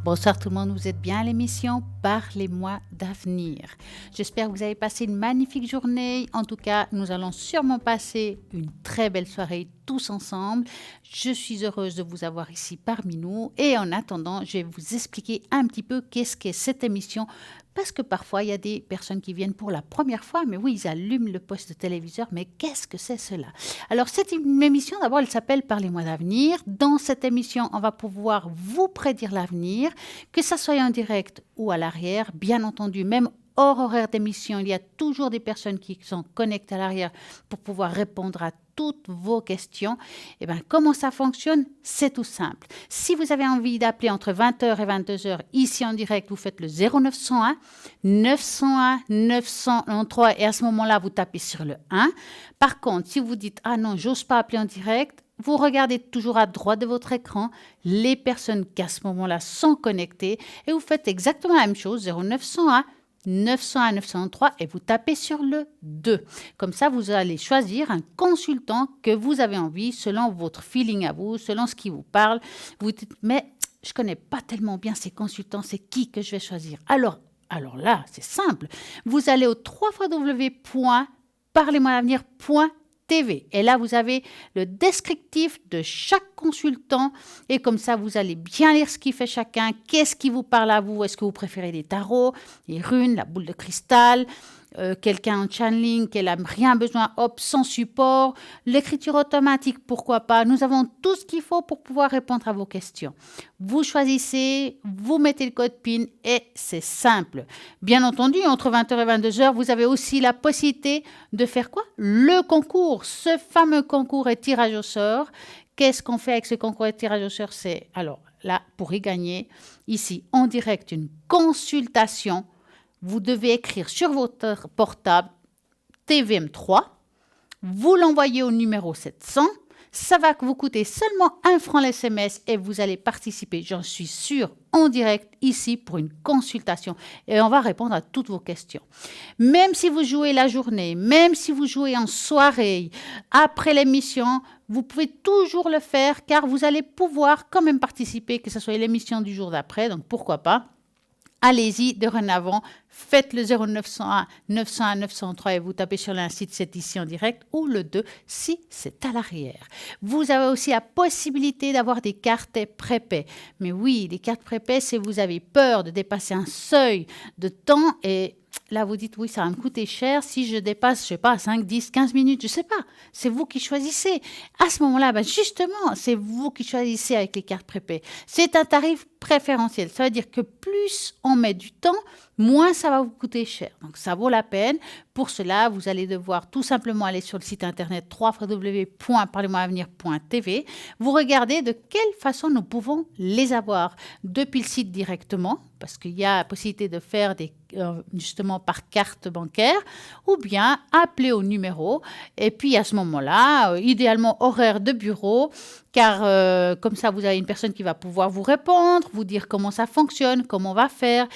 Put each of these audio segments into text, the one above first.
Bonsoir tout le monde, vous êtes bien à l'émission Parlez-moi d'avenir. J'espère que vous avez passé une magnifique journée. En tout cas, nous allons sûrement passer une très belle soirée tous ensemble. Je suis heureuse de vous avoir ici parmi nous. Et en attendant, je vais vous expliquer un petit peu qu'est-ce qu'est cette émission. Parce que parfois, il y a des personnes qui viennent pour la première fois, mais oui, ils allument le poste de téléviseur, mais qu'est-ce que c'est cela? Alors, cette émission, d'abord, elle s'appelle Parlez-moi d'avenir. Dans cette émission, on va pouvoir vous prédire l'avenir, que ça soit en direct ou à l'arrière. Bien entendu, même hors horaire d'émission, il y a toujours des personnes qui sont connectées à l'arrière pour pouvoir répondre à toutes vos questions. Et bien, comment ça fonctionne? C'est tout simple. Si vous avez envie d'appeler entre 20h et 22h ici en direct, vous faites le 0901 901 993 et à ce moment-là, vous tapez sur le 1. Par contre, si vous dites « Ah non, j'ose pas appeler en direct », vous regardez toujours à droite de votre écran les personnes qui à ce moment-là sont connectées et vous faites exactement la même chose, 0901 901 903 et vous tapez sur le 2. Comme ça, vous allez choisir un consultant que vous avez envie, selon votre feeling à vous, selon ce qui vous parle. Vous dites, mais je ne connais pas tellement bien ces consultants, c'est qui que je vais choisir? Alors là, c'est simple. Vous allez au www.parlez-moi-d'avenir.tv et là, vous avez le descriptif de chaque consultant et comme ça, vous allez bien lire ce qu'il fait chacun, qu'est-ce qui vous parle à vous, est-ce que vous préférez les tarots, les runes, la boule de cristal, quelqu'un en channeling qui n'a rien besoin, hop, sans support, l'écriture automatique, pourquoi pas. Nous avons tout ce qu'il faut pour pouvoir répondre à vos questions. Vous choisissez, vous mettez le code PIN et c'est simple. Bien entendu, entre 20h et 22h, vous avez aussi la possibilité de faire quoi? Le concours, ce fameux concours et tirage au sort. Qu'est-ce qu'on fait avec ce concours et tirage au sort? C'est, alors là, pour y gagner, ici, en direct, une consultation. Vous devez écrire sur votre portable TVM3, vous l'envoyez au numéro 700, ça va vous coûter seulement 1 franc l'SMS et vous allez participer, j'en suis sûre, en direct ici pour une consultation et on va répondre à toutes vos questions. Même si vous jouez la journée, même si vous jouez en soirée, après l'émission, vous pouvez toujours le faire car vous allez pouvoir quand même participer, que ce soit l'émission du jour d'après, donc pourquoi pas. Allez-y, dorénavant, faites le 0901 901 903 et vous tapez sur le site, c'est ici en direct, ou le 2 si c'est à l'arrière. Vous avez aussi la possibilité d'avoir des cartes prépaies. Mais oui, les cartes prépaies, si vous avez peur de dépasser un seuil de temps et là, vous dites, oui, ça va me coûter cher si je dépasse, je ne sais pas, 5, 10, 15 minutes, je ne sais pas. C'est vous qui choisissez. À ce moment-là, justement, c'est vous qui choisissez avec les cartes prépaies. C'est un tarif préférentiel. Ça veut dire que plus on met du temps, moins ça va vous coûter cher. Donc, ça vaut la peine. Pour cela, vous allez devoir tout simplement aller sur le site internet www.parlez-moi-d'avenir.tv. Vous regardez de quelle façon nous pouvons les avoir. Depuis le site directement, parce qu'il y a la possibilité de faire justement par carte bancaire, ou bien appeler au numéro. Et puis, à ce moment-là, idéalement horaire de bureau, car comme ça, vous avez une personne qui va pouvoir vous répondre, vous dire comment ça fonctionne, comment on va faire.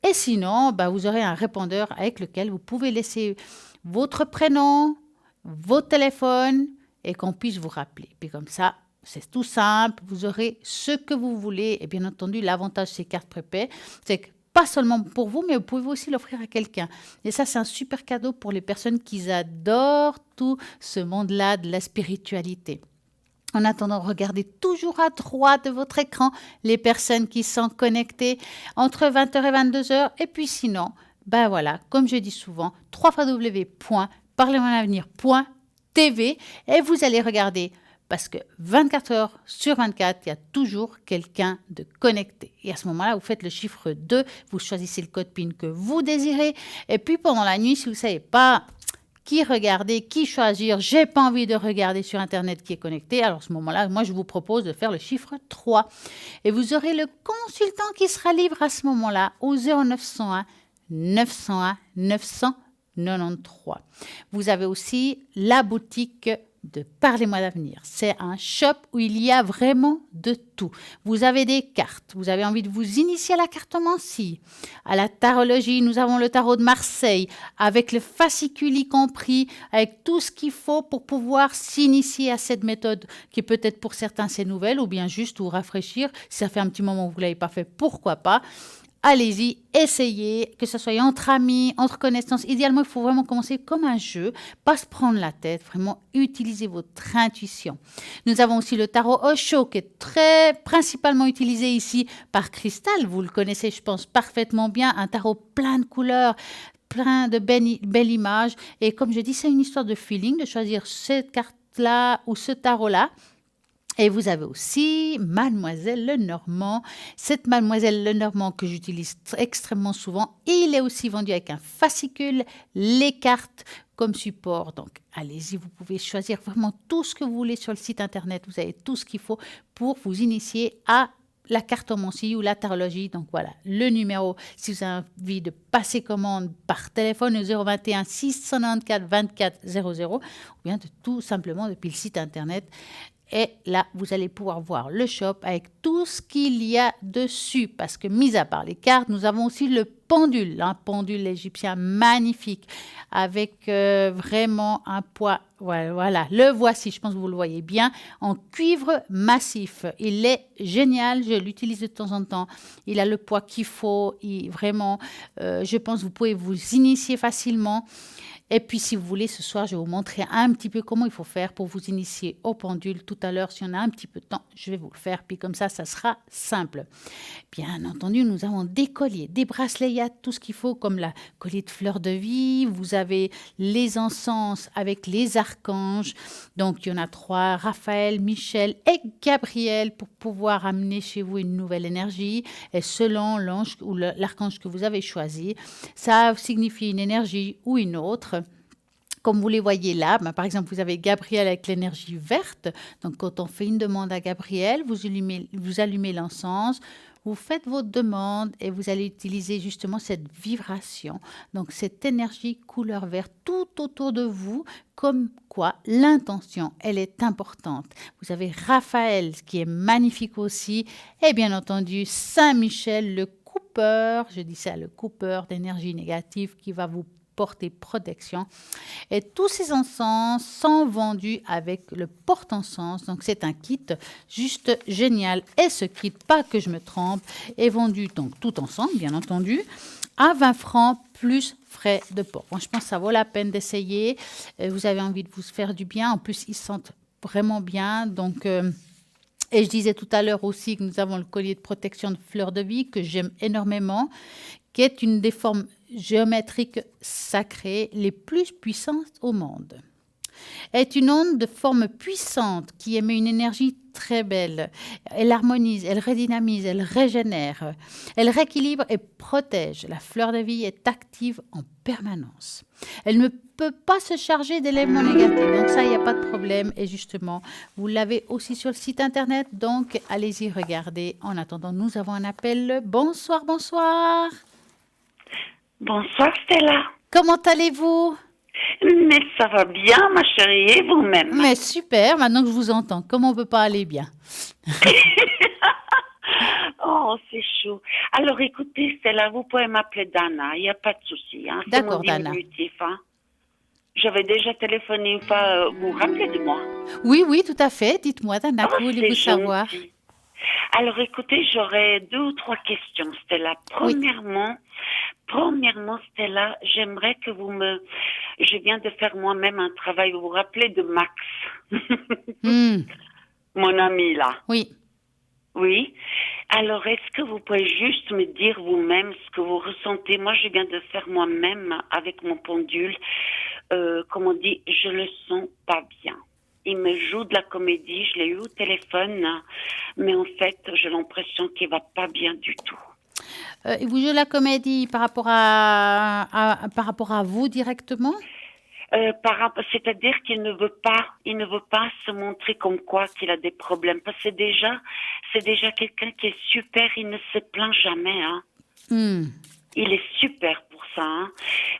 Et sinon, vous aurez un répondeur avec lequel vous pouvez laisser votre prénom, votre téléphone et qu'on puisse vous rappeler. Puis comme ça, c'est tout simple, vous aurez ce que vous voulez. Et bien entendu, l'avantage de ces cartes prépaies, c'est que pas seulement pour vous, mais vous pouvez aussi l'offrir à quelqu'un. Et ça, c'est un super cadeau pour les personnes qui adorent tout ce monde-là de la spiritualité. En attendant, regardez toujours à droite de votre écran les personnes qui sont connectées entre 20h et 22h. Et puis sinon, voilà, comme je dis souvent, www.parlez-moi-d'avenir.tv et vous allez regarder parce que 24 heures sur 24, il y a toujours quelqu'un de connecté. Et à ce moment-là, vous faites le chiffre 2, vous choisissez le code PIN que vous désirez. Et puis pendant la nuit, si vous ne savez pas qui regarder, qui choisir, j'ai pas envie de regarder sur Internet qui est connecté, alors à ce moment-là, moi, je vous propose de faire le chiffre 3. Et vous aurez le consultant qui sera libre à ce moment-là au 0901 901 993. Vous avez aussi la boutique de Parlez-moi d'avenir. C'est un shop où il y a vraiment de tout. Vous avez des cartes, vous avez envie de vous initier à la cartomancie, à la tarologie, nous avons le tarot de Marseille, avec le fascicule y compris, avec tout ce qu'il faut pour pouvoir s'initier à cette méthode qui peut-être pour certains c'est nouvelle ou bien juste vous rafraîchir. Si ça fait un petit moment que vous ne l'avez pas fait, pourquoi pas? Allez-y, essayez, que ce soit entre amis, entre connaissances. Idéalement, il faut vraiment commencer comme un jeu, pas se prendre la tête, vraiment utiliser votre intuition. Nous avons aussi le tarot Osho qui est très principalement utilisé ici par Cristal. Vous le connaissez, je pense, parfaitement bien. Un tarot plein de couleurs, plein de belles images. Et comme je dis, c'est une histoire de feeling, de choisir cette carte-là ou ce tarot-là. Et vous avez aussi Mademoiselle Lenormand. Cette Mademoiselle Lenormand que j'utilise extrêmement souvent, il est aussi vendu avec un fascicule, les cartes comme support. Donc, allez-y, vous pouvez choisir vraiment tout ce que vous voulez sur le site internet. Vous avez tout ce qu'il faut pour vous initier à la cartomancie ou la tarologie. Donc voilà, le numéro, si vous avez envie de passer commande par téléphone au 021 694 24 00 ou bien tout simplement depuis le site internet. Et là, vous allez pouvoir voir le shop avec tout ce qu'il y a dessus. Parce que, mis à part les cartes, nous avons aussi le pendule. Un pendule égyptien magnifique avec vraiment un poids. Voilà, le voici, je pense que vous le voyez bien, en cuivre massif. Il est génial, je l'utilise de temps en temps. Il a le poids qu'il faut. Vraiment, je pense que vous pouvez vous initier facilement. Et puis, si vous voulez, ce soir, je vais vous montrer un petit peu comment il faut faire pour vous initier au pendule. Tout à l'heure, si on a un petit peu de temps, je vais vous le faire. Puis comme ça sera simple. Bien entendu, nous avons des colliers, des bracelets, il y a tout ce qu'il faut, comme la collier de fleurs de vie. Vous avez les encens avec les archanges. Donc, il y en a 3, Raphaël, Michel et Gabriel, pour pouvoir amener chez vous une nouvelle énergie. Et selon l'ange ou l'archange que vous avez choisi, ça signifie une énergie ou une autre. Comme vous les voyez là, par exemple, vous avez Gabriel avec l'énergie verte. Donc, quand on fait une demande à Gabriel, vous allumez l'encens, vous faites votre demande et vous allez utiliser justement cette vibration. Donc, cette énergie couleur verte tout autour de vous, comme quoi l'intention, elle est importante. Vous avez Raphaël qui est magnifique aussi et bien entendu Saint-Michel, le coupeur, je dis ça, le coupeur d'énergie négative qui va vous porter protection. Et tous ces encens sont vendus avec le porte-encens. Donc, c'est un kit juste génial. Et ce kit, pas que je me trompe, est vendu donc tout ensemble, bien entendu, à 20 francs plus frais de port. Moi, je pense que ça vaut la peine d'essayer. Vous avez envie de vous faire du bien. En plus, ils sentent vraiment bien. Donc, et je disais tout à l'heure aussi que nous avons le collier de protection de fleurs de vie que j'aime énormément, qui est une des formes géométriques sacrées les plus puissantes au monde. Est une onde de forme puissante qui émet une énergie très belle. Elle harmonise, elle redynamise, elle régénère, elle rééquilibre et protège. La fleur de vie est active en permanence. Elle ne peut pas se charger d'éléments négatifs, donc ça, il n'y a pas de problème. Et justement, vous l'avez aussi sur le site internet, donc allez-y regarder. En attendant, nous avons un appel. Bonsoir, bonsoir. Bonsoir Stella. Comment allez-vous? Mais ça va bien ma chérie et vous-même? Mais super, maintenant que je vous entends, comment on peut pas aller bien? Oh, c'est chaud. Alors écoutez Stella, vous pouvez m'appeler Dana, il n'y a pas de souci. Hein. D'accord, c'est mon diminutif. Hein. J'avais déjà téléphoné une fois, vous vous rappelez de moi? Oui, oui, tout à fait. Dites-moi, Dana, que voulez-vous c'est savoir? gentil. Alors écoutez, j'aurais 2 ou 3 questions Stella. Premièrement, Stella, j'aimerais que je viens de faire moi-même un travail, vous vous rappelez de Max? Mon ami là. Oui. Oui. Alors, est-ce que vous pouvez juste me dire vous-même ce que vous ressentez? Moi, je viens de faire moi-même avec mon pendule. Comme on dit, je le sens pas bien. Il me joue de la comédie, je l'ai eu au téléphone, mais en fait, j'ai l'impression qu'il va pas bien du tout. Il vous joue la comédie par rapport à vous directement? C'est-à-dire qu'il ne veut pas se montrer comme quoi qu'il a des problèmes. Parce que c'est déjà quelqu'un qui est super, il ne se plaint jamais. Hein. Il est super pour ça, hein.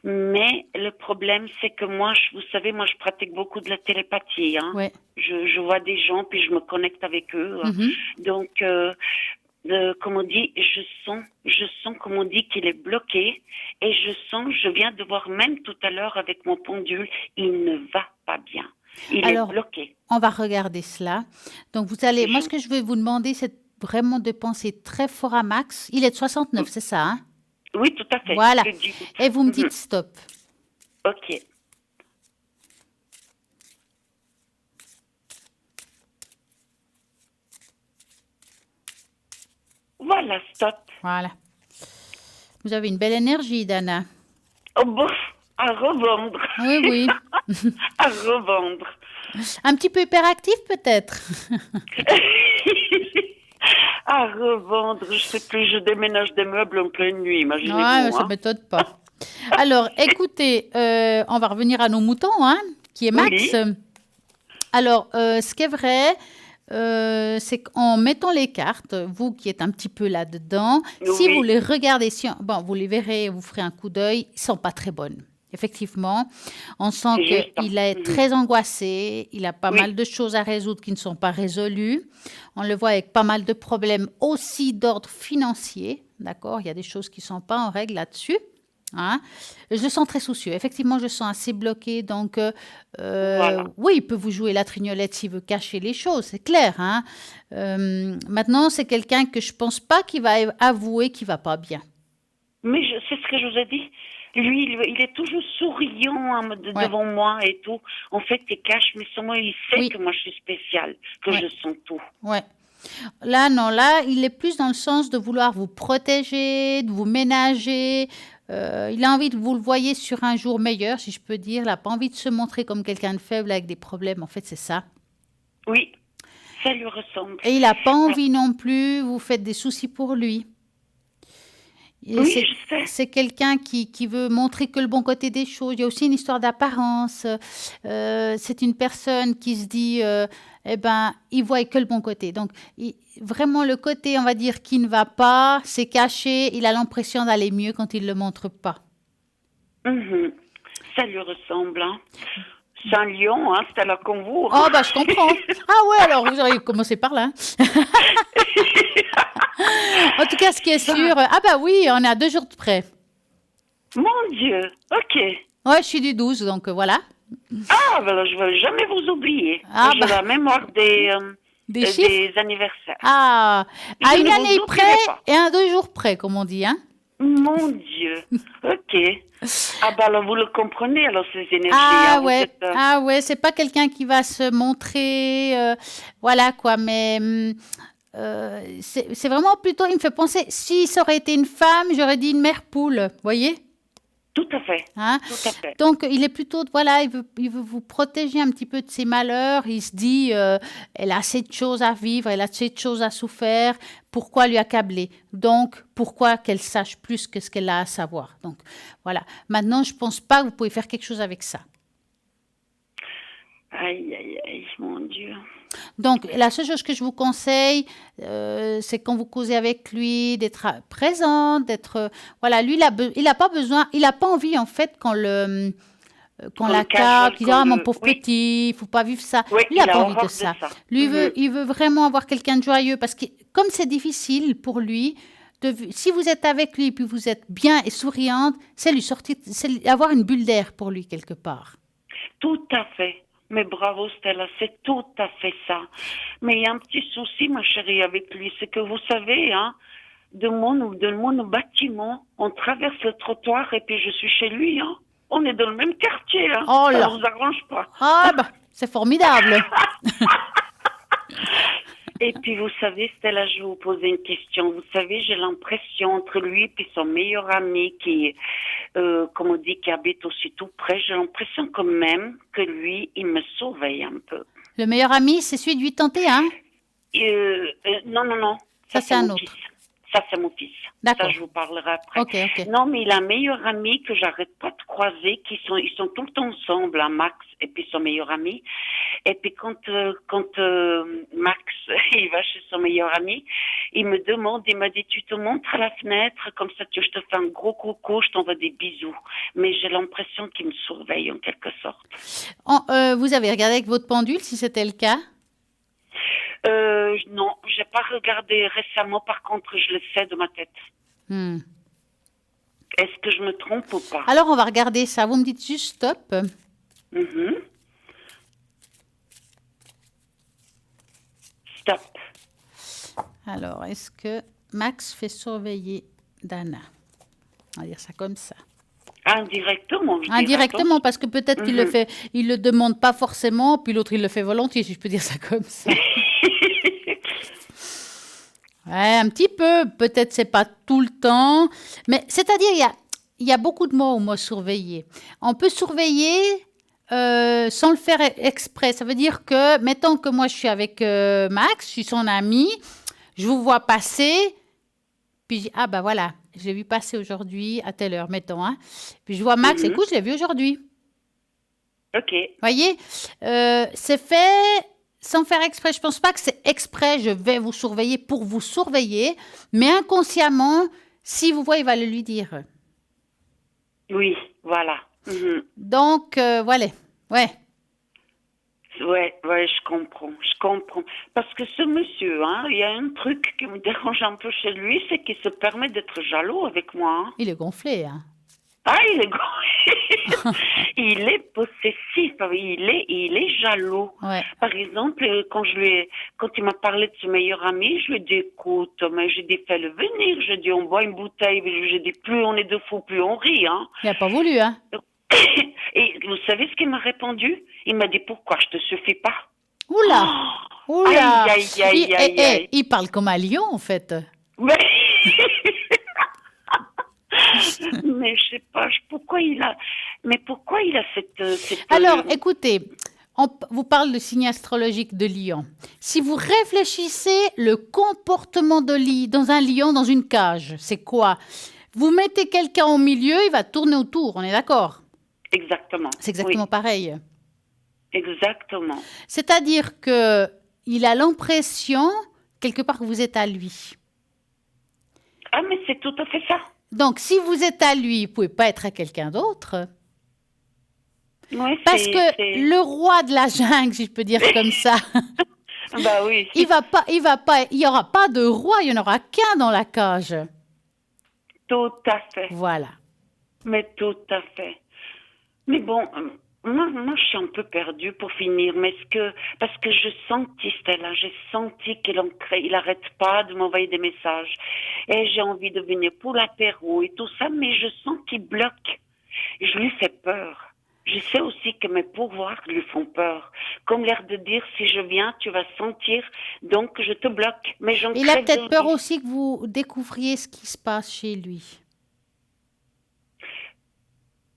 Mais le problème, c'est que moi, vous savez, moi, je pratique beaucoup de la télépathie, hein. Ouais. Je vois des gens, puis je me connecte avec eux. Mhm. Donc, comme on dit, je sens, comme on dit, qu'il est bloqué. Et je viens de voir même tout à l'heure avec mon pendule, il ne va pas bien. Il est Alors, bloqué. on va regarder cela. Donc, C'est moi, ce que je vais vous demander, c'est vraiment de penser très fort à Max. Il est de 69, c'est ça, hein? Oui, tout à fait. Voilà. Le 10 août. Et vous me Mhm. dites stop. Ok. Voilà, stop. Voilà. Vous avez une belle énergie, Dana. Oh, bof, à revendre. Oui, oui. À revendre. Un petit peu hyperactif, peut-être. À revendre. Je sais plus, je déménage des meubles en pleine nuit, Ouais, imaginez-vous, ça hein. ne m'étonne pas. Alors, écoutez, on va revenir à nos moutons, hein, qui est Max. Oui, Alors, ce qui est vrai, c'est qu'en mettant les cartes, vous qui êtes un petit peu là-dedans, si vous oui, les regardez, bon, vous les verrez, vous ferez un coup d'œil, ils sont pas très bonnes. Effectivement, on sent c'est juste, hein. qu'il est Mhm. très angoissé, il a pas mal Oui, de choses à résoudre qui ne sont pas résolues. On le voit avec pas mal de problèmes aussi d'ordre financier, d'accord? Il y a des choses qui ne sont pas en règle là-dessus. Hein. Je le sens très soucieux. Effectivement, je le sens assez bloqué. Donc, voilà. oui, il peut vous jouer la trignolette s'il veut cacher les choses, c'est clair. Hein. Maintenant, c'est quelqu'un que je pense pas qu'il va avouer qu'il va pas bien. Mais c'est ce que je vous ai dit. Lui, il est toujours souriant, hein, Ouais, devant moi et tout. En fait, il cache, mais seulement il sait oui, que moi je suis spéciale, que ouais, je sens tout. ouais. Là, non, là, il est plus dans le sens de vouloir vous protéger, de vous ménager. Il a envie de vous le voyez sur un jour meilleur, si je peux dire. Il n'a pas envie de se montrer comme quelqu'un de faible avec des problèmes. En fait, c'est ça. Oui, ça lui ressemble. Et il n'a pas Ah, envie non plus, vous faites des soucis pour lui. Et oui, je sais. c'est quelqu'un qui veut montrer que le bon côté des choses. Il y a aussi une histoire d'apparence. C'est une personne qui se dit, eh ben, il voit que le bon côté. Donc, vraiment, le côté, on va dire, qui ne va pas, c'est caché. Il a l'impression d'aller mieux quand il ne le montre pas. Mhm. Ça lui ressemble, hein. C'est un lion, hein, c'est à la convo. Oh, bah, je comprends. Ah ouais, alors, vous auriez commencé par là. En tout cas, ce qui est sûr, ah bah oui, on est à 2 jours de près. Mon Dieu, ok. Ouais, je suis du 12, donc voilà. Ah, ben alors je ne vais jamais vous oublier. Ah J'ai bah, la mémoire des chiffres. des anniversaires. Ah, à Je une ne vous année près oublierai pas. et à 2 jours près, comme on dit, hein. Mon Dieu, ok. Ah, ben alors vous le comprenez, alors ces énergies, hein, Ah vous ouais, êtes... ah ouais, c'est pas quelqu'un qui va se montrer, voilà quoi, mais c'est vraiment plutôt, il me fait penser, si ça aurait été une femme, j'aurais dit une mère poule, voyez? Tout à fait, Hein? tout à fait. Donc, il est plutôt, voilà, il veut vous protéger un petit peu de ses malheurs. Il se dit, elle a assez de choses à vivre, elle a assez de choses à souffrir. Pourquoi lui accabler? Donc, pourquoi qu'elle sache plus que ce qu'elle a à savoir? Donc, voilà. Maintenant, je pense pas que vous pouvez faire quelque chose avec ça. Aïe, aïe, aïe, mon Dieu. Donc, la seule chose que je vous conseille, c'est quand vous causez avec lui, d'être présent, d'être, voilà, lui, il a pas besoin, il a pas envie, en fait, qu'on Qu'on le l'accable, cajole, qu'il dit, qu'on ah, mon le... pauvre Oui, petit, il faut pas vivre ça. oui, Lui, il n'a il pas a envie de horreur de ça. ça. Lui, Mhm. il veut vraiment avoir quelqu'un de joyeux parce que, comme c'est difficile pour lui, si vous êtes avec lui, puis vous êtes bien et souriante, c'est lui sortir, c'est avoir une bulle d'air pour lui quelque part. Tout à fait. Mais bravo Stella, c'est tout à fait ça. Mais il y a un petit souci, ma chérie, avec lui, c'est que vous savez, hein, de mon bâtiment, on traverse le trottoir et puis je suis chez lui, hein. On est dans le même quartier, hein. Oh Ça ne là! vous arrange pas. Ah, bah, c'est formidable! Et puis vous savez, Stella, je vais vous poser une question. Vous savez, j'ai l'impression entre lui et son meilleur ami qui, comme on dit, qui habite aussi tout près, j'ai l'impression quand même que lui, il me surveille un peu. Le meilleur ami, c'est celui de 81. Non, non, non. Ça, Ça, c'est c'est un mon fils. autre. Ça, c'est mon fils. Ça, D'accord. je vous parlerai après. Ok, ok. Non, mais il a un meilleur ami que j'arrête pas de croiser, ils sont tout le temps ensemble, hein, Max et puis son meilleur ami. Et puis quand Max, il va chez son meilleur ami. Il me demande, il m'a dit, tu te montres à la fenêtre, comme ça je te fais un gros coucou, je t'envoie des bisous. Mais j'ai l'impression qu'il me surveille en quelque sorte. Vous avez regardé avec votre pendule si c'était le cas? Non, j'ai pas regardé récemment, par contre, je le sais de ma tête. Hmm. Est-ce que je me trompe ou pas? Alors, on va regarder ça. Vous me dites juste stop. Mhm. Stop. Alors, est-ce que Max fait surveiller Dana? On va dire ça comme ça. Indirectement, je dirais. Indirectement, parce que peut-être qu'il le Mhm. fait, il le demande pas forcément, puis l'autre il le fait volontiers, si je peux dire ça comme ça. Ouais, un petit peu, peut-être c'est pas tout le temps, mais c'est-à-dire il y a beaucoup de mots au mot surveiller. On peut surveiller sans le faire exprès. Ça veut dire que, mettons que moi je suis avec Max, je suis son ami, je vous vois passer, puis je dis, ah ben voilà, je l'ai vu passer aujourd'hui à telle heure, mettons. Hein. Puis je vois Max, Mhm. écoute, je l'ai vu aujourd'hui. Ok. Voyez, c'est fait sans faire exprès. Je pense pas que c'est exprès, je vais vous surveiller pour vous surveiller, mais inconsciemment, si vous voyez, il va le lui dire. Oui, voilà. Mhm. Donc, voilà. Ouais. Ouais, je comprends, je comprends. Parce que ce monsieur, hein, il y a un truc qui me dérange un peu chez lui, c'est qu'il se permet d'être jaloux avec moi. Hein. Il est gonflé, hein. Ah, il est gros. Il est possessif, il est jaloux. Ouais. Par exemple, quand il m'a parlé de son meilleur ami, je lui ai dit, écoute, mais j'ai dit, fais-le venir. J'ai dit, on boit une bouteille. J'ai dit, plus on est deux fous, plus on rit, hein. Il n'a pas voulu, hein. Et vous savez ce qu'il m'a répondu? Il m'a dit, pourquoi je te suffis pas? Oula, Oh, aïe, oula. aïe, aïe, aïe, aïe. Il parle comme un lion, en fait. Mais, mais je sais pas, pourquoi il a cette Alors, écoutez, on vous parle de signe astrologique de lion. Si vous réfléchissez le comportement dans un lion dans une cage, c'est quoi? Vous mettez quelqu'un au milieu, il va tourner autour, on est d'accord? exactement. C'est exactement Oui, pareil. exactement. C'est-à-dire que il a l'impression, quelque part, que vous êtes à lui. Ah, mais c'est tout à fait ça. Donc, si vous êtes à lui, vous pouvez pas être à quelqu'un d'autre. Oui, Parce que c'est, le roi de la jungle, si je peux dire comme ça, bah oui, il y aura pas de roi, il y en aura qu'un dans la cage. tout à fait. Voilà. Mais tout à fait. Mais bon, moi, je suis un peu perdue pour finir. Mais parce que je sentis, Stella, j'ai senti il arrête pas de m'envoyer des messages. Et j'ai envie de venir pour l'apéro et tout ça, mais je sens qu'il bloque. Je lui fais peur. Je sais aussi que mes pouvoirs lui font peur. Comme l'air de dire, si je viens, tu vas sentir, donc je te bloque. Mais j'en Il a crève peut-être peur d'envie. aussi que vous découvriez ce qui se passe chez lui.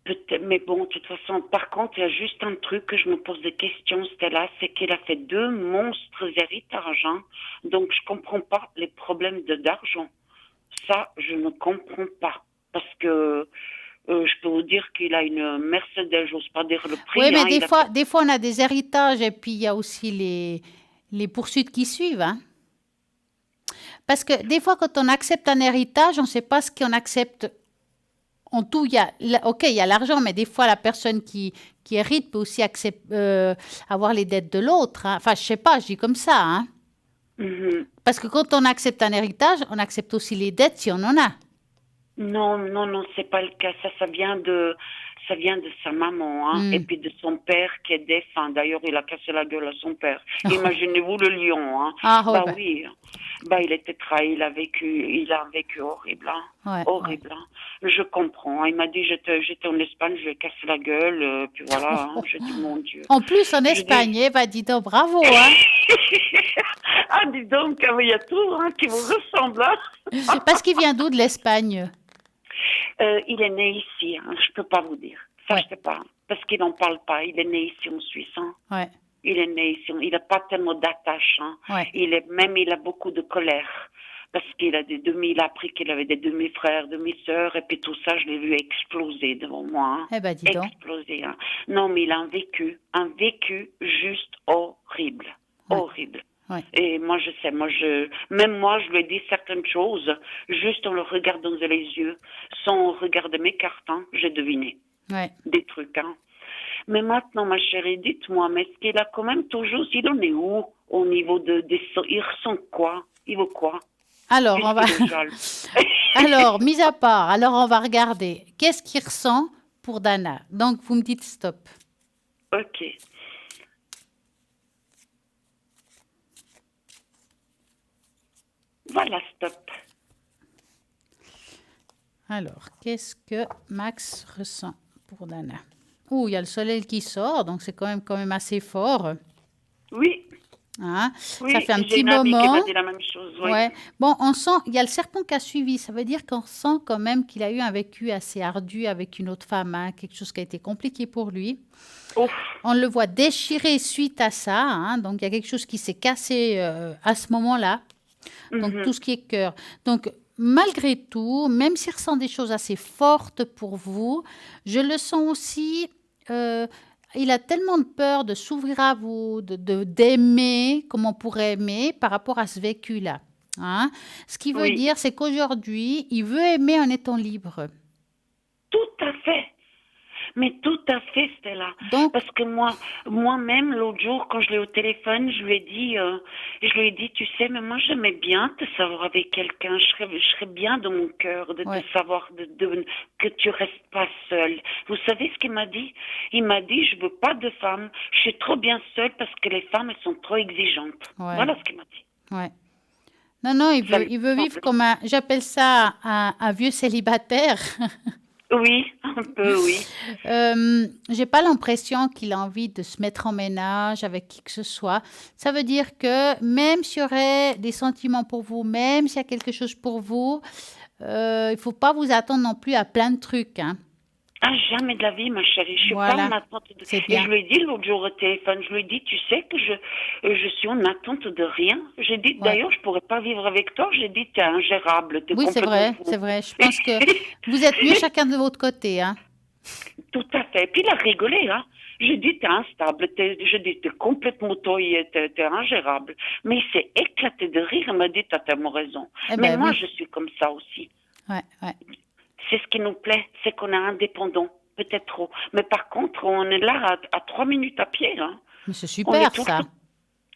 Peut-être, mais bon, de toute façon, par contre, il y a juste un truc que je me pose des questions, Stella, c'est qu'il a fait deux monstres héritages, hein. Donc je comprends pas les problèmes d'argent. Ça, je ne comprends pas. Parce que je peux vous dire qu'il a une Mercedes, j'ose pas dire le Oui, prix, mais hein, il a fait. des fois, on a des héritages et puis il y a aussi les poursuites qui suivent. Hein. Parce que des fois, quand on accepte un héritage, on ne sait pas ce qu'on accepte. En tout, ok, il y a l'argent, mais des fois, la personne qui hérite peut aussi avoir les dettes de l'autre. Hein. Enfin, je sais pas, je dis comme ça. Hein. Mhm. Parce que quand on accepte un héritage, on accepte aussi les dettes si on en a. Non, non, non, c'est pas le cas. Ça vient de sa maman, hein, et Hmm. puis de son père qui est défunt. D'ailleurs, il a cassé la gueule à son père. Imaginez-vous le lion, hein. Ah, ouais, Bah bah, oui, bah il était trahi, il a vécu horrible, hein. ouais, ouais. Horrible, hein. Je comprends. Hein. Il m'a dit, j'étais en Espagne, je lui ai cassé la gueule, puis voilà, hein. J'ai dit, mon Dieu. En plus, en Je dis, Espagne, eh ben, dis donc, bravo, hein. ah, dis donc, il y a tout, hein, qui vous ressemble, hein. Parce qu'il vient d'où de l'Espagne? Il est né ici, hein, je peux pas vous dire. Ça, Ouais, je sais pas. Parce qu'il n'en parle pas. Il est né ici en Suisse. Hein. ouais, Il est né ici. Il n'a pas tellement d'attache. Hein. ouais. Il a beaucoup de colère. Parce qu'il a il a appris qu'il avait des demi-frères, demi-sœurs, et puis tout ça, je l'ai vu exploser devant moi. Hein. Eh ben, dis donc. Exploser. Hein. Non, mais il a un vécu juste horrible. Ouais, Horrible. Ouais. Et moi, je sais, même moi, je lui ai dit certaines choses, juste en le regardant dans les yeux, sans regarder mes cartes, hein, j'ai deviné Ouais. des trucs, hein. Mais maintenant, ma chérie, dites-moi, mais est-ce qu'il a quand même toujours, il en est où au niveau il ressent quoi? Il veut quoi? Alors, on va. Puisqu'il est jaloux. Alors, mis à part, alors on va regarder. Qu'est-ce qu'il ressent pour Dana? Donc, vous me dites stop. Ok, voilà, stop. Alors, qu'est-ce que Max ressent pour Dana? Ouh, il y a le soleil qui sort, donc c'est quand même assez fort. Oui, Hein? Ça oui, fait un j'ai petit une amie qui moment. m'a dit la même chose, oui. Ouais. Bon, on sent, il y a le serpent qui a suivi. Ça veut dire qu'on sent quand même qu'il a eu un vécu assez ardu avec une autre femme, hein, quelque chose qui a été compliqué pour lui. Ouf, On le voit déchiré suite à ça, hein, donc il y a quelque chose qui s'est cassé à ce moment-là. Donc tout mhm, ce qui est cœur. Donc malgré tout, même s'il ressent des choses assez fortes pour vous, je le sens aussi. euh, il a tellement de peur de s'ouvrir à vous, d'aimer comme on pourrait aimer par rapport à ce vécu-là. Hein. Ce qui veut oui. dire, c'est qu'aujourd'hui, il veut aimer en étant libre. Tout à fait. Mais tout à fait, Stella. Donc, Parce que moi-même, l'autre jour, quand je l'ai au téléphone, je lui ai dit, tu sais, mais moi, j'aimais bien te savoir avec quelqu'un. Je serais bien dans mon cœur de te ouais, savoir, que tu restes pas seule. Vous savez ce qu'il m'a dit? Il m'a dit, je veux pas de femme. Je suis trop bien seule parce que les femmes, elles sont trop exigeantes. ouais, Voilà ce qu'il m'a dit. ouais. Non, non, Ça me il veut vivre semble. comme un, j'appelle ça un vieux célibataire. Oui, un peu, oui. J'ai pas l'impression qu'il a envie de se mettre en ménage avec qui que ce soit. Ça veut dire que même s'il y aurait des sentiments pour vous, même s'il y a quelque chose pour vous, il faut pas vous attendre non plus à plein de trucs, hein. Ah, jamais de la vie, ma chérie. Je suis pas en Voilà, attente de... c'est Et je bien. lui ai dit l'autre jour au téléphone, je lui ai dit, tu sais que je suis en attente de rien. J'ai dit, Ouais. d'ailleurs, je pourrais pas vivre avec toi. J'ai dit, t'es ingérable, t'es Oui, c'est complètement vrai, fou. c'est vrai. Je pense que vous êtes mieux chacun de votre côté, hein. Tout à fait. Puis il a rigolé, hein. J'ai dit, t'es instable, j'ai dit, t'es complètement toyé, t'es ingérable. Mais il s'est éclaté de rire, il m'a dit, t'as tellement raison. Eh Mais ben moi, oui. je suis comme ça aussi. Ouais, ouais. C'est ce qui nous plaît, c'est qu'on est indépendant, peut-être trop. Mais par contre, on est là à 3 minutes à pied, hein. Mais c'est On est super tout le ça. temps.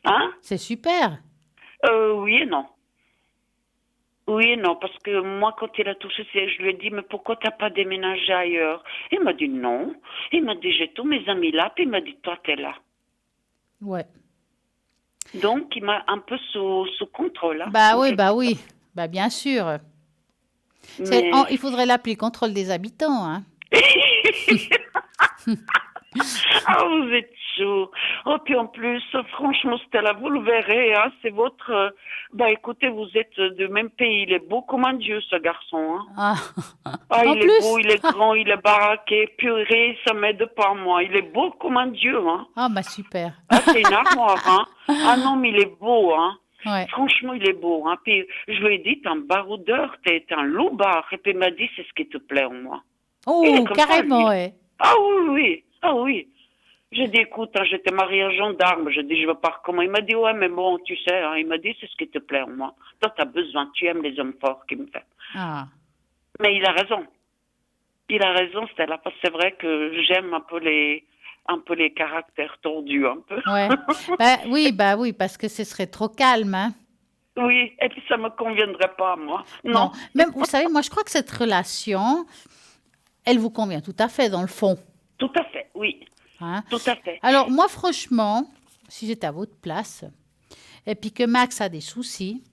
Hein? C'est super. Oui et non. Oui et non, parce que moi, quand il a touché, je lui ai dit, mais pourquoi t'as pas déménagé ailleurs? Il m'a dit non. Il m'a dit, j'ai tous mes amis là, puis il m'a dit, toi, t'es là. Ouais. Donc, il m'a un peu sous contrôle, hein, Bah en oui, bah quelque oui. sorte. Bah bien sûr. Mais Il faudrait l'appeler contrôle des habitants, hein. ah, vous êtes chaud. Oh, puis en plus, franchement, Stella, vous le verrez, hein, c'est votre... bah, écoutez, vous êtes du même pays. Il est beau comme un dieu, ce garçon, hein. Ah. Ah, En il est beau, plus. il est grand, il est baraqué. Purée, ça m'aide pas, moi. Il est beau comme un dieu, hein. Ah bah super. Ah, c'est une armoire, hein. Ah non, mais il est beau, hein. Ouais. Franchement, il est beau, hein. Puis, je lui ai dit, t'es un baroudeur, t'es un loupard. Et puis, il m'a dit, c'est ce qui te plaît en moi. Il est Oh, comme ça, lui. carrément, ouais. Ah oui, oui. Ah oui. J'ai dit, écoute, hein, j'étais mariée à gendarme. Je dis, je veux pas recommencer. Il m'a dit, ouais, mais bon, tu sais, hein, il m'a dit, c'est ce qui te plaît en moi. Toi, t'as besoin, tu aimes les hommes forts qui me fait. Ah. Mais il a raison. Il a raison, Stella, parce que c'est vrai que j'aime un peu les caractères tordus, un peu. Ouais. Bah oui, parce que ce serait trop calme, hein. Oui, et puis ça me conviendrait pas, moi. Non. Non, Même, vous savez, moi, je crois que cette relation, elle vous convient tout à fait, dans le fond. tout à fait, oui, Hein. tout à fait. Alors, moi, franchement, si j'étais à votre place, et puis que Max a des soucis,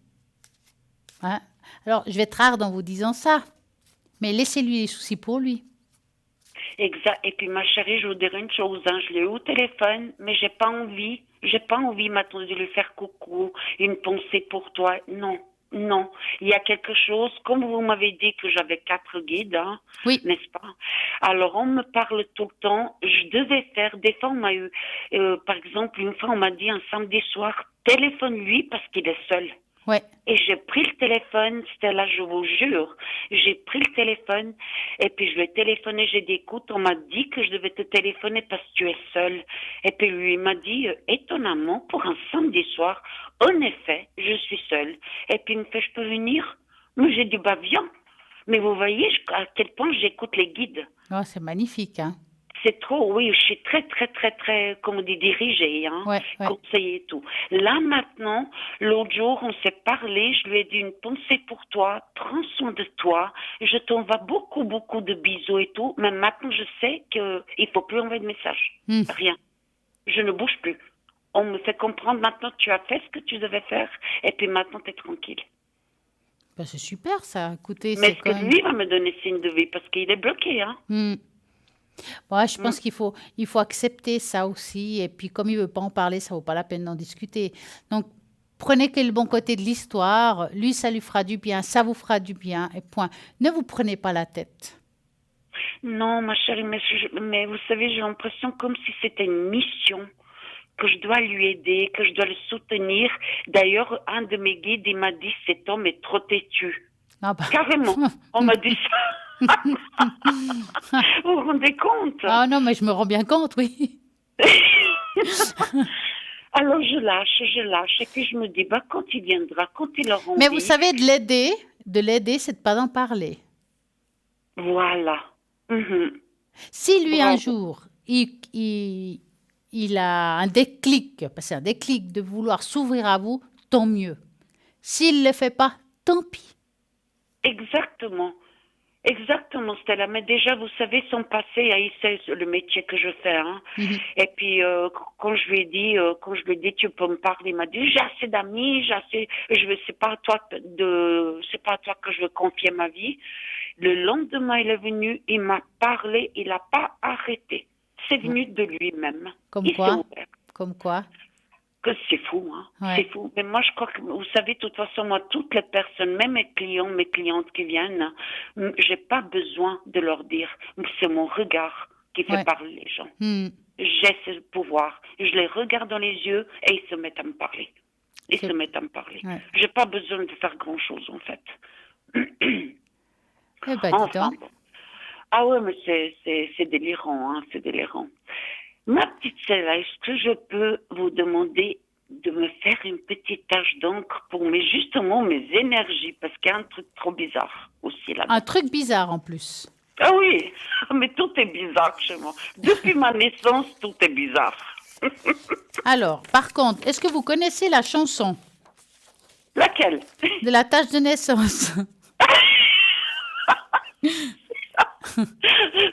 hein, alors, je vais être rare dans vous disant ça, mais laissez-lui les soucis pour lui. Exact. Et puis, ma chérie, je vous dirais une chose, hein, je l'ai eu au téléphone, mais j'ai pas envie maintenant de lui faire coucou, une pensée pour toi. Non, non. Il y a quelque chose, comme vous m'avez dit que j'avais 4 guides, hein, Oui, n'est-ce pas? Alors, on me parle tout le temps. Je devais faire, des fois, on m'a eu, par exemple, une fois, on m'a dit un samedi soir, téléphone-lui parce qu'il est seul. Ouais. Et j'ai pris le téléphone, c'était là, je vous jure. J'ai pris le téléphone et puis je lui ai téléphoné, j'ai dit, écoute, on m'a dit que je devais te téléphoner parce que tu es seule. Et puis lui, il m'a dit, étonnamment, pour un samedi soir, en effet, je suis seule. Et puis il me fait, je peux venir? Mais j'ai dit, bah viens. Mais vous voyez à quel point j'écoute les guides. Oh, c'est magnifique, hein. C'est trop, oui, je suis très, très, très, très, comme on dit, dirigée, hein, Ouais, ouais. conseillée et tout. Là, maintenant, l'autre jour, on s'est parlé, je lui ai dit une pensée pour toi, prends soin de toi, je t'envoie beaucoup, beaucoup de bisous et tout, mais maintenant, je sais qu'il faut plus envoyer de messages. Hmm. Rien. Je ne bouge plus. On me fait comprendre maintenant, tu as fait ce que tu devais faire, et puis maintenant, tu es tranquille. Ben, c'est super, ça. Écoutez, Mais c'est est-ce quand que même... lui va me donner signe de vie, parce qu'il est bloqué, hein. Hmm. Ouais, je pense qu'il faut accepter ça aussi. Et puis, comme il veut pas en parler, ça vaut pas la peine d'en discuter. Donc, prenez que le bon côté de l'histoire. Lui, ça lui fera du bien, ça vous fera du bien. Et point. Ne vous prenez pas la tête. Non, ma chérie, mais vous savez, j'ai l'impression comme si c'était une mission, que je dois lui aider, que je dois le soutenir. D'ailleurs, un de mes guides, il m'a dit, cet homme est trop têtu. Ah bah. Carrément, on m'a dit ça. Vous vous rendez compte? Ah non, mais je me rends bien compte, oui. Alors je lâche, et puis je me dis, bah, quand il viendra, quand il aura Mais vous envie, savez, de l'aider, c'est de pas d'en parler. voilà. Mhm. Si lui, un Bravo. jour, il a un déclic, parce que c'est un déclic de vouloir s'ouvrir à vous, tant mieux. S'il ne le fait pas, tant pis. Exactement. Exactement, Stella. Mais déjà, vous savez, son passé, il sait le métier que je fais. Hein. Mhm. Et puis, quand je lui ai dit, tu peux me parler, il m'a dit, j'ai assez d'amis, c'est pas à toi c'est pas à toi que je veux confier ma vie. Le lendemain, il est venu, il m'a parlé, il n'a pas arrêté. C'est venu de lui-même. Comme Il s'est quoi, ouvert. comme quoi. Que c'est fou, hein. Ouais. C'est fou. Mais moi, je crois que, vous savez, de toute façon, moi, toutes les personnes, même mes clients, mes clientes qui viennent, j'ai pas besoin de leur dire. C'est mon regard qui fait Ouais. parler les gens. Hmm. J'ai ce pouvoir. Je les regarde dans les yeux et ils se mettent à me parler. Ils C'est- se mettent à me parler. Ouais. J'ai pas besoin de faire grand-chose, en fait. Eh ben, dis Enfin, donc. bon. Ah ouais, mais c'est délirant, hein, c'est délirant. Ma petite Cella, est-ce que je peux vous demander de me faire une petite tache d'encre pour justement mes énergies, parce qu'il y a un truc trop bizarre aussi là-bas. Un truc bizarre en plus. Ah oui, mais tout est bizarre chez moi. Depuis ma naissance, tout est bizarre. Alors, par contre, est-ce que vous connaissez la chanson Laquelle? de la tâche de naissance?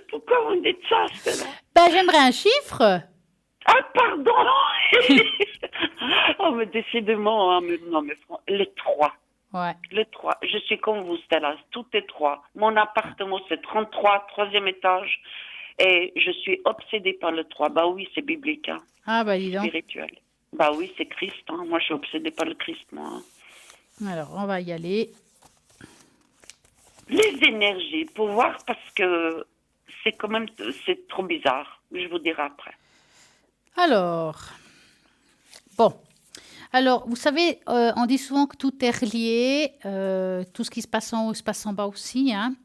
Pourquoi vous dites ça, Stella? Ben, j'aimerais un chiffre. Ah, pardon. Oh, mais décidément, hein, non, mais le 3. Ouais. Le 3. Je suis comme vous, Stella. Tout est 3. Mon appartement, c'est 33, troisième étage. Et je suis obsédée par le 3. Bah oui, c'est biblique, hein, Ah, bah, dis donc. spirituel. Bah oui, c'est Christ. Hein. Moi, je suis obsédée par le Christ, moi. Hein. Alors, on va y aller. Les énergies, pour voir, parce que c'est quand même, c'est trop bizarre. Je vous dirai après. Alors, bon. Alors, vous savez, on dit souvent que tout est relié. Tout ce qui se passe en haut se passe en bas aussi. Hein.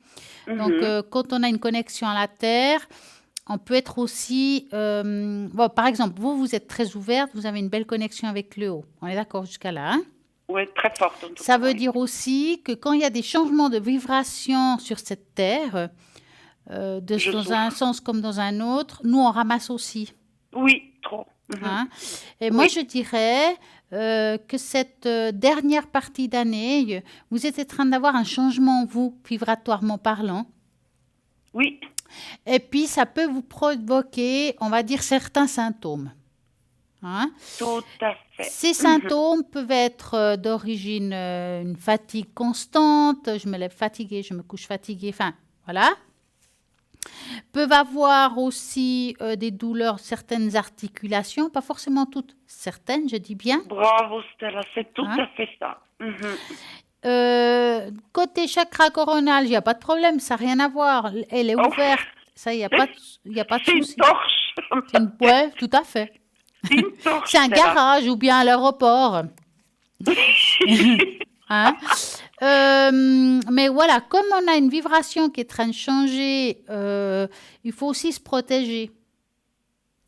Donc, quand on a une connexion à la Terre, on peut être aussi... bon, par exemple, vous êtes très ouverte, vous avez une belle connexion avec le haut. On est d'accord jusqu'à là, hein? Oui, très forte. En tout Ça cas, veut oui. dire aussi que quand il y a des changements de vibration sur cette Terre, dans un sens comme dans un autre, nous, on ramasse aussi. Oui, trop. Hein. Et moi, je dirais que cette dernière partie d'année, vous êtes en train d'avoir un changement, vous, vibratoirement parlant. Oui. Et puis, ça peut vous provoquer, on va dire, certains symptômes. Hein. Tout à fait. Ces symptômes peuvent être d'origine une fatigue constante, je me lève fatiguée, je me couche fatiguée, enfin, voilà. Peuvent avoir aussi des douleurs, certaines articulations, pas forcément toutes, certaines, je dis bien. Bravo, Stella, c'est tout Hein? à fait ça. Côté chakra coronal, il n'y a pas de problème, ça n'a rien à voir. Elle est ouverte, ça, il n'y a pas de C'est une souci. torche. Ouais, tout à fait. C'est une torche. C'est un Stella. garage ou bien à l'aéroport. Hein? Mais voilà, comme on a une vibration qui est en train de changer, il faut aussi se protéger.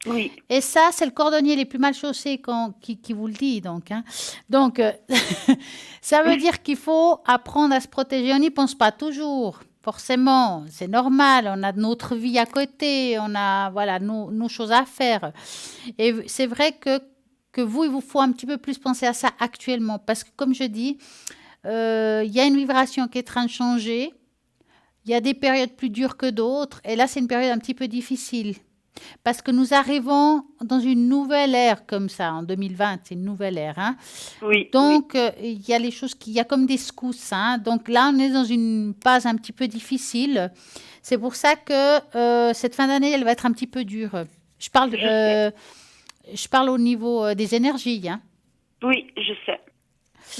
Oui, Et ça, c'est le cordonnier les plus mal chaussés qui vous le dit. Donc ça veut dire qu'il faut apprendre à se protéger. On n'y pense pas toujours, forcément. C'est normal. On a notre vie à côté. On a voilà, nos choses à faire. Et c'est vrai que vous, il vous faut un petit peu plus penser à ça actuellement. Parce que, comme je dis, il y a une vibration qui est en train de changer. Il y a des périodes plus dures que d'autres. Et là, c'est une période un petit peu difficile. Parce que nous arrivons dans une nouvelle ère comme ça, en 2020, c'est une nouvelle ère. Hein. oui, oui. Donc, il y a les choses il y a comme des secousses. Hein. Donc là, on est dans une phase un petit peu difficile. C'est pour ça que cette fin d'année, elle va être un petit peu dure. Je parle, Je sais. je parle au niveau des énergies. Hein. Oui, je sais.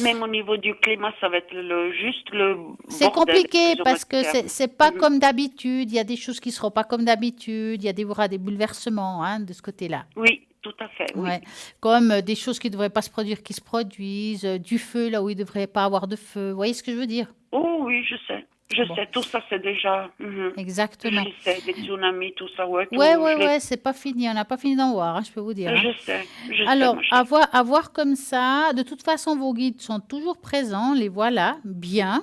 Même au niveau du climat, ça va être juste le C'est bordel, compliqué plus ou moins parce que terme. c'est pas Mhm. comme d'habitude. Il y a des choses qui seront pas comme d'habitude. Il y aura des bouleversements hein, de ce côté-là. Oui, tout à fait, oui. Ouais, comme des choses qui ne devraient pas se produire qui se produisent, du feu là où il ne devrait pas avoir de feu. Vous voyez ce que je veux dire? Oh oui, je sais. Je Bon, sais, tout ça c'est déjà. Je exactement. le sais, les tsunamis, tout ça, ouais, Ouais, tout. ouais, ouais, c'est pas fini. On n'a pas fini d'en voir, hein, je peux vous dire. Hein. Je sais, Alors, ma chérie. à voir comme ça, de toute façon, vos guides sont toujours présents, les voilà, bien.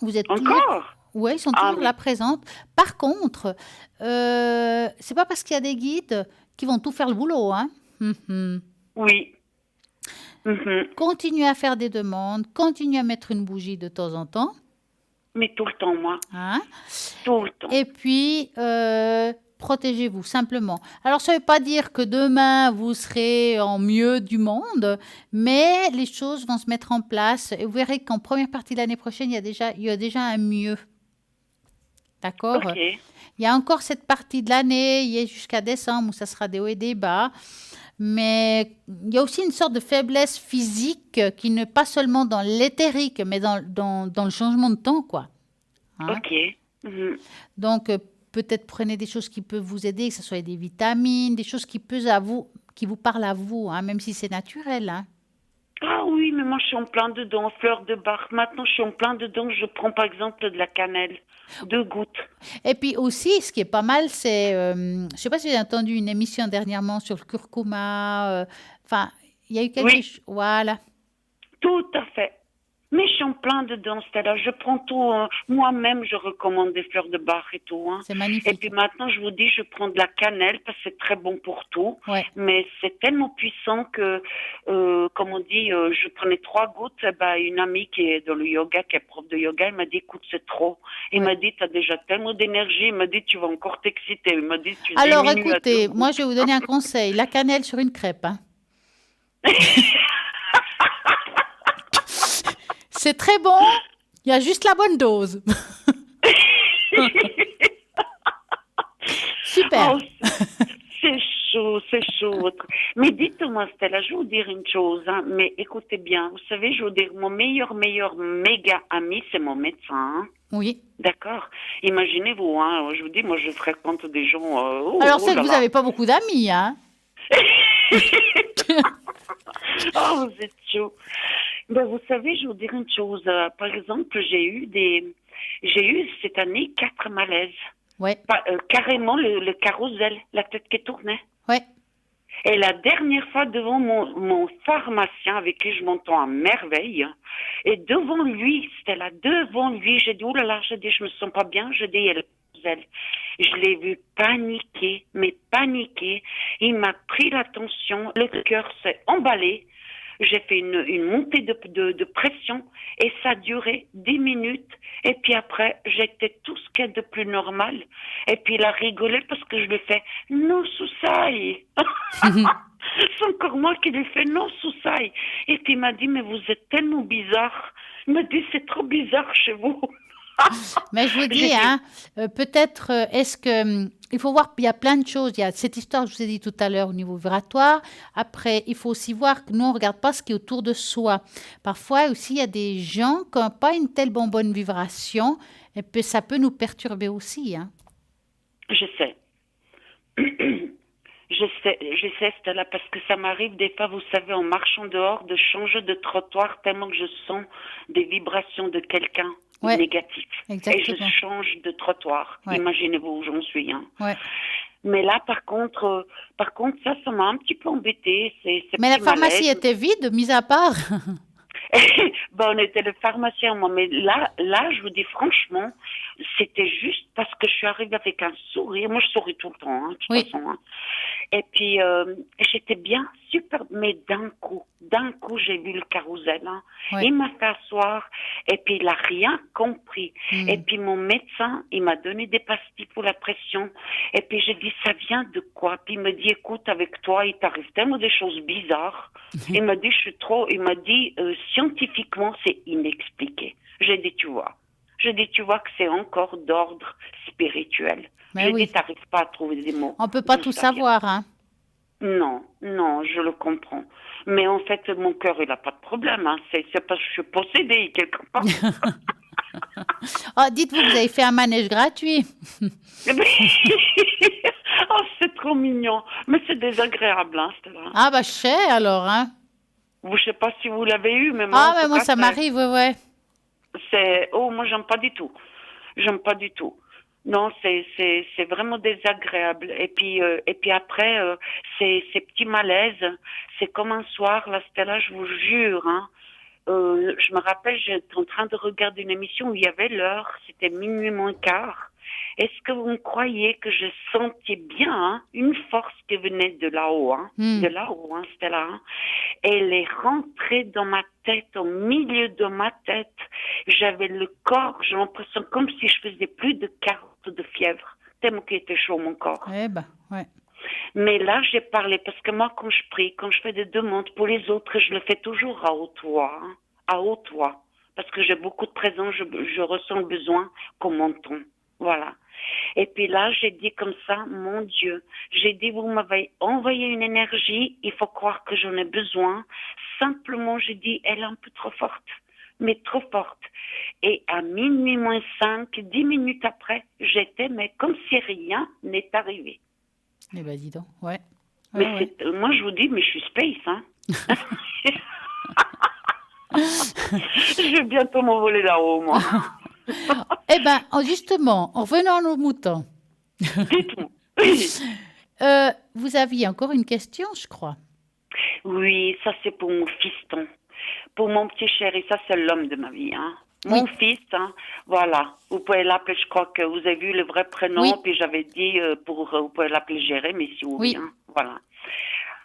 Vous êtes toujours. Encore? Ouais, ils sont Ah, toujours là mais présents. Par contre, c'est pas parce qu'il y a des guides qui vont tout faire le boulot, hein. Mhm. oui. Mhm. Continuez à faire des demandes, continuez à mettre une bougie de temps en temps. Mais tout le temps, moi. Hein. Tout le temps. Et puis, protégez-vous simplement. Alors, ça ne veut pas dire que demain, vous serez en mieux du monde, mais les choses vont se mettre en place. Et vous verrez qu'en première partie de l'année prochaine, il y a déjà un mieux. D'accord? Ok. Il y a encore cette partie de l'année, il y a jusqu'à décembre où ça sera des hauts et des bas. Mais il y a aussi une sorte de faiblesse physique qui n'est pas seulement dans l'éthérique, mais dans le changement de temps, quoi. Hein. Ok. Mhm. Donc, peut-être prenez des choses qui peuvent vous aider, que ce soit des vitamines, des choses qui vous parlent à vous, hein, même si c'est naturel. Hein. Ah oui, mais moi je suis en plein dedans, fleur de bar. Maintenant je suis en plein dedans, je prends par exemple de la cannelle, 2 gouttes. Et puis aussi, ce qui est pas mal, c'est, je ne sais pas si vous avez entendu une émission dernièrement sur le curcuma. Enfin, il y a eu quelque Oui, chose. Voilà, tout à fait. Mais je suis en plein dedans, Stella. Je prends tout. Moi-même, je recommande des fleurs de bar et tout. Hein. c'est Et magnifique. puis maintenant, je vous dis, je prends de la cannelle parce que c'est très bon pour tout. Ouais. Mais c'est tellement puissant que, comme on dit, je prenais 3 gouttes. Eh ben, une amie qui est dans le yoga, qui est prof de yoga, elle m'a dit, écoute, c'est trop. Il Ouais. m'a dit, tu as déjà tellement d'énergie. Il m'a dit, tu vas encore t'exciter. Il m'a dit, tu Alors, diminues à deux écoutez, moi, gouttes. je vais vous donner un conseil. La cannelle sur une crêpe. Hein. C'est très bon. Il y a juste la bonne dose. Super. Oh, c'est chaud, c'est chaud. Mais dites-moi, Stella, je vais vous dire une chose, hein, mais écoutez bien, vous savez, je vais vous dire, mon meilleur méga ami, c'est mon médecin. Hein. Oui. D'accord? Imaginez-vous, hein, je vous dis, moi, je fréquente des gens, Alors, oh c'est que là vous là. n'avez pas beaucoup d'amis, hein. Oh, vous êtes chaud. Ben, vous savez, je vais vous dire une chose. Par exemple, j'ai eu cette année 4 malaises. Ouais. Carrément le carrousel, la tête qui tournait. Ouais. Et la dernière fois, devant mon pharmacien, avec qui je m'entends à merveille, et devant lui, c'était là, devant lui, j'ai dit, oh là là, j'ai dit, je me sens pas bien, j'ai dit, il y a le carrousel. Je l'ai vu paniquer, mais paniquer. Il m'a pris la tension, le cœur s'est emballé. J'ai fait une montée de pression et ça a duré 10 minutes. Et puis après, j'étais tout ce qu'il y a de plus normal. Et puis il a rigolé parce que je lui ai fait non, Soussaï. C'est encore moi qui lui ai fait non, Soussaï. Et puis il m'a dit, mais vous êtes tellement bizarre. Il m'a dit, c'est trop bizarre chez vous. Mais je vous J'ai dis, dit, hein, peut-être, est-ce que. Il faut voir, il y a plein de choses. Il y a cette histoire que je vous ai dit tout à l'heure au niveau vibratoire. Après, il faut aussi voir que nous, on ne regarde pas ce qui est autour de soi. Parfois aussi, il y a des gens qui n'ont pas une telle bonne vibration. Et puis, ça peut nous perturber aussi. Hein. je sais. Je sais, Stella, parce que ça m'arrive des fois, vous savez, en marchant dehors, de changer de trottoir tellement que je sens des vibrations de quelqu'un Ouais, négatif. Et je exactement. change de trottoir. Ouais, Imaginez-vous où j'en suis, hein. ouais. Mais là, par contre, ça m'a un petit peu embêté, ces Mais la petits pharmacie malaises. était vide, mis à part. Ben, on était le pharmacien, moi, mais là, je vous dis franchement, c'était juste parce que je suis arrivée avec un sourire. Moi, je souris tout le temps, hein, de toute Oui, façon, hein. Et puis, j'étais bien, super, mais d'un coup, j'ai vu le carrousel, hein. ouais. Il m'a fait asseoir, et puis il a rien compris. Et Hmm. puis, mon médecin, il m'a donné des pastilles pour la pression. Et puis, j'ai dit, ça vient de quoi? Puis, il me dit, écoute, avec toi, il t'arrive tellement des choses bizarres. Il m'a dit, il m'a dit, scientifiquement, c'est inexpliqué. J'ai dit, tu vois. Je dis, tu vois que c'est encore d'ordre spirituel. Mais Je dis, oui, t'arrives pas à trouver des mots. on peut pas D'où tout ça vient? savoir, hein. Non, non, je le comprends. Mais en fait, mon cœur, il a pas de problème, hein. C'est parce que je suis possédée quelque part. Oh, dites-vous que vous avez fait un manège gratuit. Oh, c'est trop mignon. Mais c'est désagréable, hein, Stella. Ah, bah, je sais alors, hein. Je sais pas si vous l'avez eu, mais moi, Ah, en mais tout moi, cas, ça m'arrive, ouais, ouais. oh, moi, j'aime pas du tout. J'aime pas du tout. Non, c'est vraiment désagréable. Et puis après, ces petits malaises, c'est comme un soir, là, Stella, je vous jure, hein. Je me rappelle, j'étais en train de regarder une émission où il y avait l'heure, c'était minuit moins quart. Est-ce que vous me croyez que je sentais bien, hein, une force qui venait Hmm. de là-haut, hein, Stella, hein. Elle est rentrée dans ma tête, au milieu de ma tête. J'avais le corps, j'ai l'impression comme si je faisais plus de 40 de fièvre, tellement qu'il était chaud mon corps. Eh ben, ouais. Mais là, j'ai parlé parce que moi, quand je prie, quand je fais des demandes pour les autres, je le fais toujours à haute voix, hein, à haute voix, parce que j'ai beaucoup de présence, je ressens le besoin qu'on m'entende. Voilà. Et puis là, j'ai dit comme ça, mon Dieu, j'ai dit, vous m'avez envoyé une énergie, il faut croire que j'en ai besoin. Simplement, j'ai dit, elle est un peu trop forte, mais trop forte. Et à minuit moins 5, 10 minutes après, j'étais, mais comme si rien n'est arrivé. Eh ben, dis donc, ouais. Mais Ouais, ouais. moi je vous dis, mais je suis space, hein. Je vais bientôt m'envoler là-haut, moi. Eh ben, justement, en revenant à nos moutons, Dites-moi. Oui. vous aviez encore une question, je crois. Oui, ça c'est pour mon fiston. Pour mon petit chéri, ça c'est l'homme de ma vie, hein. Oui, Mon fils, hein, voilà. Vous pouvez l'appeler, je crois que vous avez vu le vrai prénom, oui, puis j'avais dit vous pouvez l'appeler Jérémy si vous voulez, oui. hein. Voilà.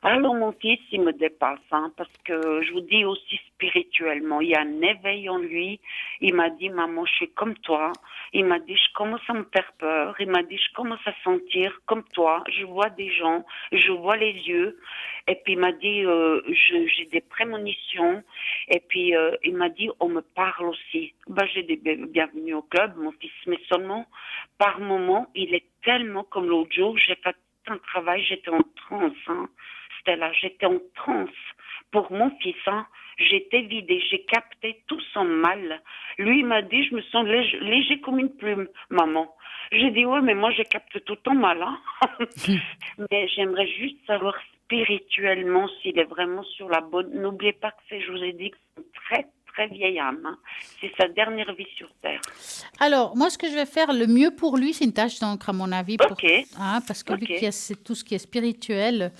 Alors mon fils, il me dépasse, hein, parce que je vous dis aussi spirituellement, il y a un éveil en lui. Il m'a dit, maman, je suis comme toi. Il m'a dit, je commence à me faire peur. Il m'a dit, je commence à sentir comme toi. Je vois des gens, je vois les yeux. Et puis il m'a dit, j'ai des prémonitions. Et puis il m'a dit, on me parle aussi. Ben, j'ai dit, bienvenue au club, mon fils. Mais seulement, par moment, il est tellement comme l'autre jour, j'ai fait un travail, j'étais en transe, hein. Stella, j'étais en transe pour mon fils, hein. J'étais vidée, j'ai capté tout son mal. Lui, il m'a dit, je me sens léger comme une plume, maman. J'ai dit, ouais, mais moi, j'ai capté tout ton mal, hein. Mais j'aimerais juste savoir spirituellement s'il est vraiment sur la bonne. N'oubliez pas que je vous ai dit que c'est une très, très vieille âme, hein. C'est sa dernière vie sur Terre. Alors, moi, ce que je vais faire, le mieux pour lui, c'est une tâche d'encre, à mon avis, Ok, hein, parce que vu ok, qu'il y a tout ce qui est spirituel,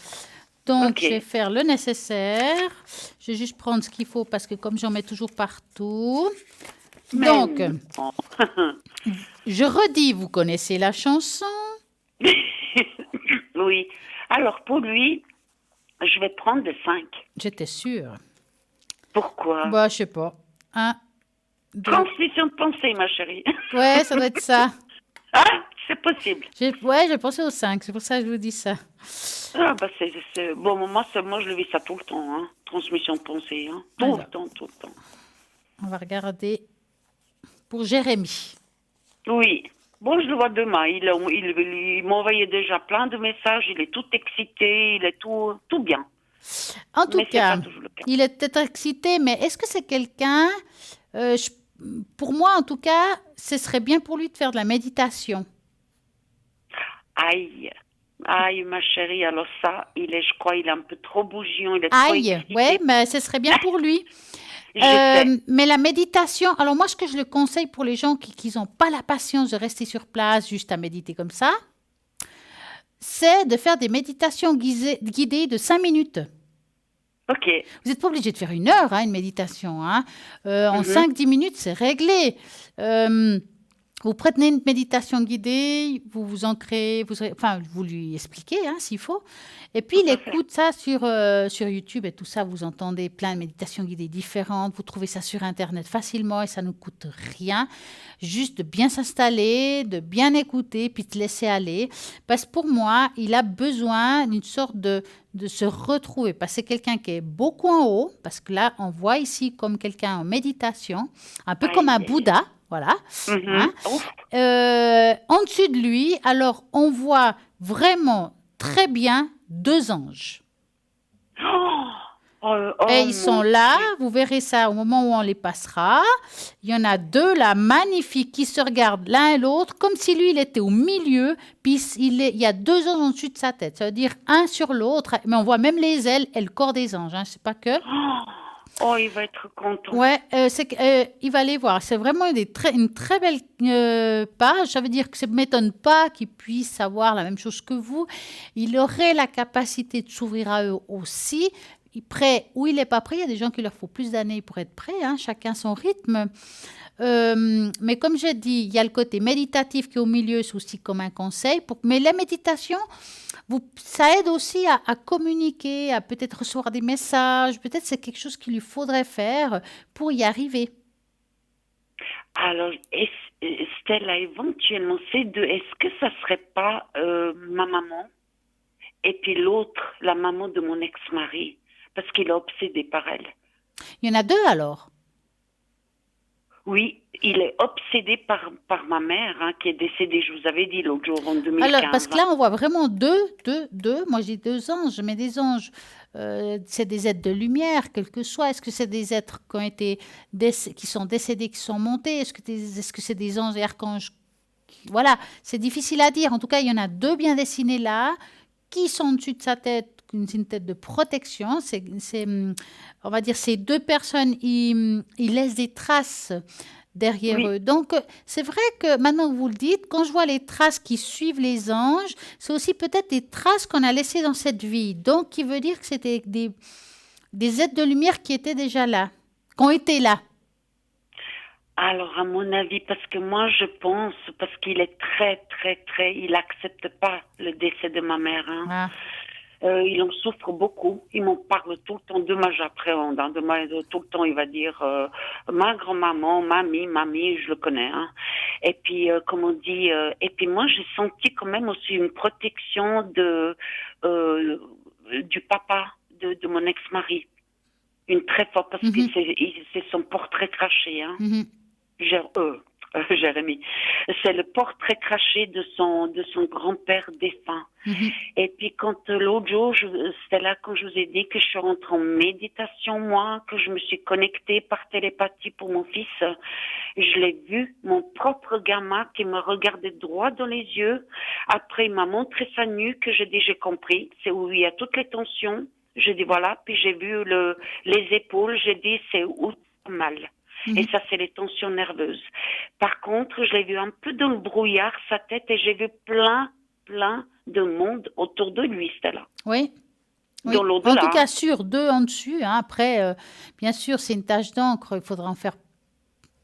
donc je vais ok. faire le nécessaire. Je vais juste prendre ce qu'il faut, parce que comme j'en mets toujours partout. Mais Donc, non. je redis, vous connaissez la chanson? Oui. Alors, pour lui, je vais prendre le 5. J'étais sûre. Pourquoi? Bah, je sais pas. Un, deux. Transmission de pensée, ma chérie. Ouais, ça doit être ça. Ah, c'est possible. Ouais, j'ai pensé au 5, c'est pour ça que je vous dis ça. Ah, bah, bon, moi, je le vis ça tout le temps, hein. Transmission de pensée, hein. Tout Alors, le temps, tout le temps. on va regarder pour Jérémy. Oui. Bon, je le vois demain. Il m'a envoyé déjà plein de messages. Il est tout excité. Il est tout bien. En tout Mais c'est cas, pas toujours le cas. il est peut-être excité, mais est-ce que c'est quelqu'un, euh, je- pour moi en tout cas, ce serait bien pour lui de faire de la méditation. Aïe. Aïe, ma chérie, alors ça, je crois, il est un peu trop bouillon, il est trop Aïe, ouais, excité. mais ce serait bien pour lui. Je sais. Mais la méditation, alors moi, ce que je le conseille pour les gens qui n'ont pas la patience de rester sur place juste à méditer comme ça, c'est de faire des méditations guidées de 5 minutes. Ok. Vous n'êtes pas obligé de faire 1 heure, hein, une méditation. Hein. En Mhm. 5-10 minutes, c'est réglé. Euh, Vous prenez une méditation guidée, vous vous ancrez, vous lui expliquez hein, s'il faut. Et puis, Tout il à fait. écoute ça sur YouTube et tout ça. Vous entendez plein de méditations guidées différentes. Vous trouvez ça sur Internet facilement et ça ne coûte rien. Juste de bien s'installer, de bien écouter, puis de laisser aller. Parce que pour moi, il a besoin d'une sorte de se retrouver. Parce que c'est quelqu'un qui est beaucoup en haut. Parce que là, on voit ici comme quelqu'un en méditation, un peu comme un Aïe, aïe, aïe. Bouddha. Voilà. Hein. Ouf. En dessus de lui, alors on voit vraiment très bien 2 anges. Oh, oh, Et oh, ils sont mon là, Dieu. vous verrez ça au moment où on les passera. Il y en a 2 là, magnifiques, qui se regardent l'un et l'autre, comme si lui, il était au milieu, puis il y a 2 anges en dessus de sa tête. Ça veut dire un sur l'autre, mais on voit même les ailes et le corps des anges, hein, c'est pas que. Oh, oh, il va être content. Ouais, il va aller voir. C'est vraiment une très belle page. Ça veut dire que ça ne m'étonne pas qu'il puisse savoir la même chose que vous. Il aurait la capacité de s'ouvrir à eux aussi. Prêt ou il n'est pas prêt. Il y a des gens qui leur faut plus d'années pour être prêts. Hein, chacun son rythme. Mais comme j'ai dit, il y a le côté méditatif qui est au milieu, c'est aussi comme un conseil. Mais la méditation, ça aide aussi à communiquer, à peut-être recevoir des messages. Peut-être c'est quelque chose qu'il lui faudrait faire pour y arriver. Alors, Stella, éventuellement, ces deux, est-ce que ça serait pas ma maman et puis l'autre, la maman de mon ex-mari, parce qu'il est obsédé par elle. Il y en a 2 alors. Oui, il est obsédé par ma mère, hein, qui est décédée, je vous avais dit l'autre jour, en Alors, parce 2015. que là, on voit vraiment deux. Moi, j'ai 2 anges, mais des anges, c'est des êtres de lumière, quel que soit. Est-ce que c'est des êtres qui ont été qui sont décédés, qui sont montés? Est-ce que c'est des anges et archanges? Voilà, c'est difficile à dire. En tout cas, il y en a 2 bien dessinés là, qui sont au-dessus de sa tête, une tête de protection. On va dire, ces 2 personnes, ils laissent des traces derrière Oui, eux. Donc, c'est vrai que maintenant que vous le dites, quand je vois les traces qui suivent les anges, c'est aussi peut-être des traces qu'on a laissées dans cette vie. Donc, qui veut dire que c'était des êtres de lumière qui étaient déjà là, qui ont été là. alors à mon avis, parce que moi je pense, parce qu'il est très, très, très, il accepte pas le décès de ma mère, hein. Ah. Il en souffre beaucoup. Il m'en parle tout le temps. Demain, j'appréhende. Hein. Demain, tout le temps, il va dire ma grand-maman, mamie, je le connais. Hein. Et puis, comme on dit, et puis moi, j'ai senti quand même aussi une protection euh, du papa de mon ex-mari. Une très forte, parce que Mhm, c'est son portrait craché. Hein. mhm, Gé- euh, Jérémie. C'est le portrait craché de son grand-père défunt. mhm. Et puis quand l'autre jour, c'était là quand je vous ai dit que je suis rentrée en méditation, moi, que je me suis connectée par télépathie pour mon fils, je l'ai vu, mon propre gamin qui me regardait droit dans les yeux. Après, il m'a montré sa nuque, que j'ai dit, j'ai compris, c'est où il y a toutes les tensions. J'ai dit, voilà, puis j'ai vu les épaules, j'ai dit, c'est où ça mal. Et Mhm. ça, c'est les tensions nerveuses. Par contre, je l'ai vu un peu dans le brouillard, sa tête, et j'ai vu plein de monde autour de lui, Stella. Oui, Dans oui. En tout l'au-delà. cas, sur 2 en dessus. Hein. Après, bien sûr, c'est une tache d'encre. Il faudra en faire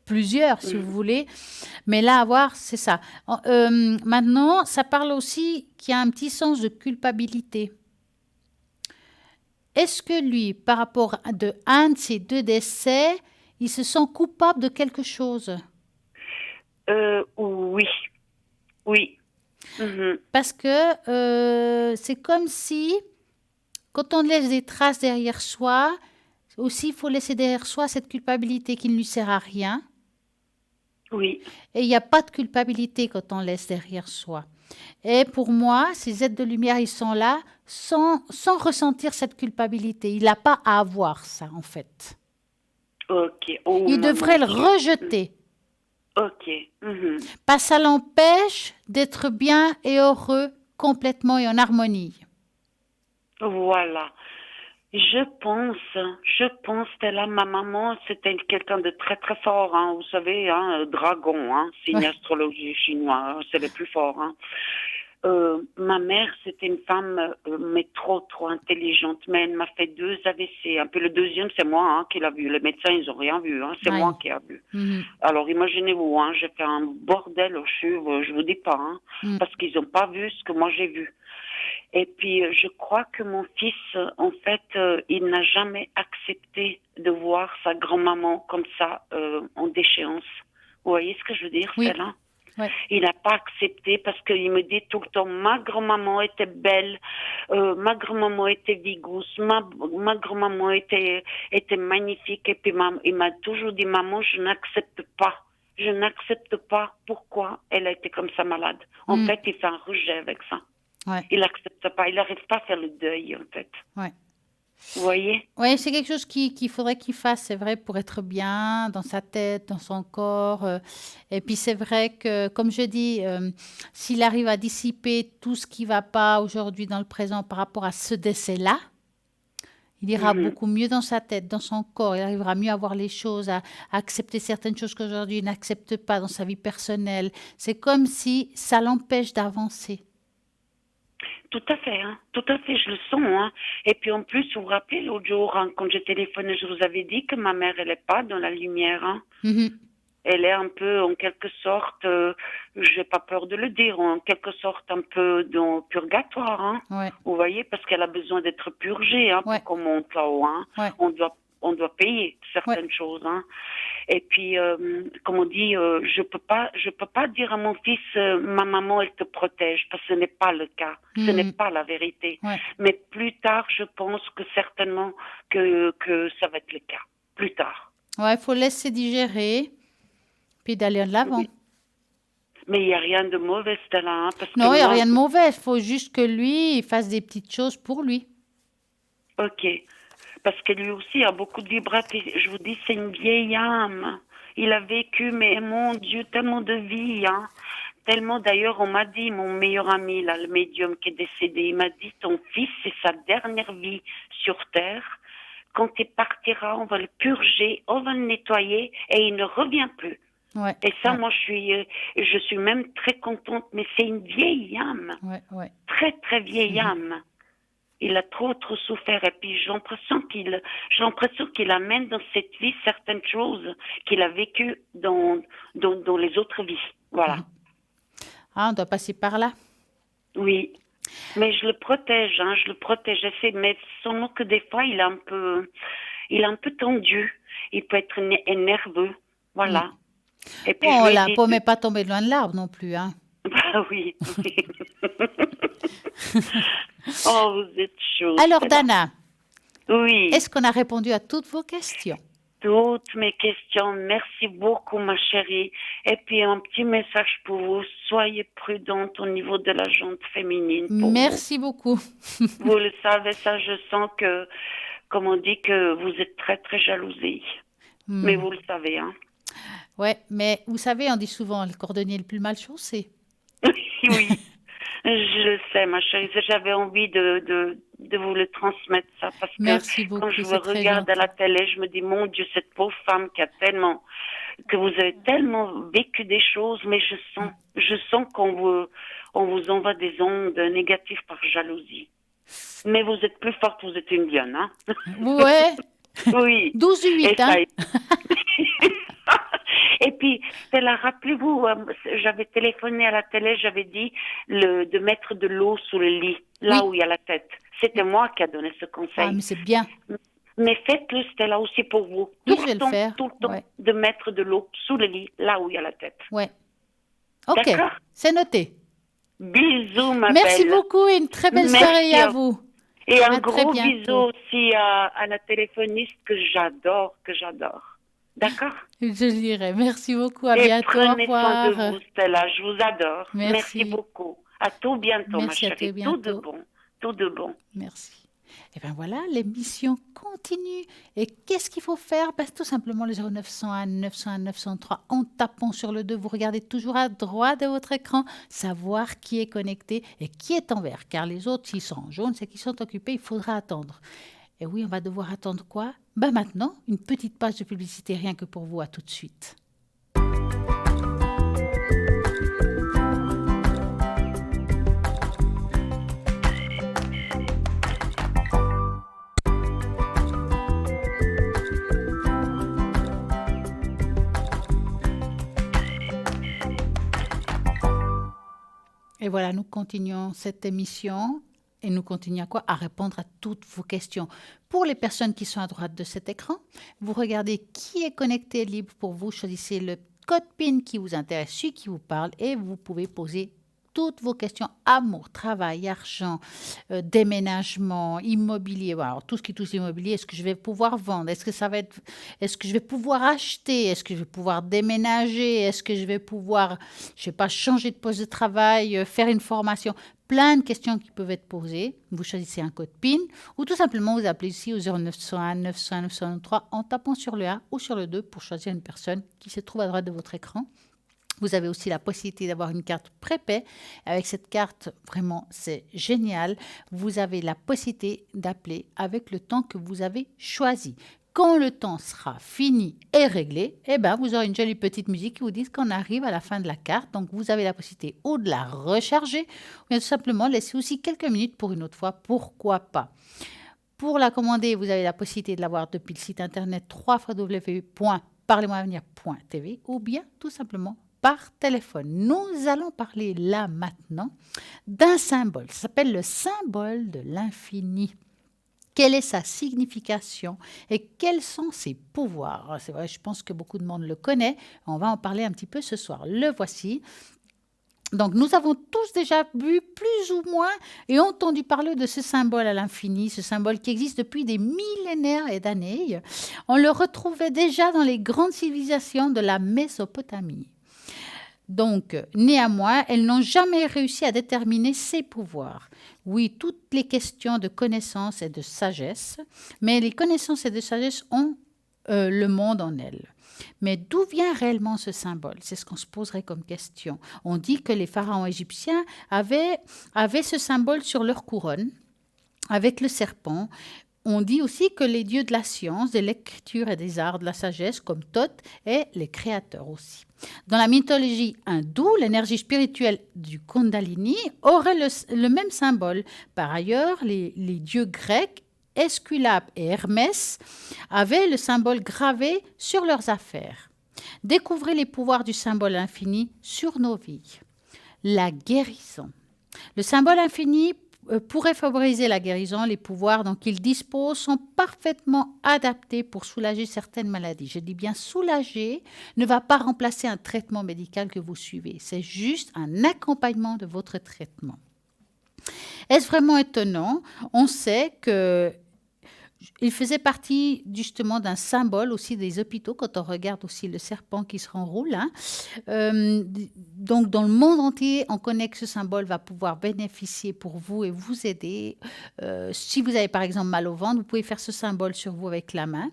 plusieurs, si vous Mhm. voulez. Mais là, à voir, c'est ça. Maintenant, ça parle aussi qu'il y a un petit sens de culpabilité. Est-ce que lui, par rapport de un de ces 2 décès, il se sent coupable de quelque chose? Oui, oui. Mhm. Parce que c'est comme si, quand on laisse des traces derrière soi, aussi il faut laisser derrière soi cette culpabilité qui ne lui sert à rien. Oui, Et il n'y a pas de culpabilité quand on laisse derrière soi. Et pour moi, ces êtres de lumière, ils sont là sans ressentir cette culpabilité. Il n'a pas à avoir ça, en fait. ok. Oh, Il mon devrait le Dieu. rejeter. Ok. Mhm. Parce que ça l'empêche d'être bien et heureux complètement et en harmonie. Voilà. Stella, ma maman, c'était quelqu'un de très très fort, hein, vous savez, hein, dragon, hein, signe Ouais. astrologie chinois, c'est le plus fort, hein. Ma mère, c'était une femme, mais trop intelligente, mais elle m'a fait 2 AVC. Un peu le deuxième, c'est moi, hein, qui l'a vu. Les médecins, ils ont rien vu, hein, c'est moi Aïe. qui a vu. Mhm. Alors imaginez-vous, hein, j'ai fait un bordel au cheveux, je vous dis pas, hein, Mm. parce qu'ils n'ont pas vu ce que moi j'ai vu. Et puis, je crois que mon fils, en fait, il n'a jamais accepté de voir sa grand-maman comme ça, en déchéance. Vous voyez ce que je veux dire, Oui. Stella? Ouais. Il n'a pas accepté parce qu'il me dit tout le temps, ma grand-maman était belle, ma grand-maman était vigousse, ma grand-maman était magnifique. Et puis, il m'a toujours dit, maman, je n'accepte pas. Je n'accepte pas pourquoi elle a été comme ça malade. En Mm. fait, il fait un rejet avec ça. Ouais. Il n'accepte pas, il n'arrive pas à faire le deuil, en fait. Ouais. Vous voyez? Ouais, c'est quelque chose qu'il faudrait qu'il fasse, c'est vrai, pour être bien dans sa tête, dans son corps. Et puis c'est vrai que, comme je dis, s'il arrive à dissiper tout ce qui va pas aujourd'hui dans le présent par rapport à ce décès-là, il ira Mhm. beaucoup mieux dans sa tête, dans son corps. Il arrivera mieux à voir les choses, à accepter certaines choses qu'aujourd'hui il n'accepte pas dans sa vie personnelle. C'est comme si ça l'empêche d'avancer. Tout à fait, hein. Tout à fait, je le sens, hein. Et puis en plus, vous vous rappelez l'autre jour, hein, quand j'ai téléphoné, je vous avais dit que ma mère, elle n'est pas dans la lumière, hein. Mhm. Elle est un peu, en quelque sorte, j'ai pas peur de le dire, en quelque sorte un peu dans le purgatoire, hein. Ouais, Vous voyez, parce qu'elle a besoin d'être purgée, hein, ouais, pour qu'on monte là-haut, hein. ouais, On doit payer ouais. certaines choses, hein. Et puis, comme on dit, je peux pas dire à mon fils, ma maman, elle te protège, parce que ce n'est pas le cas. Ce n'est Mhm. pas la vérité. Ouais. Mais plus tard, je pense que certainement que ça va être le cas. Plus tard. Ouais, il faut laisser digérer, puis d'aller de l'avant. Oui. Mais il n'y a rien de mauvais, Stella, hein, parce que Non, il n'y a moi, rien de mauvais. Il faut juste que lui, il fasse des petites choses pour lui. ok. Parce que lui aussi a beaucoup de vibrations. Je vous dis, c'est une vieille âme. Il a vécu, mais mon Dieu, tellement de vie, hein. Tellement, d'ailleurs, on m'a dit, mon meilleur ami, là, le médium qui est décédé, il m'a dit, ton fils, c'est sa dernière vie sur Terre. Quand il partira, on va le purger, on va le nettoyer et il ne revient plus. Ouais, Et ça, ouais, moi, je suis même très contente, mais c'est une vieille âme. ouais, ouais. Très, très vieille Mhm. âme. Il a trop souffert. Et puis, j'ai l'impression qu'il amène dans cette vie certaines choses qu'il a vécues dans les autres vies. Voilà. Ah, on doit passer par là. Oui. Mais je le protège, hein, je le protège. J'essaie, mais seulement que des fois, il est un peu tendu. Il peut être nerveux. Mm. Voilà. Et puis, je Bon, lui ai la dit, pomme n'est pas tombée loin de l'arbre non plus, hein. bah oui, oui. Oh, vous êtes chaude, Alors, Stella. Dana, Oui. est-ce qu'on a répondu à toutes vos questions? Toutes mes questions. Merci beaucoup, ma chérie. Et puis, un petit message pour vous. Soyez prudente au niveau de la jante féminine pour vous. Merci beaucoup. Vous le savez, ça, je sens que, comme on dit, que vous êtes très, très jalousée. Mais Hmm. vous le savez, hein. Ouais, mais vous savez, on dit souvent le cordonnier le plus mal chaussé. Oui, je le sais, ma chérie. J'avais envie de vous le transmettre, ça, parce que Merci quand beaucoup, je vous c'est très regarde à gentil. la télé, je me dis, mon Dieu, cette pauvre femme que vous avez tellement vécu des choses, mais je sens on vous envoie des ondes négatives par jalousie. Mais vous êtes plus forte, vous êtes une lionne, hein? Ouais, Oui. 12 ou Et 8, ça, hein? et puis, Stella, rappelez-vous, j'avais téléphoné à la télé, j'avais dit de mettre de l'eau sous le lit, là Oui. où il y a la tête. C'était moi qui a donné ce Ah, conseil. mais c'est bien. Mais faites-le, Stella, aussi pour vous. Oui, je vais le faire. Tout le temps, Ouais, de mettre de l'eau sous le lit, là où il y a la tête. ouais. Ok, D'accord? c'est noté. Bisous, ma Merci belle. beaucoup et une très belle soirée Merci à à vous. Et un À très gros bisou bientôt. aussi à la téléphoniste que j'adore, que j'adore. D'accord? Je dirai. Merci beaucoup. À Et bientôt. Au prenez soin de revoir. vous, Stella. Je vous adore. Merci Merci. beaucoup. À tout bientôt, ma Merci à très chérie. Tout de bientôt. bon. Tout de bon. Merci. Et bien voilà, l'émission continue. Et qu'est-ce qu'il faut faire? Ben, tout simplement le 0901 901 903 en tapant sur le 2. Vous regardez toujours à droite de votre écran, savoir qui est connecté et qui est en vert. Car les autres, s'ils sont en jaune, c'est qu'ils sont occupés, il faudra attendre. Et oui, on va devoir attendre quoi? Ben maintenant, une petite page de publicité rien que pour vous. À tout de suite. Et voilà, nous continuons cette émission et nous continuons à quoi? À répondre à toutes vos questions. Pour les personnes qui sont à droite de cet écran, vous regardez qui est connecté libre pour vous, choisissez le code PIN qui vous intéresse, celui qui vous parle et vous pouvez poser toutes vos questions amour, travail, argent, déménagement, immobilier, voilà, alors tout ce qui touche l'immobilier, est-ce que je vais pouvoir vendre, est-ce que je vais pouvoir acheter, est-ce que je vais pouvoir déménager, est-ce que je vais pouvoir, je sais pas, changer de poste de travail, faire une formation, plein de questions qui peuvent être posées. Vous choisissez un code PIN ou tout simplement vous appelez ici au 0901 901 903 en tapant sur le 1 ou sur le 2 pour choisir une personne qui se trouve à droite de votre écran. Vous avez aussi la possibilité d'avoir une carte prépay. Avec cette carte, vraiment, c'est génial. Vous avez la possibilité d'appeler avec le temps que vous avez choisi. Quand le temps sera fini et réglé, eh ben, vous aurez une jolie petite musique qui vous dit qu'on arrive à la fin de la carte. Donc, vous avez la possibilité ou de la recharger ou bien tout simplement laisser aussi quelques minutes pour une autre fois. Pourquoi pas? Pour la commander, vous avez la possibilité de l'avoir depuis le site internet www.parlez-moi-avenir.tv ou bien tout simplement par téléphone. Nous allons parler là maintenant d'un symbole. Ça s'appelle le symbole de l'infini. Quelle est sa signification et quels sont ses pouvoirs? C'est vrai, je pense que beaucoup de monde le connaît. On va en parler un petit peu ce soir. Le voici. Donc, nous avons tous déjà vu plus ou moins et entendu parler de ce symbole à l'infini, ce symbole qui existe depuis des millénaires et d'années. On le retrouvait déjà dans les grandes civilisations de la Mésopotamie. Donc, néanmoins, elles n'ont jamais réussi à déterminer ses pouvoirs. Oui, toutes les questions de connaissance et de sagesse, mais les connaissances et de sagesse ont le monde en elles. Mais d'où vient réellement ce symbole? C'est ce qu'on se poserait comme question. On dit que les pharaons égyptiens avaient ce symbole sur leur couronne, avec le serpent. On dit aussi que les dieux de la science, de l'écriture et des arts, de la sagesse, comme Thoth, est les créateurs aussi. Dans la mythologie hindoue, l'énergie spirituelle du Kundalini aurait le même symbole. Par ailleurs, les dieux grecs, Esculape et Hermès, avaient le symbole gravé sur leurs affaires. Découvrez les pouvoirs du symbole infini sur nos vies. La guérison. Le symbole infini pourrait favoriser la guérison. Les pouvoirs dont il dispose sont parfaitement adaptés pour soulager certaines maladies. Je dis bien soulager, ne va pas remplacer un traitement médical que vous suivez. C'est juste un accompagnement de votre traitement. Est-ce vraiment étonnant? On sait que il faisait partie justement d'un symbole aussi des hôpitaux, quand on regarde aussi le serpent qui se renroule. Donc, dans le monde entier, on connaît que ce symbole va pouvoir bénéficier pour vous et vous aider. Si vous avez par exemple mal au ventre, vous pouvez faire ce symbole sur vous avec la main.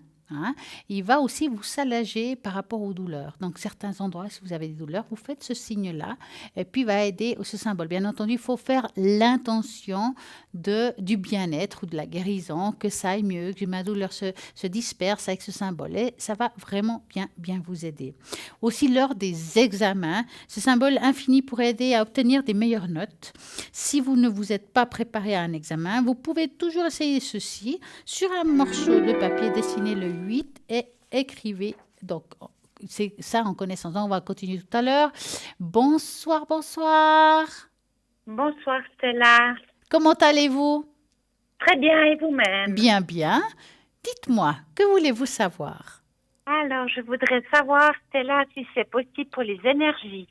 Il va aussi vous soulager par rapport aux douleurs. Donc, certains endroits, si vous avez des douleurs, vous faites ce signe-là et puis va aider ce symbole. Bien entendu, il faut faire l'intention du bien-être ou de la guérison, que ça aille mieux, que ma douleur se disperse avec ce symbole. Et ça va vraiment bien vous aider. Aussi, lors des examens, ce symbole infini pourrait aider à obtenir des meilleures notes. Si vous ne vous êtes pas préparé à un examen, vous pouvez toujours essayer ceci. Sur un morceau de papier, dessinez le 8 et écrivez. Donc, c'est ça en connaissance. Donc, on va continuer tout à l'heure. Bonsoir. Bonsoir Stella. Comment allez-vous? Très bien, et vous-même? Bien. Dites-moi, que voulez-vous savoir? Alors, je voudrais savoir, Stella, si c'est possible pour les énergies.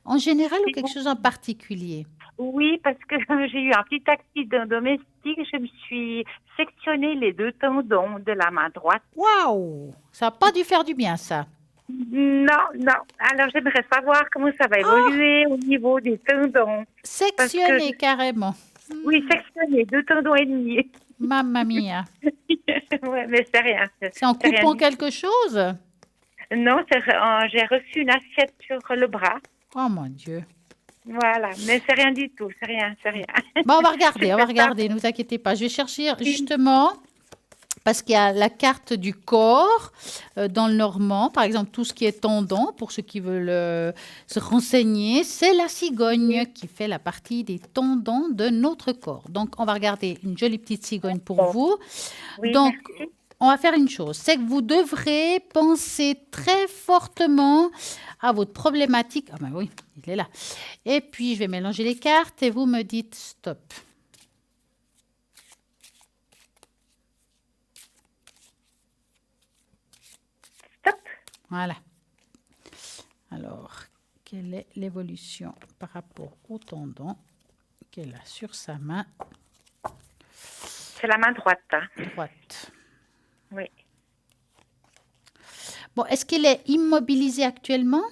En général ou quelque chose en particulier? Oui, parce que j'ai eu un petit accident domestique. Je me suis sectionné les 2 tendons de la main droite. Waouh! Ça n'a pas dû faire du bien, ça. Non. Alors, j'aimerais savoir comment ça va évoluer au niveau des tendons. Sectionné carrément. Oui, sectionné, 2 tendons et demi. Mamma mia. Ouais, mais c'est rien. C'est en C'est rien coupant du quelque chose? Non, j'ai reçu une assiette sur le bras. Oh mon Dieu. Voilà, mais c'est rien du tout, c'est rien, c'est rien. Bon, on va regarder, C'était ça. ne vous inquiétez pas. Je vais chercher justement, parce qu'il y a la carte du corps dans le normand, par exemple, tout ce qui est tendon, pour ceux qui veulent se renseigner, c'est la cigogne qui fait la partie des tendons de notre corps. Donc, on va regarder une jolie petite cigogne pour vous. Oui, Donc, merci. on va faire une chose, c'est que vous devrez penser très fortement à votre problématique. Ah ben oui, il est là. Et puis, je vais mélanger les cartes et vous me dites stop. Stop. Voilà. Alors, quelle est l'évolution par rapport au tendon qu'elle a sur sa main C'est la main droite. Hein. droite? Oui. Bon, est-ce qu'il est immobilisé actuellement?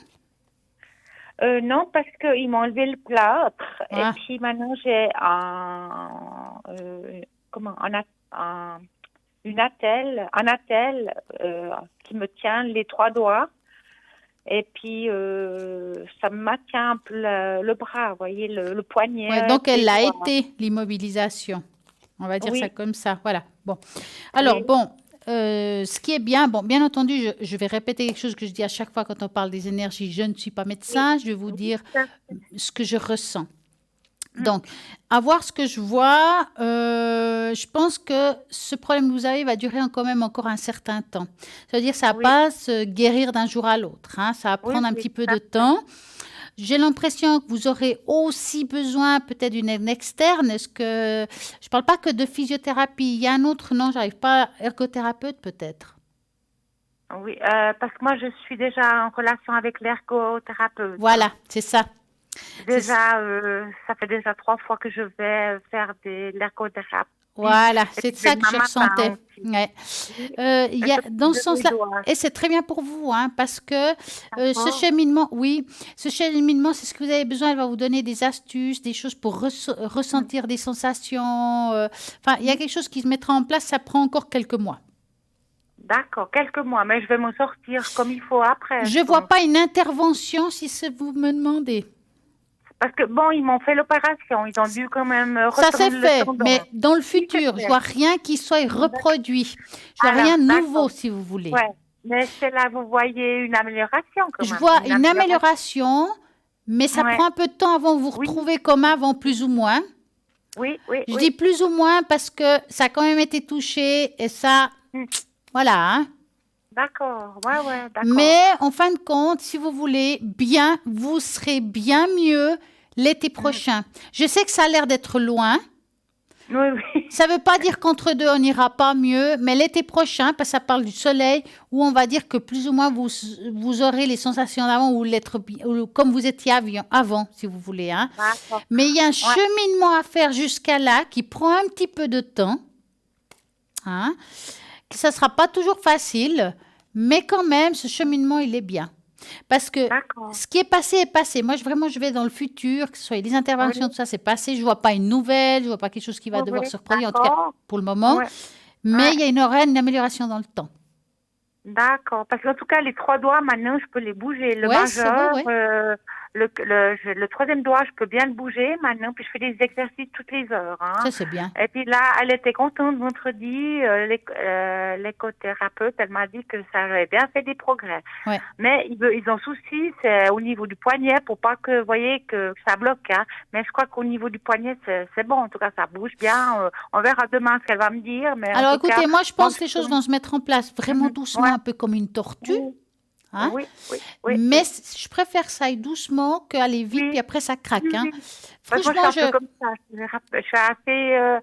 Non, parce qu'ils m'ont enlevé le plâtre. Ah. Et puis maintenant, j'ai un attel qui me tient les 3 doigts. Et puis, ça me maintient un peu le bras, vous voyez, le poignet. Ouais, donc, elle les l'a doigts. été, l'immobilisation. On va dire Oui. ça comme ça. Voilà. Bon. Alors, Oui. bon, ce qui est bien, bon, bien entendu, je vais répéter quelque chose que je dis à chaque fois quand on parle des énergies. Je ne suis pas médecin, je vais vous dire ce que je ressens. Donc, à voir ce que je vois, je pense que ce problème que vous avez va durer quand même encore un certain temps. C'est-à-dire que ça ne va Oui. pas se guérir d'un jour à l'autre. Hein. Ça va Oui, prendre un oui, petit peu tout à de fait. temps. J'ai l'impression que vous aurez aussi besoin peut-être d'une aide externe. Est-ce que je ne parle pas que de physiothérapie. Il y a un autre nom, j'arrive pas. Ergothérapeute peut-être. Oui, parce que moi, je suis déjà en relation avec l'ergothérapeute. Voilà, c'est ça. Déjà, ça fait déjà 3 fois que je vais faire de l'ergothérapie. Voilà, Et c'est puis, ça que demain je matin ressentais. aussi. Ouais. Oui. Il y a, dans ce De mes sens-là, doigts. et c'est très bien pour vous, hein, parce que ce D'accord. cheminement, oui, ce cheminement, c'est ce que vous avez besoin. Elle va vous donner des astuces, des choses pour ressentir des sensations. Enfin, il y a quelque chose qui se mettra en place. Ça prend encore quelques mois. D'accord, quelques mois, mais je vais m'en sortir comme il faut après. Je vois pas une intervention si c'est vous me demandez. Parce que bon, ils m'ont fait l'opération, ils ont dû quand même Ça c'est retendre le fait, tendon. mais dans le Oui, c'est futur, je fait. vois rien qui soit reproduit. Je vois Alors, rien de d'accord. nouveau, si vous voulez. Ouais. Mais c'est là, vous voyez une amélioration quand Je même. vois une amélioration, mais ça Ouais. prend un peu de temps avant de vous Oui. retrouver comme avant, plus ou moins. Oui, oui, Je oui. dis plus ou moins parce que ça a quand même été touché et ça, voilà. Hein. D'accord, ouais, d'accord. Mais en fin de compte, si vous voulez bien, vous serez bien mieux l'été prochain. Je sais que ça a l'air d'être loin. Oui, oui. Ça ne veut pas dire qu'entre deux, on n'ira pas mieux, mais l'été prochain, parce que ça parle du soleil, où on va dire que plus ou moins vous aurez les sensations d'avant ou comme vous étiez avant, si vous voulez. Hein. D'accord. Mais il y a un cheminement à faire jusqu'à là qui prend un petit peu de temps. Hein. Ça ne sera pas toujours facile, mais quand même, ce cheminement, il est bien. Parce que D'accord. ce qui est passé est passé. Moi, je vais dans le futur, que ce soit les interventions, Oui. tout ça, c'est passé. Je ne vois pas une nouvelle, je ne vois pas quelque chose qui va Oui, devoir oui, se reproduire, en tout cas d'accord. pour le moment. Ouais. Mais Ouais. il y aura une amélioration dans le temps. D'accord. Parce qu'en tout cas, les 3 doigts, maintenant, je peux les bouger. Le Ouais, c'est majeur, vrai, ouais. le 3e doigt, je peux bien le bouger maintenant. Puis je fais des exercices toutes les heures. Hein. Ça, c'est bien. Et puis là, elle était contente vendredi. L'écothérapeute, elle m'a dit que ça avait bien fait des progrès. Ouais. Mais ils ont souci, c'est au niveau du poignet, pour pas que, vous voyez, que ça bloque. Hein. Mais je crois qu'au niveau du poignet, c'est bon. En tout cas, ça bouge bien. On verra demain ce qu'elle va me dire. Mais Alors, en tout écoutez, cas, moi, je pense que les choses vont se mettre en place vraiment doucement, Ouais. un peu comme une tortue. Oui. Hein. Oui, oui, oui. Mais je préfère que ça aille doucement qu'aller vite, Oui. puis après, ça craque. Oui, Hein. oui. Parce que moi, Franchement, je suis un peu comme ça. Je suis assez...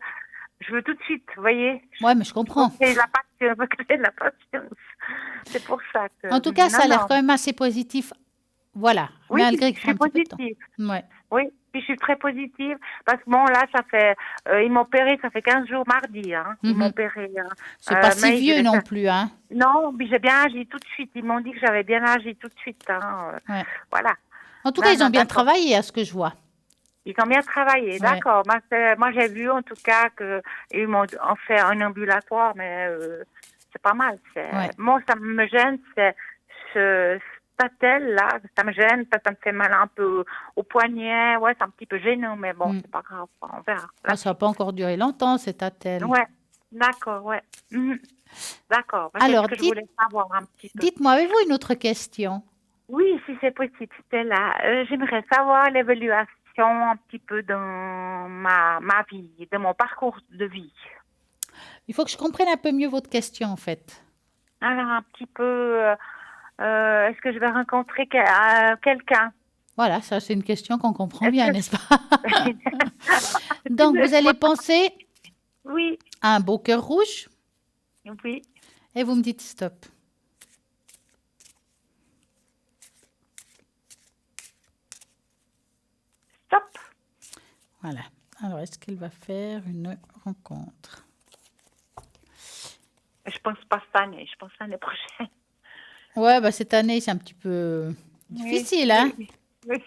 je veux tout de suite, vous voyez. Ouais, mais je comprends. C'est la patience. C'est la patience. C'est pour ça que... En tout cas, ça a l'air non. quand même assez positif. Voilà, Oui, malgré je qu'il faut un suis petit peu de temps. positive. Ouais. Oui, puis je suis très positive. Parce que bon, là, ça fait... ils m'ont opéré, ça fait 15 jours mardi. Hein. Ils m'ont opéré. Hein. C'est pas si mais vieux non plus. Hein. Non, mais j'ai bien agi tout de suite. Ils m'ont dit que j'avais bien agi tout de suite. Hein. Ouais. Voilà. En tout cas, ils ont bien travaillé, à ce que je vois. Ils ont bien travaillé, Ouais. d'accord. Moi, j'ai vu en tout cas qu'ils m'ont en fait un ambulatoire, mais c'est pas mal. Ouais. Moi, ça me gêne, c'est ce statel-là, ça me gêne, ça me fait mal un peu au poignet. Ouais, c'est un petit peu gênant, mais bon, Mm. c'est pas grave, on verra. Ah, ça va pas encore durer longtemps, cet attel. Ouais, d'accord, ouais. Mhm. D'accord, c'est ce Alors, que je voulais savoir un petit peu. dites-moi, avez-vous une autre question? Oui, si c'est possible, c'était là. J'aimerais savoir l'évaluation un petit peu dans ma vie, de mon parcours de vie. Il faut que je comprenne un peu mieux votre question, en fait. Alors, un petit peu, est-ce que je vais rencontrer quelqu'un? Voilà, ça, c'est une question qu'on comprend Est-ce bien, que... n'est-ce pas? Donc, vous allez penser Oui, à un beau cœur rouge oui, et vous me dites stop. stop. Voilà. Alors, est-ce qu'elle va faire une rencontre? Je pense pas cette année, je pense l'année prochaine. Ouais, bah cette année, c'est un petit peu difficile, hein? Oui, oui.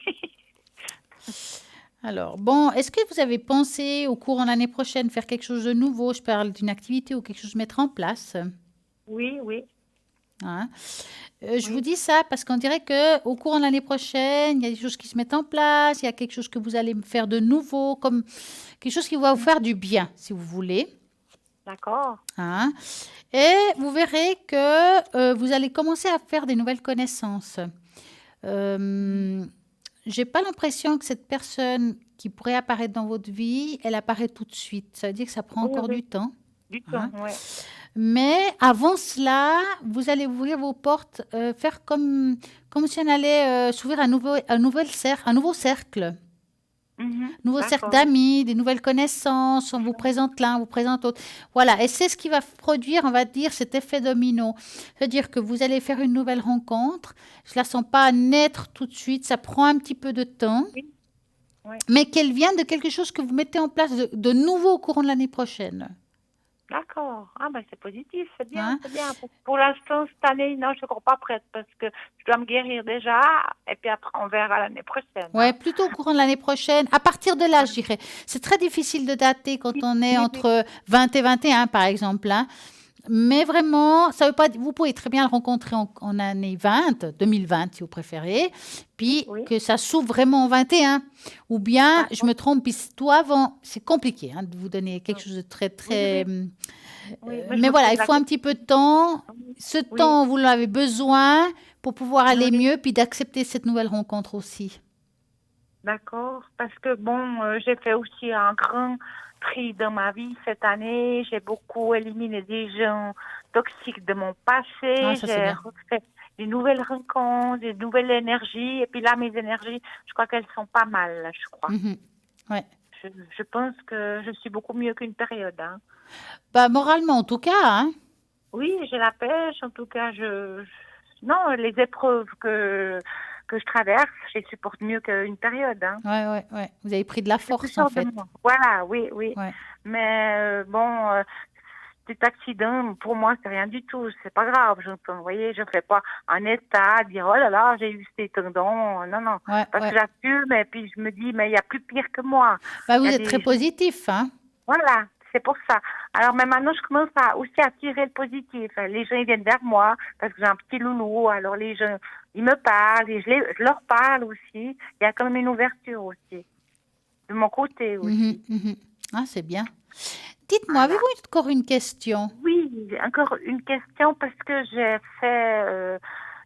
Alors, bon, est-ce que vous avez pensé au cours de l'année prochaine faire quelque chose de nouveau? Je parle d'une activité ou quelque chose de mettre en place. Oui, oui, Hein. Je vous oui. dis ça parce qu'on dirait que au cours de l'année prochaine, il y a des choses qui se mettent en place, il y a quelque chose que vous allez faire de nouveau, comme quelque chose qui va vous faire du bien, si vous voulez. D'accord. Hein. Et vous verrez que vous allez commencer à faire des nouvelles connaissances. J'ai pas l'impression que cette personne qui pourrait apparaître dans votre vie, elle apparaît tout de suite. Ça veut dire que ça prend Oui, encore oui, du temps. du temps, Hein. ouais. Mais avant cela, vous allez ouvrir vos portes, faire comme si on allait s'ouvrir un nouveau cercle. Mhm. Nouveau cercle D'accord. d'amis, des nouvelles connaissances, on vous présente l'un, on vous présente l'autre. Voilà, et c'est ce qui va produire, on va dire, cet effet domino. C'est-à-dire que vous allez faire une nouvelle rencontre, je ne la sens pas naître tout de suite, ça prend un petit peu de temps, Oui, oui. mais qu'elle vient de quelque chose que vous mettez en place de nouveau au courant de l'année prochaine. D'accord. Ah ben c'est positif, c'est bien, Hein. c'est bien. Pour l'instant, cette année, non, je ne suis encore pas prête parce que je dois me guérir déjà et puis après on verra l'année prochaine. Ouais, Hein. plutôt au courant de l'année prochaine. À partir de là, Ouais. je dirais. C'est très difficile de dater quand Oui, on est oui, oui. entre 20 et 21, par exemple. Hein. Mais vraiment, ça veut pas, vous pouvez très bien le rencontrer en année 20, 2020 si vous préférez, puis Oui, que ça s'ouvre vraiment en 21. Ou bien, je d'accord. me trompe, puis c'est tout avant. C'est compliqué hein, de vous donner quelque chose de très, Oui, très... oui, oui. Mais je mais me voilà, pose il la faut un question. petit peu de temps. Ce Oui, temps, vous l'avez besoin pour pouvoir aller oui, mieux, puis d'accepter cette nouvelle rencontre aussi. d'accord. Parce que bon, j'ai fait aussi un grand tri dans ma vie cette année. J'ai beaucoup éliminé des gens toxiques de mon Ah, passé. ça c'est J'ai bien. refait des nouvelles rencontres, des nouvelles énergies. Et puis là, mes énergies, je crois qu'elles sont pas mal, là, je crois. Mhm. Ouais. Je pense que je suis beaucoup mieux qu'une période. Hein. Bah, moralement, en tout cas, hein. Oui, j'ai la pêche. En tout cas, non, les épreuves que je traverse, je les supporte mieux qu'une période. Hein. Ouais, ouais, ouais. Vous avez pris de la C'est plus force, en sûr de fait. moi. Voilà, oui, oui. Ouais. Mais bon, cet accident, pour moi, c'est rien du tout. C'est pas grave. Vous voyez, je fais pas un état à dire, oh là là, j'ai eu ces tendons. Non, non. Ouais, Parce que ouais. j'assume et puis je me dis, mais il y a plus pire que moi. Bah, Il vous y a êtes très des gens. positif, hein. Voilà, c'est pour ça. Alors, mais maintenant, je commence aussi à tirer le positif. Les gens, ils viennent vers moi parce que j'ai un petit loulou. Alors, les gens, ils me parlent et je leur parle aussi. Il y a quand même une ouverture aussi. De mon côté Mhm, aussi. mhm. Ah, c'est bien. Dites-moi, Voilà. avez-vous encore une question? Oui, encore une question parce que j'ai fait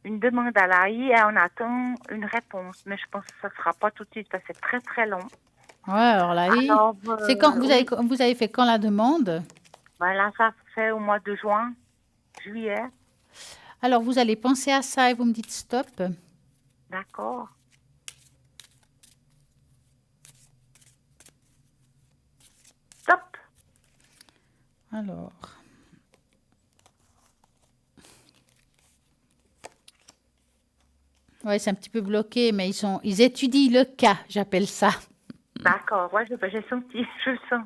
une demande à l'AI et on attend une réponse. Mais je pense que ça ne sera pas tout de suite parce que c'est très, très long. Ouais, alors là, oui. Alors, C'est quand oui, vous avez fait quand la demande? voilà, ça fait au mois de juin, juillet. Alors, vous allez penser à ça et vous me dites stop. D'accord. Stop. Alors. Ouais, c'est un petit peu bloqué, mais ils étudient le cas, j'appelle ça. D'accord. Ouais, j'ai senti, je sens.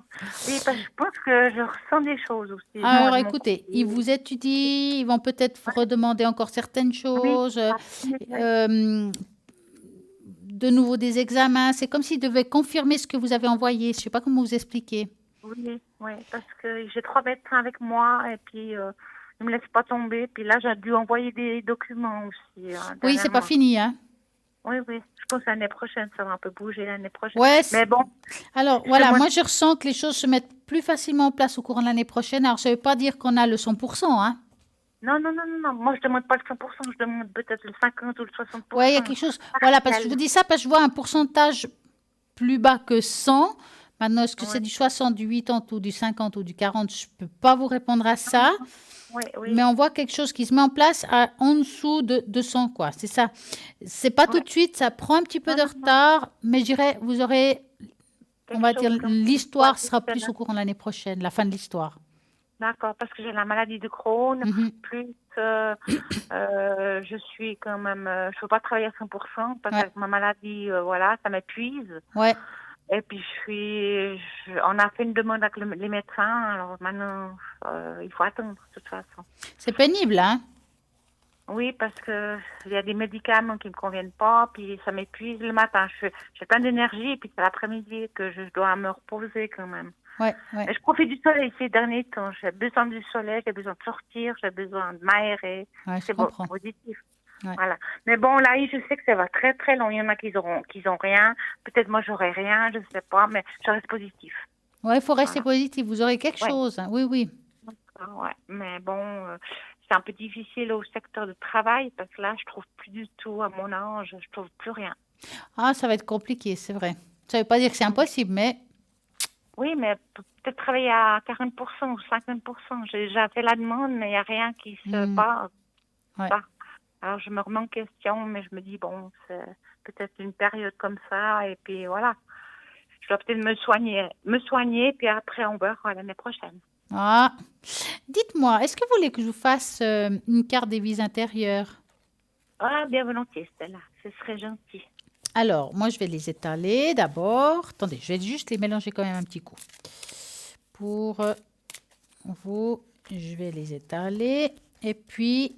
Oui, parce que je pense que je ressens des choses aussi. Moi, Alors, de mon côté. écoutez, ils vous étudient, ils vont peut-être vous redemander encore certaines Oui. choses. Oui. Euh, de nouveau des examens. C'est comme s'il devait confirmer ce que vous avez envoyé. Je ne sais pas comment vous expliquer. Oui, oui, parce que j'ai 3 médecins avec moi et puis ils me laissent pas tomber. Puis là, j'ai dû envoyer des documents aussi Oui, c'est pas dernièrement. fini, hein. Oui, oui. Je pense que l'année prochaine, ça va un peu bouger l'année prochaine. Ouais. Mais bon, Alors, je fais voilà, moi. moi, je ressens que les choses se mettent plus facilement en place au courant de l'année prochaine. Alors, ça ne veut pas dire qu'on a le 100%, hein. Non, non, non, non, non. Moi, je demande pas le 100%, je demande peut-être le 50 ou le Ouais, il y a 60%. quelque chose. Voilà, parce que je Partiel. vous dis ça parce que je vois un pourcentage plus bas que 100. Maintenant, est-ce que Oui, c'est du 60, du 80 ou du 50 ou du 40? Je ne peux pas vous répondre à ça. oui, Mais oui. on voit quelque chose qui se met en place en dessous de 200, quoi. C'est ça. C'est pas tout Ouais. de suite, ça prend un petit peu Non, de non, non. retard, mais je dirais, vous aurez, on Quelque va chose dire, comme ouais, l'histoire c'est sera ça. plus au courant de l'année prochaine, la fin de l'histoire. D'accord, parce que j'ai la maladie de Crohn, Mhm. plus je suis quand même, je peux pas travailler à 100% parce Ouais, qu'avec ma maladie, voilà, ça m'épuise. ouais. Et puis on a fait une demande avec les médecins, alors maintenant, il faut attendre de toute façon. C'est pénible, hein? Oui, parce que il y a des médicaments qui me conviennent pas, puis ça m'épuise le matin. J'ai plein d'énergie, et puis c'est l'après-midi que je dois me reposer quand même. Ouais, ouais, Et je profite du soleil ces derniers temps. J'ai besoin du soleil, j'ai besoin de sortir, j'ai besoin de m'aérer. ouais, je C'est comprends. positif. Ouais. Voilà. Mais bon, là, je sais que ça va très très long. Il y en a qui ont rien. Peut-être moi j'aurai rien, je ne sais pas, mais je reste positif. Ouais, il faut rester Voilà. positif. Vous aurez quelque Ouais. chose, hein. Oui, oui. Ouais. Mais bon, c'est un peu difficile au secteur de travail parce que là, je trouve plus du tout à mon âge, je trouve plus rien. Ah, ça va être compliqué, c'est vrai. Ça ne veut pas dire que c'est impossible, mais Oui, mais peut-être travailler à 40% ou 50%. J'ai déjà fait la demande, mais il n'y a rien qui se passe. ouais. Alors, je me remets en question, mais je me dis, bon, c'est peut-être une période comme ça, et puis voilà. Je dois peut-être me soigner, puis après, on verra l'année prochaine. Ah, dites-moi, est-ce que vous voulez que je vous fasse une carte des vies intérieures? Ah, bien volontiers, Stella. Ce serait gentil. Alors, moi, je vais les étaler d'abord. Attendez, je vais juste les mélanger quand même un petit coup. Pour vous, je vais les étaler. Et puis,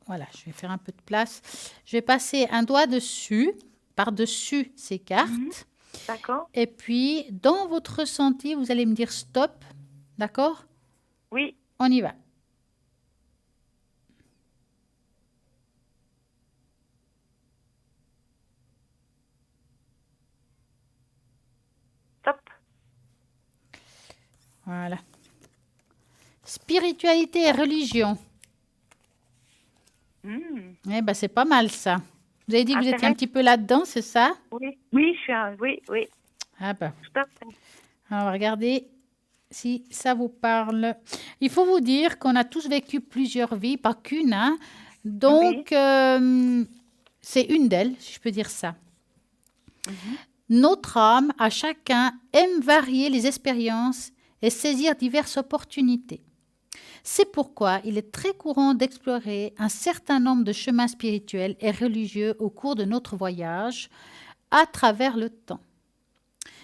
voilà, je vais faire un peu de place. Je vais passer un doigt dessus, par-dessus ces cartes. D'accord? Et puis, dans votre ressenti, vous allez me dire stop. D'accord? Oui. On y va. Top. Voilà. Spiritualité et religion. Eh ben, c'est pas mal ça. Vous avez dit que vous étiez un Intéressant. petit peu là-dedans, c'est ça? Oui. Oui, oui, oui. Ah ben, Tout à fait. on va regarder si ça vous parle. Il faut vous dire qu'on a tous vécu plusieurs vies, pas qu'une, hein. Oui. Donc, c'est une d'elles, si je peux dire ça. Notre âme, à chacun, aime varier les expériences et saisir diverses opportunités. C'est pourquoi il est très courant d'explorer un certain nombre de chemins spirituels et religieux au cours de notre voyage à travers le temps.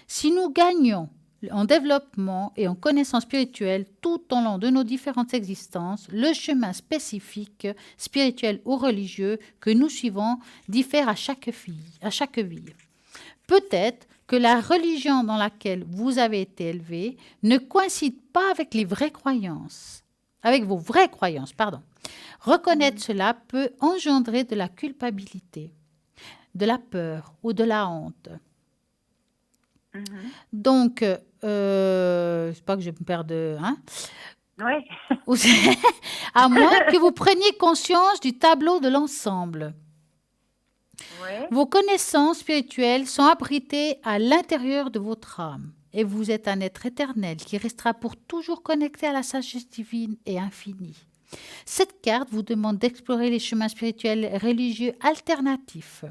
Si nous gagnons en développement et en connaissance spirituelle tout au long de nos différentes existences, le chemin spécifique, spirituel ou religieux que nous suivons diffère à chaque vie. Peut-être que la religion dans laquelle vous avez été élevé ne coïncide pas avec les vraies croyances. Avec vos vraies croyances, pardon. Reconnaître cela peut engendrer de la culpabilité, de la peur ou de la honte. Donc, c'est pas que je me perde, hein? Oui. À moins que vous preniez conscience du tableau de l'ensemble. Oui. Vos connaissances spirituelles sont abritées à l'intérieur de votre âme et vous êtes un être éternel qui restera pour toujours connecté à la sagesse divine et infinie. Cette carte vous demande d'explorer les chemins spirituels et religieux alternatifs.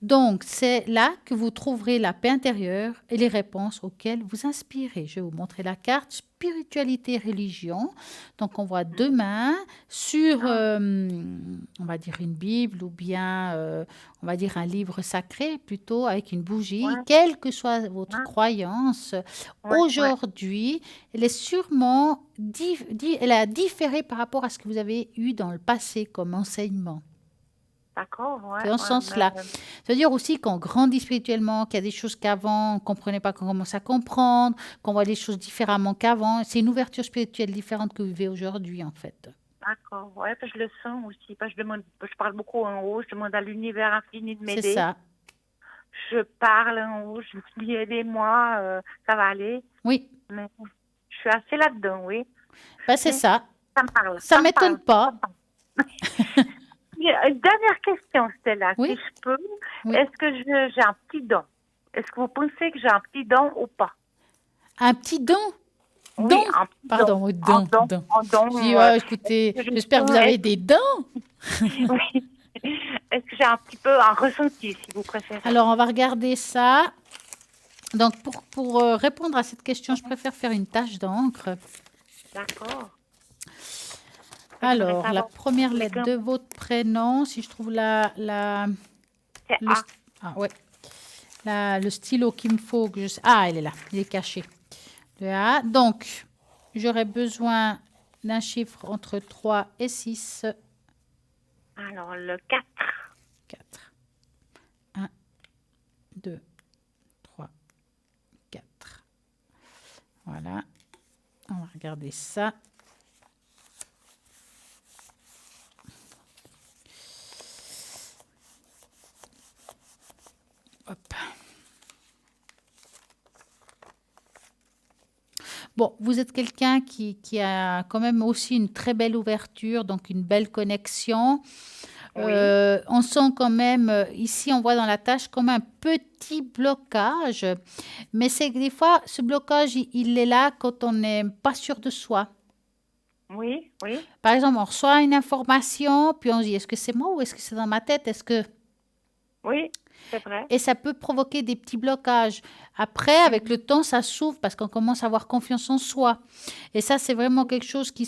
Donc, c'est là que vous trouverez la paix intérieure et les réponses auxquelles vous inspirez. Je vais vous montrer la carte spiritualité et religion. Donc, on voit deux mains sur, on va dire, une Bible ou bien, on va dire, un livre sacré plutôt avec une bougie. Ouais. Quelle que soit votre croyance, aujourd'hui, elle est sûrement elle a différé par rapport à ce que vous avez eu dans le passé comme enseignement. D'accord, ouais, C'est dans ce ouais, sens-là. C'est-à-dire aussi qu'on grandit spirituellement, qu'il y a des choses qu'avant, on ne comprenait pas, qu'on commence à comprendre, qu'on voit les choses différemment qu'avant. C'est une ouverture spirituelle différente que vous vivez aujourd'hui, en fait. d'accord, ouais, parce que je le sens aussi. Parce que je parle beaucoup en haut, je demande à l'univers infini de C'est m'aider. ça. Je parle en haut, je me dis aidez-moi, ça va aller. Oui, Mais je suis assez là-dedans, oui. ben, c'est Mais ça. ça me parle, Ça ça ne me m'étonne parle. Ça pas. me parle. Une dernière question, Stella, si Oui, je peux. oui. Est-ce que j'ai un petit don? Est-ce que vous pensez que j'ai un petit don ou pas? Un petit don. Oui, Don. un petit don. Pardon, oui, En don, don, don. en Je dis, don. oh, écoutez, Est-ce que je j'espère que vous peux avez des dents. oui. Est-ce que j'ai un petit peu un ressenti, si vous préférez? Alors, on va regarder ça. Donc, pour répondre à cette question, je préfère faire une tache d'encre. D'accord. J'aimerais Alors, la savoir première les lettre gants. de votre prénom, si je trouve C'est le, A. ah, ouais, le stylo qu'il me faut. Ah, il est là, il est caché. Le A. Donc, j'aurais besoin d'un chiffre entre 3 et 6. Alors, le 4. 4. 1, 2, 3, 4. Voilà. On va regarder ça. Hop. Bon, vous êtes quelqu'un qui a quand même aussi une très belle ouverture, donc une belle connexion. Oui. On sent quand même, ici on voit dans la tâche comme un petit blocage, mais c'est que des fois, ce blocage, il est là quand on n'est pas sûr de soi. Oui, oui, Par exemple, on reçoit une information, puis on se dit, est-ce que c'est moi ou est-ce que c'est dans ma tête? Est-ce que... oui, c'est vrai. Et ça peut provoquer des petits blocages. Après, avec Mhm. le temps, ça s'ouvre parce qu'on commence à avoir confiance en soi. Et ça, c'est vraiment quelque chose qui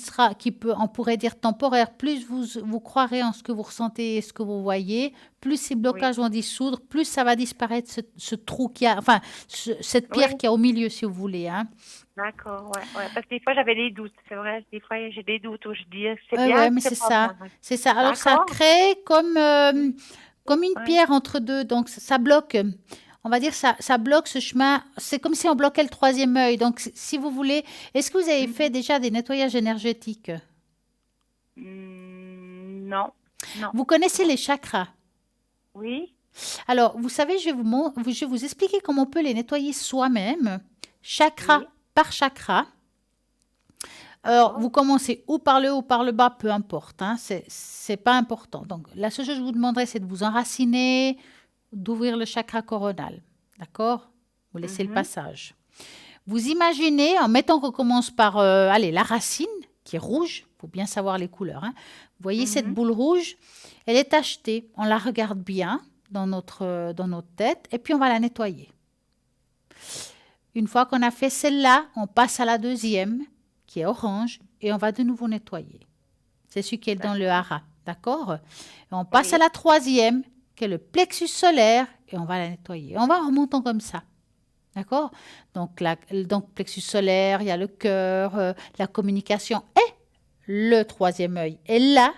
peut, on pourrait dire temporaire. Plus vous croirez en ce que vous ressentez et ce que vous voyez, plus ces Oui, blocages vont dissoudre, plus ça va disparaître ce trou qui a, enfin, cette pierre oui, qui a au milieu, si vous voulez, hein. d'accord, ouais, ouais. Parce que des fois, j'avais des doutes, c'est vrai. Des fois, j'ai des doutes où je dis, c'est Ouais, bien, ouais, mais c'est c'est pas ça. bien. C'est ça. Alors, ça D'accord? crée comme une Oui. pierre entre deux. Donc, ça bloque. On va dire ça bloque ce chemin. C'est comme si on bloquait le troisième œil. Donc, si vous voulez, est-ce que vous avez fait Mhm. déjà des nettoyages énergétiques? Non, non, Vous connaissez non. les chakras. Oui, Alors, vous savez, je vais vous expliquer comment on peut les nettoyer soi-même, chakra oui, par chakra. Alors, d'accord. vous commencez ou par le haut ou par le bas, peu importe, hein, c'est pas important. Donc, la seule chose que je vous demanderai, c'est de vous enraciner, d'ouvrir le chakra coronal. D'accord? Vous laissez le Mhm, passage. Vous imaginez, en mettant qu'on commence par allez, la racine, qui est rouge, il faut bien savoir les couleurs, hein. Vous voyez cette mhm, boule rouge, elle est tachetée. On la regarde bien dans notre tête et puis on va la nettoyer. Une fois qu'on a fait celle-là, on passe à la deuxième, qui est orange, et on va de nouveau nettoyer. C'est celui qui est dans le d'accord. hara, d'accord? Et on passe à Oui, la troisième, qui est le plexus solaire, et on va la nettoyer. On va en remontant comme ça, d'accord? Donc, plexus solaire, il y a le cœur, la communication et le troisième œil. Et là,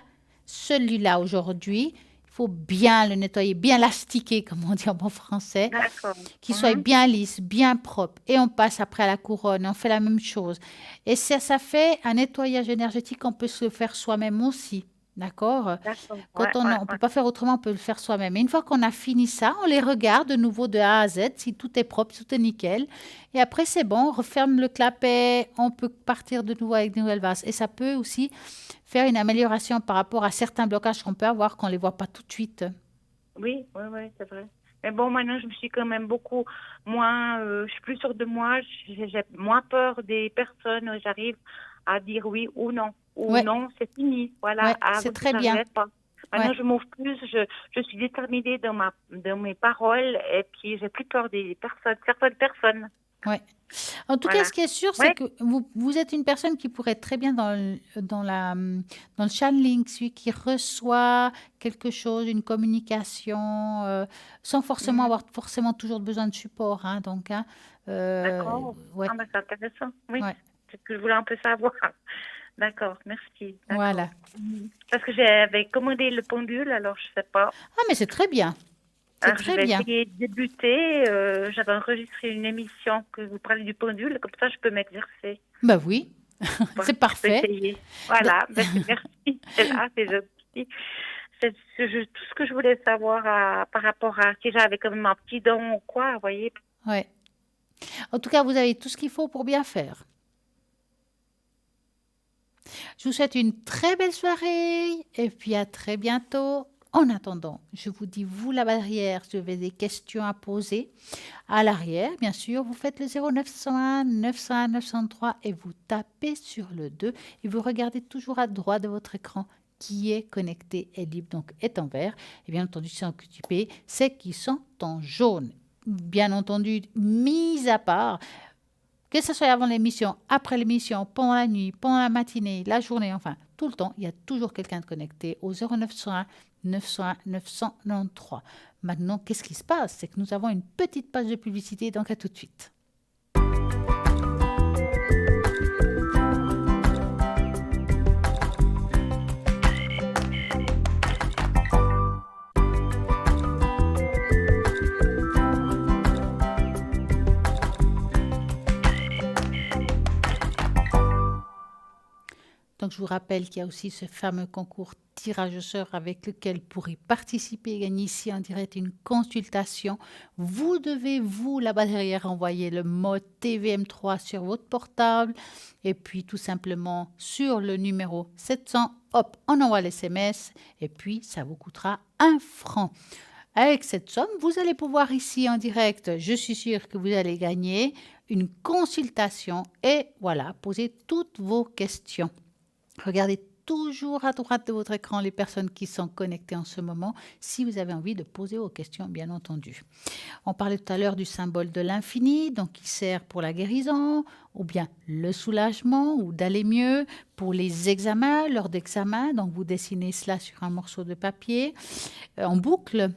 celui-là aujourd'hui, il faut bien le nettoyer, bien l'astiquer, comme on dit en bon français, d'accord. qu'il soit Mhm, bien lisse, bien propre. Et on passe après à la couronne, on fait la même chose. Et ça fait un nettoyage énergétique qu'on peut se faire soi-même aussi. D'accord? d'accord. Ouais, Quand on ouais, ne peut ouais. pas faire autrement, on peut le faire soi-même. Et une fois qu'on a fini ça, on les regarde de nouveau de A à Z, si tout est propre, tout est nickel. Et après, c'est bon, on referme le clapet, on peut partir de nouveau avec de nouvelles vases. Et ça peut aussi faire une amélioration par rapport à certains blocages qu'on peut avoir qu'on ne les voit pas tout de suite. Oui, oui, oui, c'est vrai. Mais bon, maintenant, je me suis quand même beaucoup moins, je suis plus sûre de moi, j'ai moins peur des personnes, j'arrive à dire oui ou Ouais, non, c'est fini, voilà, ouais, c'est avant que très bien. j'arrête pas. Ouais. Maintenant, je m'ouvre plus, je suis déterminée dans mes paroles et puis j'ai plus peur des personnes, certaines personnes, Ouais. En tout cas, voilà. ce qui est sûr, Oui, c'est que vous êtes une personne qui pourrait être très bien dans le channeling, celui qui reçoit quelque chose, une communication, sans forcément mhm, avoir forcément toujours besoin de support, hein, donc, hein, d'accord. ouais, Ah, ben, c'est intéressant, oui. ouais. C'est ce que je voulais un peu savoir. D'accord, merci. D'accord. Voilà. Parce que j'avais commandé le pendule, alors je sais pas. Ah, mais c'est très bien. C'est Alors je très vais bien. essayer de débuter. J'avais enregistré une émission que vous parlez du pendule, comme ça je peux m'exercer. Bah oui, Voilà, c'est je peux parfait. essayer. Voilà, ben, merci. C'est là, c'est gentil. Tout ce que je voulais savoir par rapport à si j'avais comme un petit don ou quoi, vous voyez. Ouais. En tout cas, vous avez tout ce qu'il faut pour bien faire. Je vous souhaite une très belle soirée et puis à très bientôt. En attendant, je vous dis, vous, la barrière, si vous avez des questions à poser, à l'arrière, bien sûr, vous faites le 0901 901 903 et vous tapez sur le 2 et vous regardez toujours à droite de votre écran qui est connecté et libre, donc est en vert. Et bien entendu, c'est occupé, c'est qui sont en jaune. Bien entendu, mis à part, que ce soit avant l'émission, après l'émission, pendant la nuit, pendant la matinée, la journée, enfin, tout le temps, il y a toujours quelqu'un de connecté au 0901 901 993. Maintenant, qu'est-ce qui se passe? C'est que nous avons une petite page de publicité, donc à tout de suite. Donc, je vous rappelle qu'il y a aussi ce fameux concours tirage au sort avec lequel pour y participer et gagner ici en direct une consultation, vous devez, vous, là-bas derrière, envoyer le mot TVM3 sur votre portable et puis tout simplement sur le numéro 700, hop, on envoie l'SMS et puis ça vous coûtera 1 franc. Avec cette somme, vous allez pouvoir ici en direct, je suis sûre que vous allez gagner une consultation et voilà, poser toutes vos questions. Regardez toujours à droite de votre écran les personnes qui sont connectées en ce moment si vous avez envie de poser vos questions, bien entendu. On parlait tout à l'heure du symbole de l'infini, donc qui sert pour la guérison, ou bien le soulagement, ou d'aller mieux pour les examens, lors d'examens. Donc vous dessinez cela sur un morceau de papier en boucle.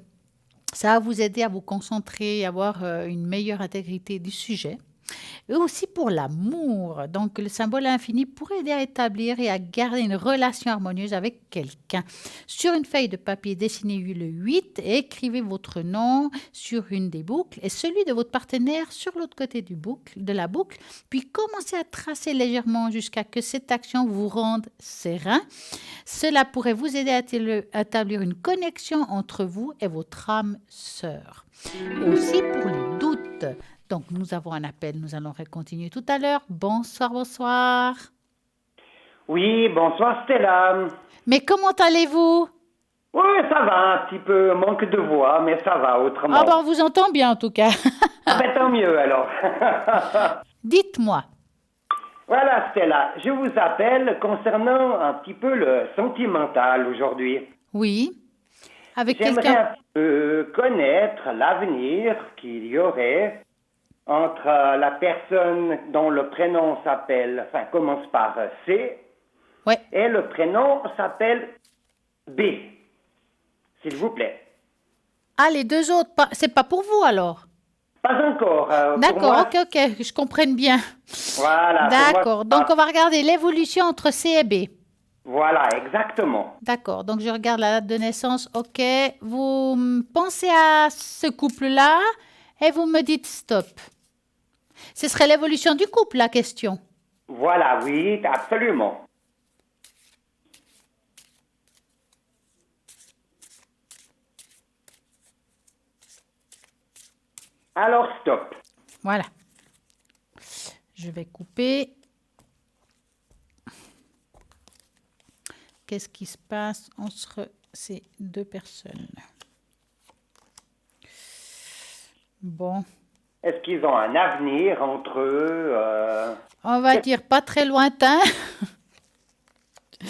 Ça va vous aider à vous concentrer et avoir une meilleure intégrité du sujet. Et aussi pour l'amour. Donc, le symbole infini pourrait aider à établir et à garder une relation harmonieuse avec quelqu'un. Sur une feuille de papier, dessinez le 8 et écrivez votre nom sur une des boucles et celui de votre partenaire sur l'autre côté de la boucle. Puis, commencez à tracer légèrement jusqu'à ce que cette action vous rende serein. Cela pourrait vous aider à établir une connexion entre vous et votre âme sœur. Aussi pour les doutes. Donc, nous avons un appel, nous allons continuer tout à l'heure. Bonsoir, bonsoir. Oui, bonsoir Stella. Mais comment allez-vous? Oui, ça va, un petit peu manque de voix, mais ça va autrement. Ah ben, on vous entend bien en tout cas. Ah ben tant mieux alors. Dites-moi. Voilà Stella, je vous appelle concernant un petit peu le sentimental aujourd'hui. Oui. Avec J'aimerais quelqu'un. un peu connaître l'avenir qu'il y aurait entre la personne dont le prénom commence par C, Ouais. et le prénom s'appelle B, s'il vous plaît. Ah, les deux autres, c'est pas pour vous alors? Pas encore. Pour D'accord, moi, ok, que je comprenne bien. voilà. pour moi, D'accord, donc on va regarder l'évolution entre C et B. Voilà, exactement. D'accord, donc je regarde la date de naissance, ok. Vous pensez à ce couple-là et vous me dites stop. Ce serait l'évolution du couple, la question. Voilà, oui, absolument. Alors, stop. Voilà. Je vais couper. Qu'est-ce qui se passe entre ces deux personnes? Bon. Est-ce qu'ils ont un avenir entre eux On va dire pas très lointain.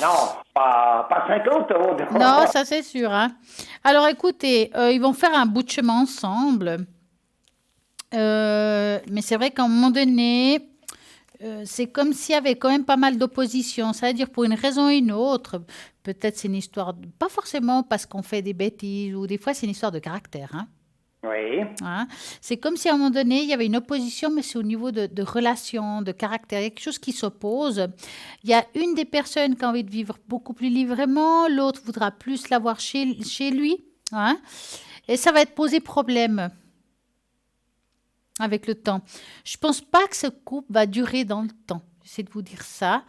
Non, pas 50 ans. Non, ça c'est sûr. Hein. Alors écoutez, ils vont faire un bout de chemin ensemble. Mais c'est vrai qu'à un moment donné, c'est comme s'il y avait quand même pas mal d'opposition. C'est-à-dire pour une raison ou une autre. Peut-être c'est une histoire, pas forcément parce qu'on fait des bêtises, ou des fois c'est une histoire de caractère. Hein. Oui. Hein. C'est comme si à un moment donné, il y avait une opposition, mais c'est au niveau de relations, de caractère. Il y a quelque chose qui s'oppose. Il y a une des personnes qui a envie de vivre beaucoup plus librement, l'autre voudra plus l'avoir chez lui. Hein. Et ça va être posé problème avec le temps. Je pense pas que ce couple va durer dans le temps. J'essaie de vous dire ça.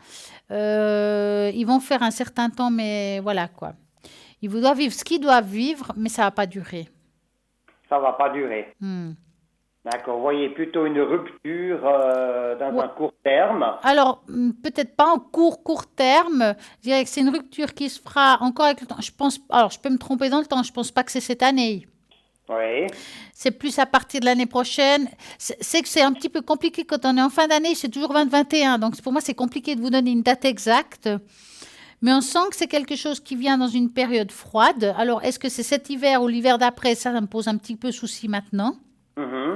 Ils vont faire un certain temps, mais voilà quoi. Ils doivent vivre ce qu'ils doivent vivre, mais ça va pas durer. Ça va pas durer. Hmm. D'accord. Vous voyez plutôt une rupture dans Ouais. un court terme. Alors, peut-être pas en court terme. Je dirais que c'est une rupture qui se fera encore avec le temps. Je pense, alors, je peux me tromper dans le temps. Je pense pas que c'est cette année. Oui. C'est plus à partir de l'année prochaine. C'est que c'est un petit peu compliqué quand on est en fin d'année. C'est toujours 2021. Donc, pour moi, c'est compliqué de vous donner une date exacte. Mais on sent que c'est quelque chose qui vient dans une période froide. Alors, est-ce que c'est cet hiver ou l'hiver d'après? Ça me pose un petit peu souci maintenant. Mhm.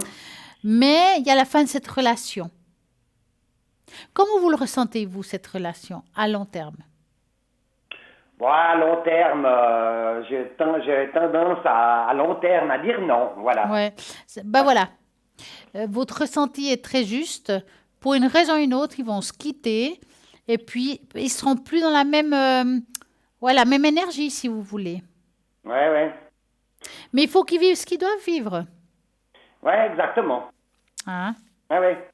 Mais il y a la fin de cette relation. Comment vous le ressentez, vous, cette relation, à long terme? Bon, à long terme, j'ai tendance à long terme à dire non. Voilà. Ouais. Ben voilà. Votre ressenti est très juste. Pour une raison ou une autre, ils vont se quitter. Et puis, ils seront plus dans la même, voilà, même énergie, si vous voulez. Ouais, ouais. Mais il faut qu'ils vivent ce qu'ils doivent vivre. Ouais, exactement. Hein? Ouais, ouais.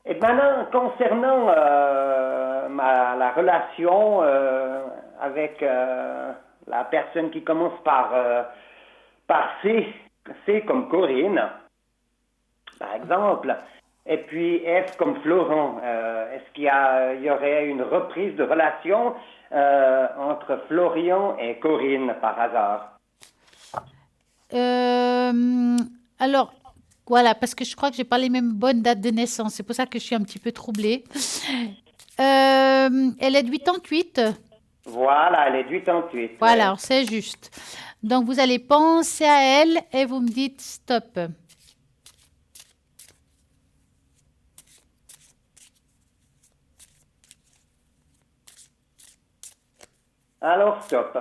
Et maintenant, concernant la relation avec la personne qui commence par C comme Corinne, par exemple, et puis F comme Florent, est-ce il y aurait une reprise de relation entre Florian et Corinne par hasard? Euh, alors, voilà, parce que je crois que j'ai pas les mêmes bonnes dates de naissance. C'est pour ça que je suis un petit peu troublée. Elle est de 88. Voilà, elle est de 88. Voilà, Ouais. alors c'est juste. Donc, vous allez penser à elle et vous me dites stop. Alors, stop.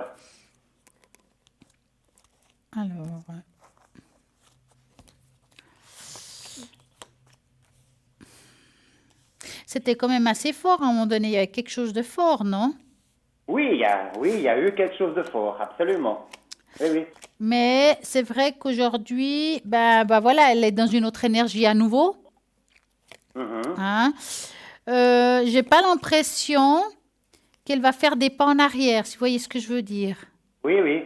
Alors, c'était quand même assez fort à un moment donné. Il y avait quelque chose de fort, non? Oui, il y a eu quelque chose de fort, absolument. Oui, oui. Mais c'est vrai qu'aujourd'hui, ben voilà, elle est dans une autre énergie à nouveau. Mhm. Hein. J'ai pas l'impression qu'elle va faire des pas en arrière, si vous voyez ce que je veux dire. Oui, oui.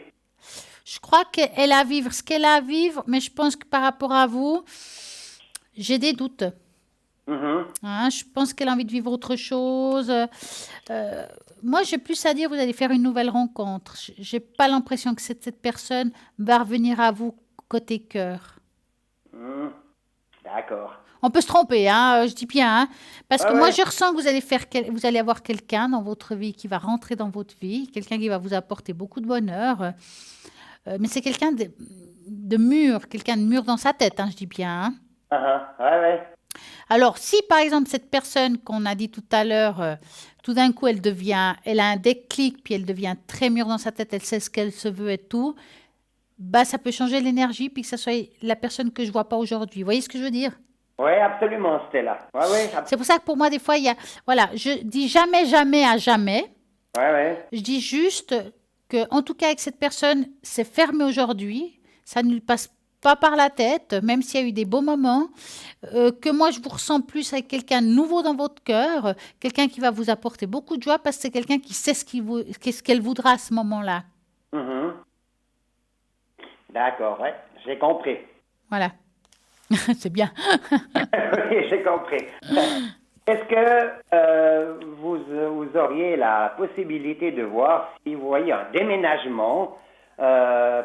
Je crois qu'elle a à vivre ce qu'elle a à vivre, mais je pense que par rapport à vous, j'ai des doutes. Mhm. Hein, je pense qu'elle a envie de vivre autre chose. Moi, j'ai plus à dire, vous allez faire une nouvelle rencontre. J'ai pas l'impression que cette personne va revenir à vous côté cœur. Mhm. D'accord. On peut se tromper, hein, je dis bien, hein, parce Ouais, que moi, ouais. je ressens que vous allez avoir quelqu'un dans votre vie qui va rentrer dans votre vie, quelqu'un qui va vous apporter beaucoup de bonheur. Mais c'est quelqu'un de mûr, quelqu'un de mûr dans sa tête, hein, je dis bien. Hein. Ah, ah. Ouais, ouais. Alors, si par exemple cette personne qu'on a dit tout à l'heure, tout d'un coup elle a un déclic, puis elle devient très mûre dans sa tête, elle sait ce qu'elle se veut et tout, bah ça peut changer l'énergie, puis que ça soit la personne que je vois pas aujourd'hui. Vous voyez ce que je veux dire? Ouais, absolument, Stella. Ouais, ouais. C'est pour ça que pour moi des fois il y a, voilà, je dis jamais, jamais à jamais. Ouais, ouais. Je dis juste que, en tout cas, avec cette personne, c'est fermé aujourd'hui. Ça ne lui passe pas par la tête, même s'il y a eu des beaux moments. Que moi, je vous ressens plus avec quelqu'un de nouveau dans votre cœur, quelqu'un qui va vous apporter beaucoup de joie parce que c'est quelqu'un qui sait qu'est-ce qu'elle voudra à ce moment-là. Mhm. D'accord, ouais. J'ai compris. Voilà. C'est bien. Oui, j'ai compris. Est-ce que vous auriez la possibilité de voir si vous voyez un déménagement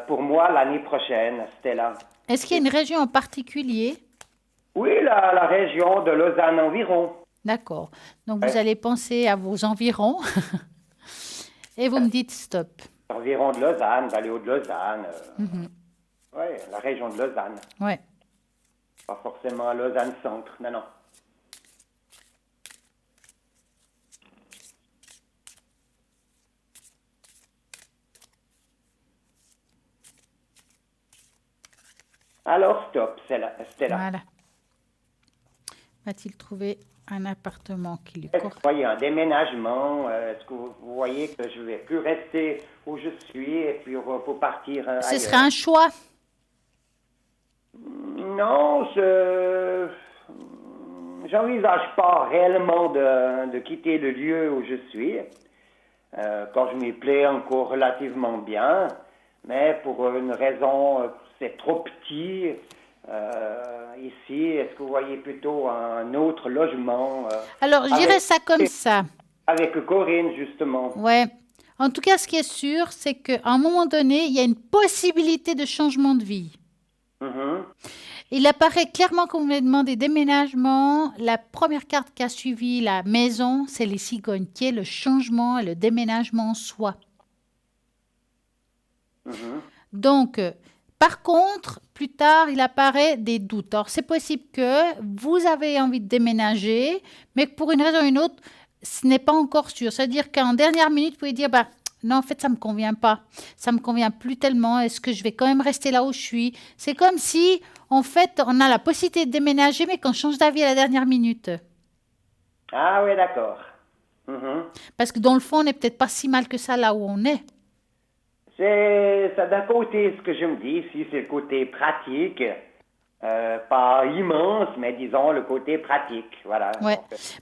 pour moi l'année prochaine, Stella? Est-ce qu'il y a une région en particulier? Oui, la région de Lausanne environ. D'accord. Donc, vous Ouais. allez penser à vos environs et vous me dites stop. Environ de Lausanne, Vallée-Haute de Lausanne. Oui, la région de Lausanne. Ouais. Pas forcément à Lausanne centre, non, non. Alors, stop, c'était là. Voilà. Va-t-il trouver un appartement qui lui Est-ce que correspond? vous voyez un déménagement? Est-ce que vous voyez que je vais plus rester où je suis et puis pour partir Ce ailleurs? serait un choix. Non, j'envisage pas réellement de quitter le lieu où je suis, quand je m'y plais encore relativement bien, mais pour une raison, c'est trop petit ici. Est-ce que vous voyez plutôt un autre logement Alors, je dirais ça comme ça. avec Corinne, justement? Ouais. En tout cas, ce qui est sûr, c'est qu'à un moment donné, il y a une possibilité de changement de vie. Mhm. Il apparaît clairement qu'on vous demande des déménagements. La première carte qui a suivi la maison, c'est les cigognes, qui est le changement et le déménagement en soi. Mhm. Donc, par contre, plus tard, il apparaît des doutes. Alors, c'est possible que vous avez envie de déménager, mais que pour une raison ou une autre, ce n'est pas encore sûr. C'est-à-dire qu'en dernière minute, vous pouvez dire, bah, non, en fait, ça ne me convient pas. Ça ne me convient plus tellement. Est-ce que je vais quand même rester là où je suis? C'est comme si, en fait, on a la possibilité de déménager, mais qu'on change d'avis à la dernière minute. Ah oui, d'accord. Mhm. Parce que dans le fond, on n'est peut-être pas si mal que ça là où on est. C'est ça d'un côté, ce que je me dis ici, c'est le côté pratique, pas immense, mais disons le côté pratique, voilà. Ouais.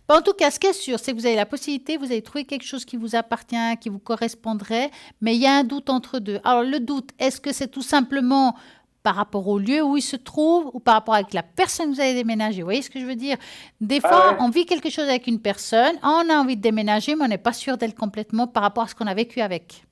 Donc, En tout cas, ce qui est sûr, c'est que vous avez la possibilité, vous avez trouvé quelque chose qui vous appartient, qui vous correspondrait, mais il y a un doute entre deux. Alors, le doute, est-ce que c'est tout simplement par rapport au lieu où il se trouve ou par rapport avec la personne que vous allez déménager? Vous voyez ce que je veux dire? Des fois, ouais. on vit quelque chose avec une personne, on a envie de déménager, mais on n'est pas sûr d'elle complètement par rapport à ce qu'on a vécu avec.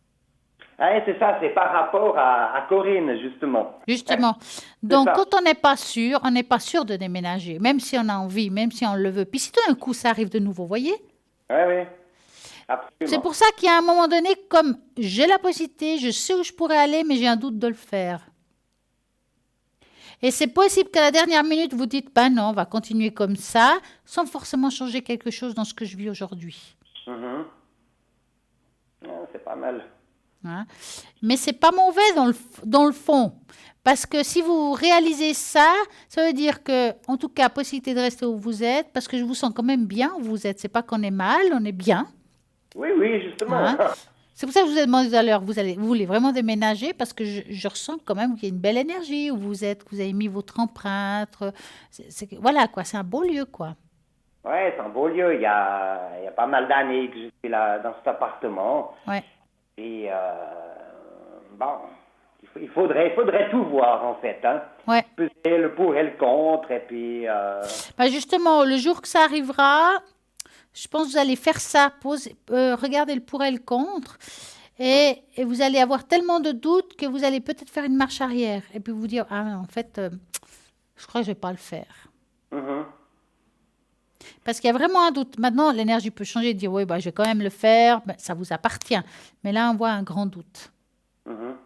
Ah, c'est ça, c'est par rapport à Corinne, justement. Justement. Donc, ça. quand on n'est pas sûr de déménager, même si on a envie, même si on le veut. Puis si tout d'un coup, ça arrive de nouveau, vous voyez? Oui, oui, absolument. C'est pour ça qu'il y a un moment donné, comme j'ai la possibilité, je sais où je pourrais aller, mais j'ai un doute de le faire. Et c'est possible qu'à la dernière minute, vous dites, ben non, on va continuer comme ça, sans forcément changer quelque chose dans ce que je vis aujourd'hui. Mhm. Ah, c'est pas mal. Hein. Mais c'est pas mauvais dans le fond. Parce que si vous réalisez ça, ça veut dire que, en tout cas, possibilité de rester où vous êtes, parce que je vous sens quand même bien où vous êtes. C'est pas qu'on est mal, on est bien. Oui, oui, justement. Hein. C'est pour ça que je vous ai demandé tout à l'heure, vous voulez vraiment déménager, parce que je ressens quand même qu'il y a une belle énergie où vous êtes, que vous avez mis votre empreinte. Voilà, quoi, c'est un beau lieu, quoi. Ouais, c'est un beau lieu. Il y a pas mal d'années que je suis là, dans cet appartement. Ouais. Et bon, il faudrait tout voir, en fait. Hein. Ouais. Peser le pour et le contre, et puis... Bah justement, le jour que ça arrivera, je pense que vous allez faire ça, regarder le pour et le contre, et vous allez avoir tellement de doutes que vous allez peut-être faire une marche arrière, et puis vous dire, ah en fait, je crois que je ne vais pas le faire. mhm. Parce qu'il y a vraiment un doute. Maintenant, l'énergie peut changer, dire, oui, bah, je vais quand même le faire, ben, ça vous appartient. Mais là, on voit un grand doute. Mhm.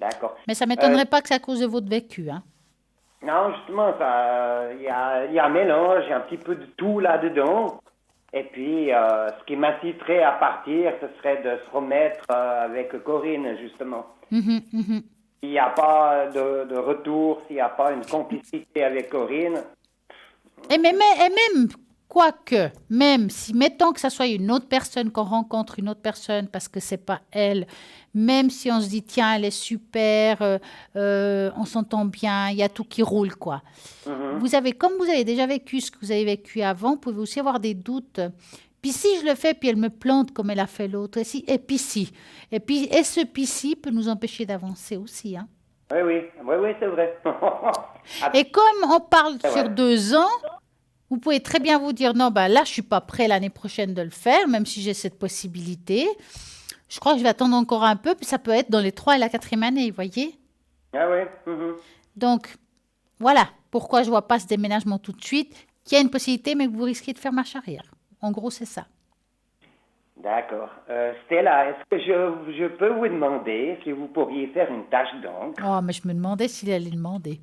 D'accord. Mais ça ne m'étonnerait pas que c'est à cause de votre vécu. Hein. Non, justement, il y a un mélange, il y a un petit peu de tout là-dedans. Et puis, ce qui m'inciterait à partir, ce serait de se remettre avec Corinne, justement. Mhm, mhm. S'il n'y a pas de retour, s'il n'y a pas une complicité avec Corinne, Et même, quoique, même si, mettons que ça soit une autre personne, qu'on rencontre une autre personne parce que c'est pas elle, même si on se dit, tiens, elle est super, on s'entend bien, il y a tout qui roule, quoi. Comme vous avez déjà vécu ce que vous avez vécu avant, vous pouvez aussi avoir des doutes. Puis si je le fais, puis elle me plante comme elle a fait l'autre, et puis si. Et ce puis si peut nous empêcher d'avancer aussi, hein. oui, c'est vrai. Et comme on parle C'est sur vrai. 2 ans, vous pouvez très bien vous dire, non, bah là, je suis pas prêt l'année prochaine de le faire, même si j'ai cette possibilité. Je crois que je vais attendre encore un peu, puis ça peut être dans les 3 et la 4e année, vous voyez. Ah oui. Mhm. Donc, voilà pourquoi je vois pas ce déménagement tout de suite, qu'il y a une possibilité, mais que vous risquez de faire marche arrière. En gros, c'est ça. D'accord. Stella, est-ce que je peux vous demander si vous pourriez faire une tâche d'encre? Oh, mais je me demandais s'il allait demander.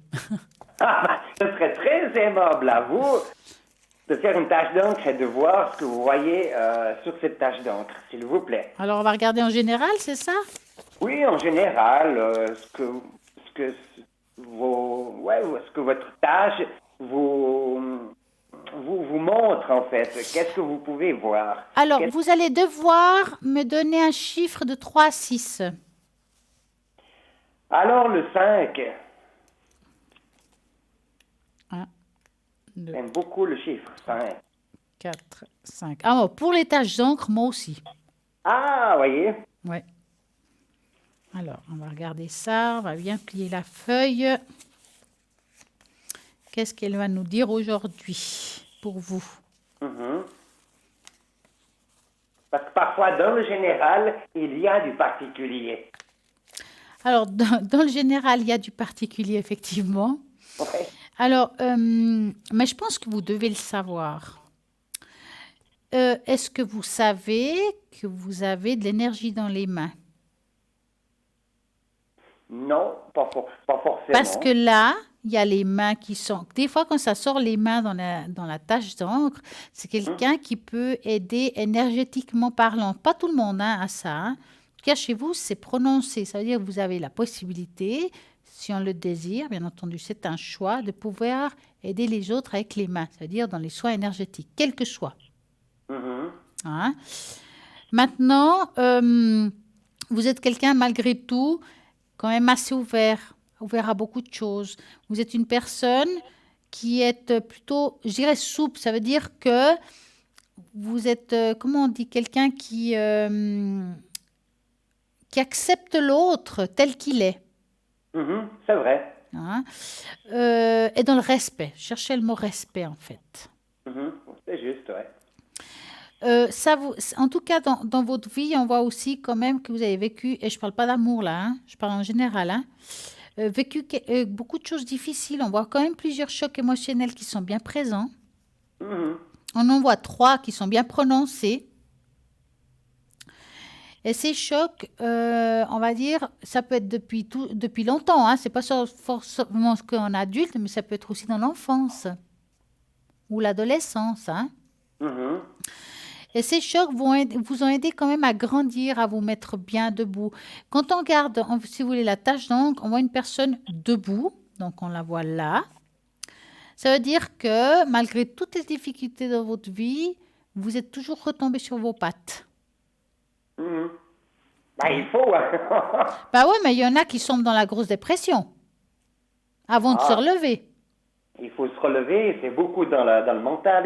Ce serait très aimable à vous de faire une tâche d'encre et de voir ce que vous voyez sur cette tâche d'encre, s'il vous plaît. Alors, on va regarder en général, c'est ça? Oui, en général, ce que votre tâche vous montre, en fait. Qu'est-ce que vous pouvez voir? Alors, vous allez devoir me donner un chiffre de 3 à 6. Alors, le 5. 1, 2, J'aime beaucoup le chiffre 5. 4, 5. Ah, bon, pour les taches d'encre, moi aussi. Ah, voyez. Ouais. Alors, on va regarder ça. On va bien plier la feuille. Qu'est-ce qu'elle va nous dire aujourd'hui pour vous? Mhm. Parce que parfois, dans le général, il y a du particulier. Alors, dans le général, il y a du particulier, effectivement. Ouais. Alors, mais je pense que vous devez le savoir. Est-ce que vous savez que vous avez de l'énergie dans les mains? Non, pas forcément. Parce que là, il y a les mains qui sont... Des fois, quand ça sort les mains dans la tache d'encre, c'est quelqu'un qui peut aider énergétiquement parlant. Pas tout le monde a ça. Hein. En tout cas, chez vous, c'est prononcé. Ça veut dire que vous avez la possibilité, si on le désire, bien entendu, c'est un choix, de pouvoir aider les autres avec les mains. Ça veut dire dans les soins énergétiques, quel que soit. Mhm. Hein. Maintenant, vous êtes quelqu'un, malgré tout, quand même assez ouvert à beaucoup de choses. Vous êtes une personne qui est plutôt, je dirais, souple. Ça veut dire que vous êtes, comment on dit, quelqu'un qui accepte l'autre tel qu'il est. Mhm, c'est vrai. Hein. Et dans le respect. Cherchez le mot respect, en fait. Mhm, c'est juste, ouais. En tout cas, dans votre vie, on voit aussi quand même que vous avez vécu, et je ne parle pas d'amour là, hein, je parle en général, hein, vécu beaucoup de choses difficiles. On voit quand même plusieurs chocs émotionnels qui sont bien présents. Mhm. On en voit 3 qui sont bien prononcés. Et ces chocs, on va dire, ça peut être depuis longtemps. Hein, ce n'est pas forcément qu'en adulte, mais ça peut être aussi dans l'enfance ou l'adolescence. Hein. Mhm. Et ces chocs vous ont aidé quand même à grandir, à vous mettre bien debout. Quand on regarde, si vous voulez, la tache d'encre, on voit une personne debout, donc on la voit là. Ça veut dire que malgré toutes les difficultés dans votre vie, vous êtes toujours retombé sur vos pattes. Mhm. Ben, il faut. Hein. Bah ouais, mais il y en a qui sont dans la grosse dépression avant de se relever. Il faut se relever, c'est beaucoup dans le mental.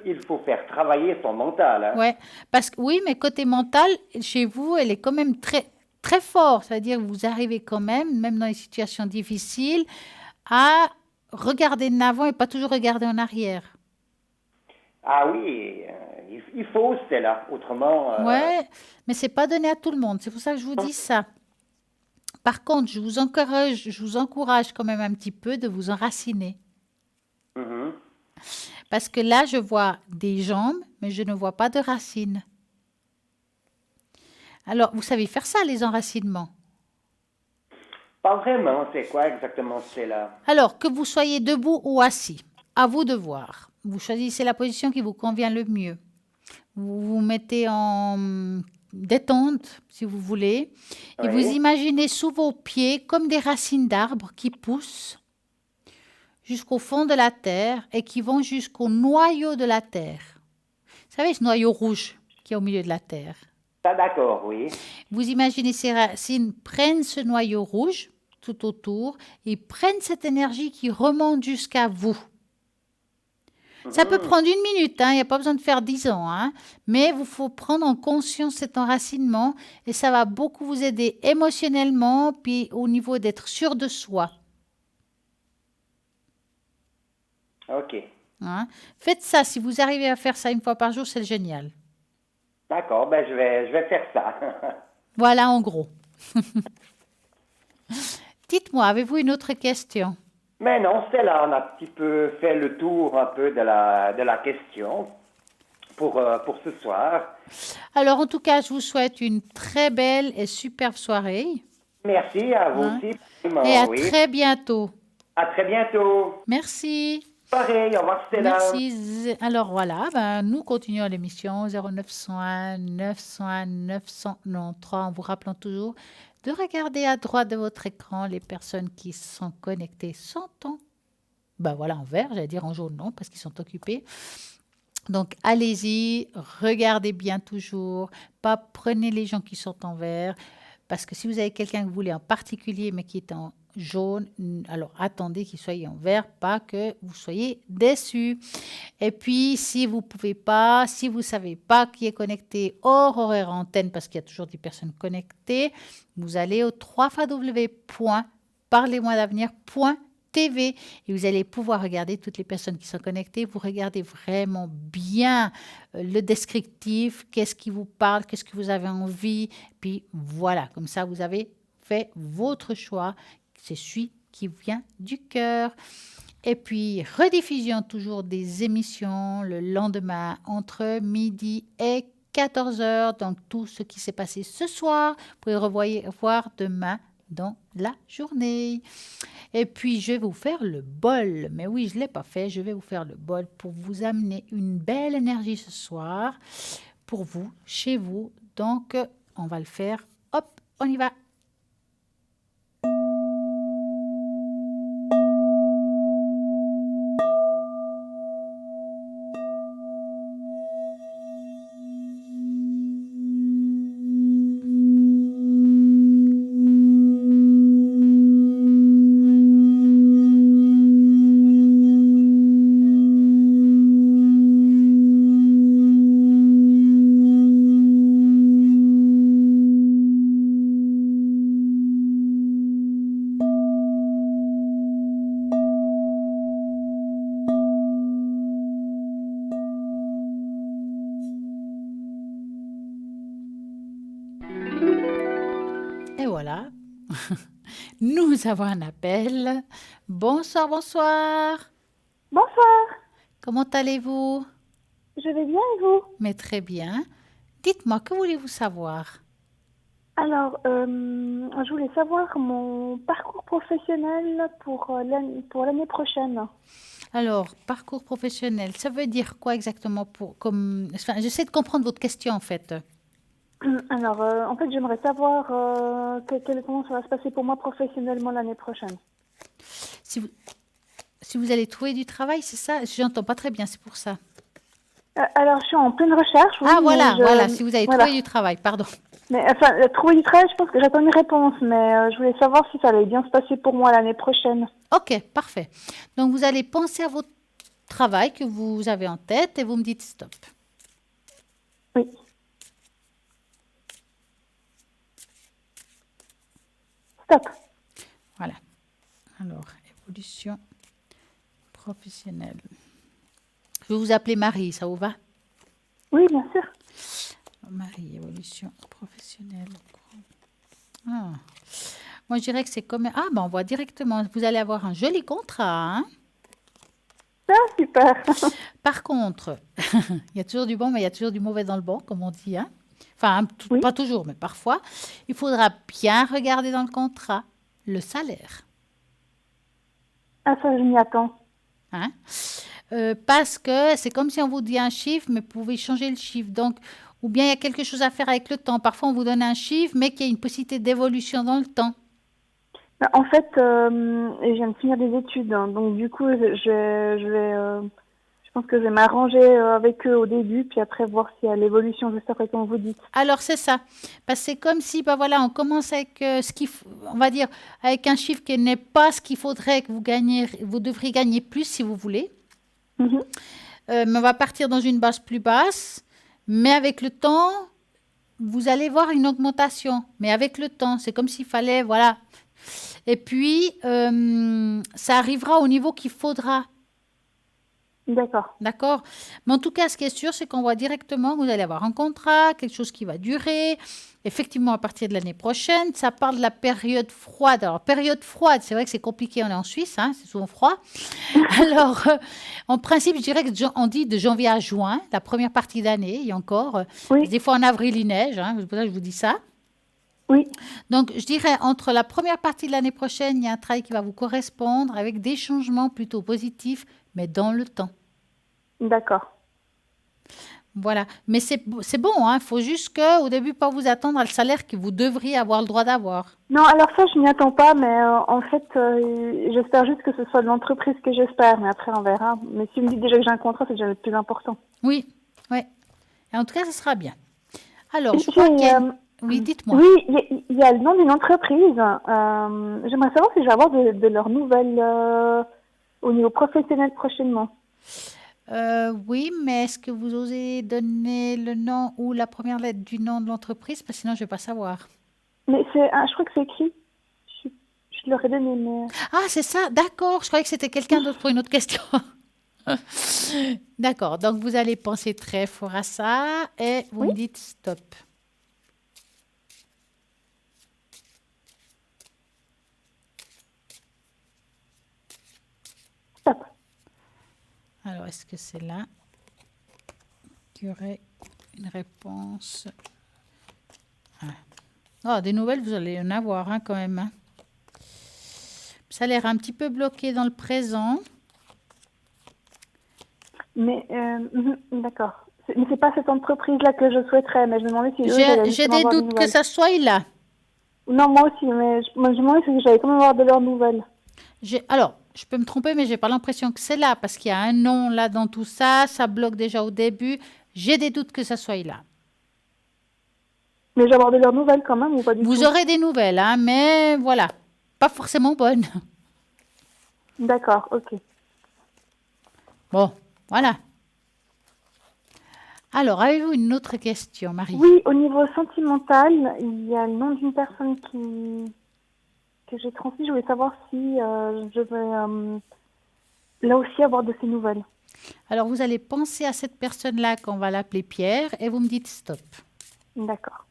Il faut faire travailler son mental. Hein. Ouais, parce que oui, mais côté mental, chez vous, elle est quand même très très fort. C'est-à-dire que vous arrivez quand même dans les situations difficiles, à regarder en avant et pas toujours regarder en arrière. Ah oui, il faut, Stella. Autrement. Ouais, mais c'est pas donné à tout le monde. C'est pour ça que je vous dis ça. Par contre, je vous encourage quand même un petit peu de vous enraciner. Mhm. Parce que là, je vois des jambes, mais je ne vois pas de racines. Alors, vous savez faire ça, les enracinements? Pas vraiment, c'est quoi exactement, Stella? Alors, que vous soyez debout ou assis, à vous de voir. Vous choisissez la position qui vous convient le mieux. Vous vous mettez en détente, si vous voulez, et vous Oui. imaginez sous vos pieds comme des racines d'arbres qui poussent jusqu'au fond de la terre et qui vont jusqu'au noyau de la terre. Vous savez, ce noyau rouge qui est au milieu de la terre. Ça, d'accord, oui. Vous imaginez ces racines prennent ce noyau rouge tout autour et prennent cette énergie qui remonte jusqu'à vous. Ça peut prendre 1 minute, hein, il n'y a pas besoin de faire 10 ans, hein, mais il faut prendre en conscience cet enracinement et ça va beaucoup vous aider émotionnellement, puis au niveau d'être sûr de soi. OK. Hein. Faites ça, si vous arrivez à faire ça 1 fois par jour, c'est génial. D'accord, ben je vais faire ça. Voilà en gros. Dites-moi, avez-vous une autre question? Mais non, Stella, on a un petit peu fait le tour un peu de la question pour ce soir. Alors, en tout cas, je vous souhaite une très belle et superbe soirée. Merci à vous Hein? aussi. Et à Oui. très bientôt. À très bientôt. Merci. Pareil, au revoir, Stella. Merci. Alors voilà, nous continuons l'émission 0901 901 993 en vous rappelant toujours de regarder à droite de votre écran les personnes qui sont connectées sans temps. Ben voilà, en vert, j'allais dire en jaune, non, parce qu'ils sont occupés. Donc, allez-y, regardez bien toujours, pas prenez les gens qui sont en vert, parce que si vous avez quelqu'un que vous voulez en particulier, mais qui est en jaune, alors attendez qu'il soit en vert, pas que vous soyez déçus. Et puis, si vous pouvez pas, si vous savez pas qui est connecté hors horaire antenne, parce qu'il y a toujours des personnes connectées, vous allez au www.parlez-moi-d'avenir.tv et vous allez pouvoir regarder toutes les personnes qui sont connectées. Vous regardez vraiment bien le descriptif, qu'est-ce qui vous parle, qu'est-ce que vous avez envie. Puis voilà, comme ça, vous avez fait votre choix. C'est celui qui vient du cœur. Et puis, rediffusion toujours des émissions le lendemain entre midi et 14 heures. Donc, tout ce qui s'est passé ce soir, vous pouvez revoir demain dans la journée. Et puis, je vais vous faire le bol. Mais oui, je ne l'ai pas fait. Je vais vous faire le bol pour vous amener une belle énergie ce soir pour vous, chez vous. Donc, on va le faire. Hop, on y va. Et voilà, nous avons un appel. Bonsoir, bonsoir. Bonsoir, Comment allez-vous? je vais bien et vous? Mais très bien. Dites-moi, que voulez-vous savoir? Alors, je voulais savoir mon parcours professionnel pour l'année prochaine. Alors, parcours professionnel, ça veut dire quoi exactement enfin, j'essaie de comprendre votre question en fait. Alors, en fait, j'aimerais savoir comment ça va se passer pour moi professionnellement l'année prochaine. Si vous allez trouver du travail, c'est ça? Je n'entends pas très bien, c'est pour ça. Alors, je suis en pleine recherche. Oui, Ah, voilà, mais voilà, si vous avez voilà. trouvé du travail, pardon. Mais enfin, trouver du travail, je pense que j'attends une réponse, mais je voulais savoir si ça allait bien se passer pour moi l'année prochaine. Ok, parfait. Donc, vous allez penser à votre travail que vous avez en tête et vous me dites stop. Oui. Stop. Voilà. Alors, évolution professionnelle. Je vais vous appeler Marie, ça vous va? Oui, bien sûr. Marie, évolution professionnelle. Ah. Moi, je dirais que c'est comme... Ah, ben on voit directement. Vous allez avoir un joli contrat. Hein? Ah, super. Par contre, il y a toujours du bon, mais il y a toujours du mauvais dans le bon, comme on dit. Hein? Enfin, Oui. pas toujours, mais parfois. Il faudra bien regarder dans le contrat le salaire. Ah, ça, je m'y attends. Hein? Parce que c'est comme si on vous dit un chiffre, mais vous pouvez changer le chiffre. Donc, ou bien il y a quelque chose à faire avec le temps. Parfois, on vous donne un chiffre, mais qu'il y a une possibilité d'évolution dans le temps. En fait, je viens de finir des études, hein, donc du coup, je pense que je vais m'arranger avec eux au début, puis après voir s'il y a l'évolution juste après, comme vous dites. Alors, c'est ça. Parce que c'est comme si, ben voilà, on commence avec on va dire, avec un chiffre qui n'est pas ce qu'il faudrait que vous gagnez. Vous devriez gagner plus si vous voulez. Mhm. Mais on va partir dans une base plus basse. Mais avec le temps, vous allez voir une augmentation. Mais avec le temps, c'est comme s'il fallait, voilà. Et puis, ça arrivera au niveau qu'il faudra. D'accord. D'accord? Mais en tout cas, ce qui est sûr, c'est qu'on voit directement que vous allez avoir un contrat, quelque chose qui va durer. Effectivement, à partir de l'année prochaine, ça parle de la période froide. Alors, période froide, c'est vrai que c'est compliqué, on est en Suisse, hein, c'est souvent froid. Alors, en principe, je dirais qu'on dit de janvier à juin, la première partie d'année, et encore. Oui. Des fois, en avril, il neige, hein, c'est pour ça que je vous dis ça. Oui. Donc, je dirais, entre la première partie de l'année prochaine, il y a un travail qui va vous correspondre avec des changements plutôt positifs, mais dans le temps. D'accord. Voilà. Mais c'est bon, hein. Il faut juste qu'au début, pas vous attendre à le salaire que vous devriez avoir le droit d'avoir. Non, alors ça, je n'y attends pas, mais en fait, j'espère juste que ce soit de l'entreprise que j'espère, mais après, on verra. Mais si vous me dites déjà que j'ai un contrat, c'est déjà le plus important. Oui, oui. Et en tout cas, ce sera bien. Alors, Et je vois qu'il y a... puis, Oui, dites-moi. oui, il y a le nom d'une entreprise. J'aimerais savoir si je vais avoir de leurs nouvelles au niveau professionnel prochainement. Oui, mais est-ce que vous osez donner le nom ou la première lettre du nom de l'entreprise? Parce que sinon, je ne vais pas savoir. Mais je crois que c'est écrit. Je leur ai donné, mais... Ah, c'est ça, d'accord. Je croyais que c'était quelqu'un d'autre pour une autre question. D'accord, donc vous allez penser très fort à ça et vous Oui, me dites stop. stop. Alors, est-ce que c'est là qu'il y aurait une réponse? Ah, des nouvelles, vous allez en avoir hein, quand même. Hein. Ça a l'air un petit peu bloqué dans le présent. Mais, d'accord. Mais c'est pas cette entreprise-là que je souhaiterais, mais je me demandais si eux, j'allais J'ai justement des avoir des doutes que nouvelles. ça soit là. Non, moi aussi, mais je me demandais si j'allais quand même avoir de leurs nouvelles. Alors, je peux me tromper, mais j'ai pas l'impression que c'est là, parce qu'il y a un nom là dans tout ça, ça bloque déjà au début. J'ai des doutes que ça soit là. Mais j'ai avoir de leurs nouvelles quand même ou pas du Vous tout? aurez des nouvelles, hein, mais voilà, pas forcément bonnes. D'accord, ok. Bon, voilà. Alors, avez-vous une autre question, Marie? Oui, au niveau sentimental, il y a le nom d'une personne que j'ai transmis. Je voulais savoir si je vais là aussi avoir de ces nouvelles. Alors, vous allez penser à cette personne-là qu'on va l'appeler Pierre et vous me dites stop. D'accord.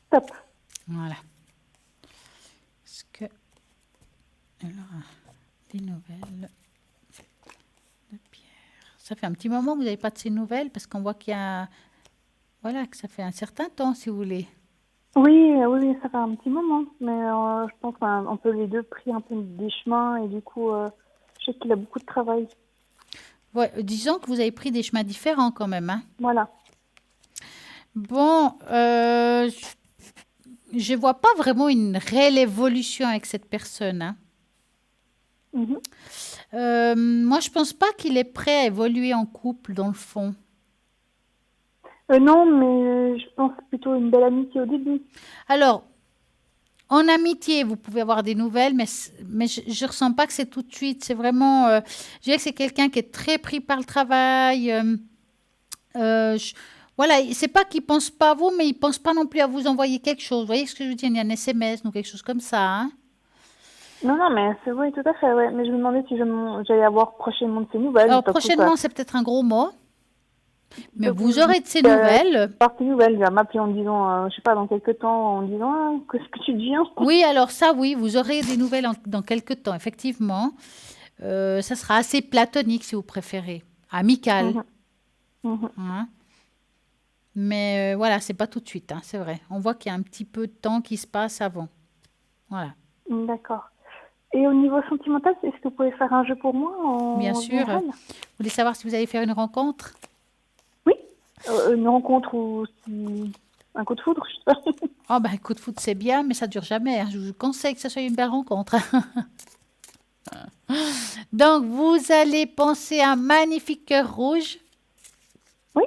Stop. Voilà. Est-ce que elle aura des nouvelles de Pierre? Ça fait un petit moment que vous n'avez pas de ces nouvelles parce qu'on voit qu'il y a... Voilà, que ça fait un certain temps, si vous voulez. Oui, oui, ça fait un petit moment, mais je pense qu'on peut les deux pris un peu des chemins et du coup, je sais qu'il a beaucoup de travail. Ouais, disons que vous avez pris des chemins différents quand même. Hein. Voilà. Bon, je ne vois pas vraiment une réelle évolution avec cette personne. Hein. Mhm. Moi, je pense pas qu'il est prêt à évoluer en couple, dans le fond. Non, mais je pense plutôt une belle amitié au début. Alors, en amitié, vous pouvez avoir des nouvelles, mais je ne ressens pas que c'est tout de suite. C'est vraiment... je dirais que c'est quelqu'un qui est très pris par le travail. Voilà, c'est pas qu'il pense pas à vous, mais il pense pas non plus à vous envoyer quelque chose. Vous voyez ce que je veux dire? Il y a un SMS ou quelque chose comme ça. Hein. Non, non, mais c'est oui, tout à fait, ouais. Mais je me demandais si j'allais avoir prochainement de ces nouvelles. Alors, Pas que prochainement, c'est peut-être un gros mot, mais Donc, vous aurez de ces nouvelles. par tes nouvelles, il va m'appeler en disant, je sais pas, dans quelques temps, en disant, ah, qu'est-ce que tu deviens? Oui, alors ça, oui, vous aurez des nouvelles dans quelques temps, effectivement. Ça sera assez platonique, si vous préférez. Amical. Mhm, mhm. Hein. Mais voilà, c'est pas tout de suite, hein, c'est vrai. On voit qu'il y a un petit peu de temps qui se passe avant. Voilà. D'accord. Et au niveau sentimental, est-ce que vous pouvez faire un jeu pour moi Bien en sûr. général? Vous voulez savoir si vous allez faire une rencontre? Oui. Une rencontre ou un coup de foudre, je sais pas. Oh, ben, un coup de foot, c'est bien, mais ça dure jamais. Hein. Je vous conseille que ce soit une belle rencontre. Donc, vous allez penser à un magnifique cœur rouge Oui.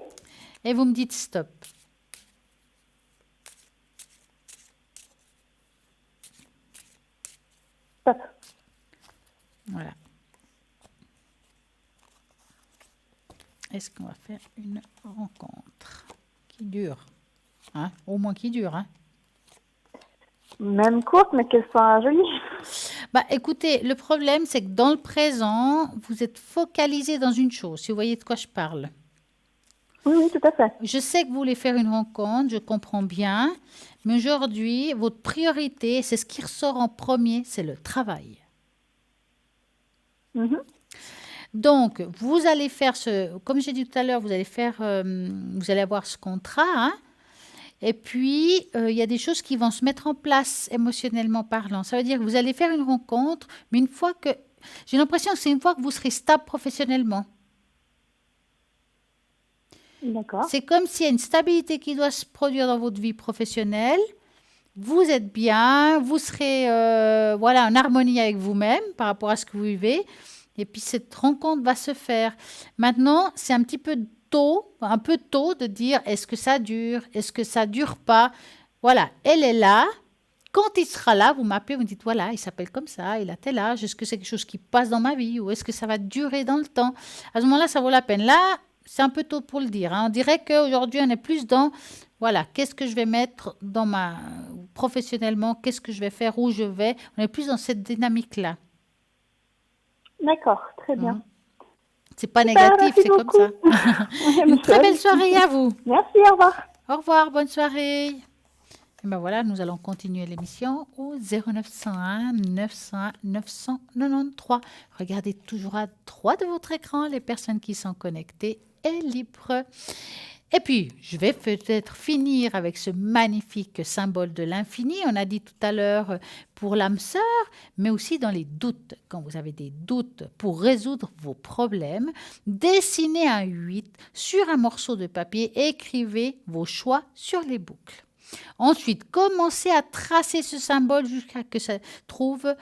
et vous me dites stop. Stop. Voilà. Est-ce qu'on va faire une rencontre qui dure? Hein? Au moins qui dure. Hein? Même courte, mais qu'elle soit jolie. Bah, écoutez, le problème, c'est que dans le présent, vous êtes focalisé dans une chose, si vous voyez de quoi je parle. Oui, oui, tout à fait. Je sais que vous voulez faire une rencontre, je comprends bien, mais aujourd'hui, votre priorité, c'est ce qui ressort en premier, c'est le travail. Mhm. Donc, vous allez faire comme j'ai dit tout à l'heure, vous allez avoir ce contrat, hein, Et puis, il y a des choses qui vont se mettre en place émotionnellement parlant. Ça veut dire que vous allez faire une rencontre, mais une fois que... J'ai l'impression que c'est une fois que vous serez stable professionnellement. D'accord. C'est comme s'il y a une stabilité qui doit se produire dans votre vie professionnelle. Vous êtes bien, vous serez en harmonie avec vous-même par rapport à ce que vous vivez. Et puis, cette rencontre va se faire. Maintenant, c'est un peu tôt de dire est-ce que ça dure, est-ce que ça dure pas. Voilà, elle est là. Quand il sera là, vous m'appelez, vous me dites voilà, il s'appelle comme ça, il a tel âge, est-ce que c'est quelque chose qui passe dans ma vie ou est-ce que ça va durer dans le temps? À ce moment-là, ça vaut la peine. Là, c'est un peu tôt pour le dire. On dirait qu'aujourd'hui, on est plus dans voilà, qu'est-ce que je vais mettre dans professionnellement, qu'est-ce que je vais faire, où je vais. On est plus dans cette dynamique-là. D'accord, très bien. C'est pas Super, négatif, merci c'est comme ça. beaucoup. Une très belle soirée à vous. Merci, au revoir. Au revoir, bonne soirée. Et ben voilà, nous allons continuer l'émission au 0901 901 993. Regardez toujours à droite de votre écran les personnes qui sont connectées et libres. Et puis, je vais peut-être finir avec ce magnifique symbole de l'infini. On a dit tout à l'heure pour l'âme sœur, mais aussi dans les doutes. Quand vous avez des doutes pour résoudre vos problèmes, dessinez un 8 sur un morceau de papier et écrivez vos choix sur les boucles. Ensuite, commencez à tracer ce symbole jusqu'à ce que ça trouve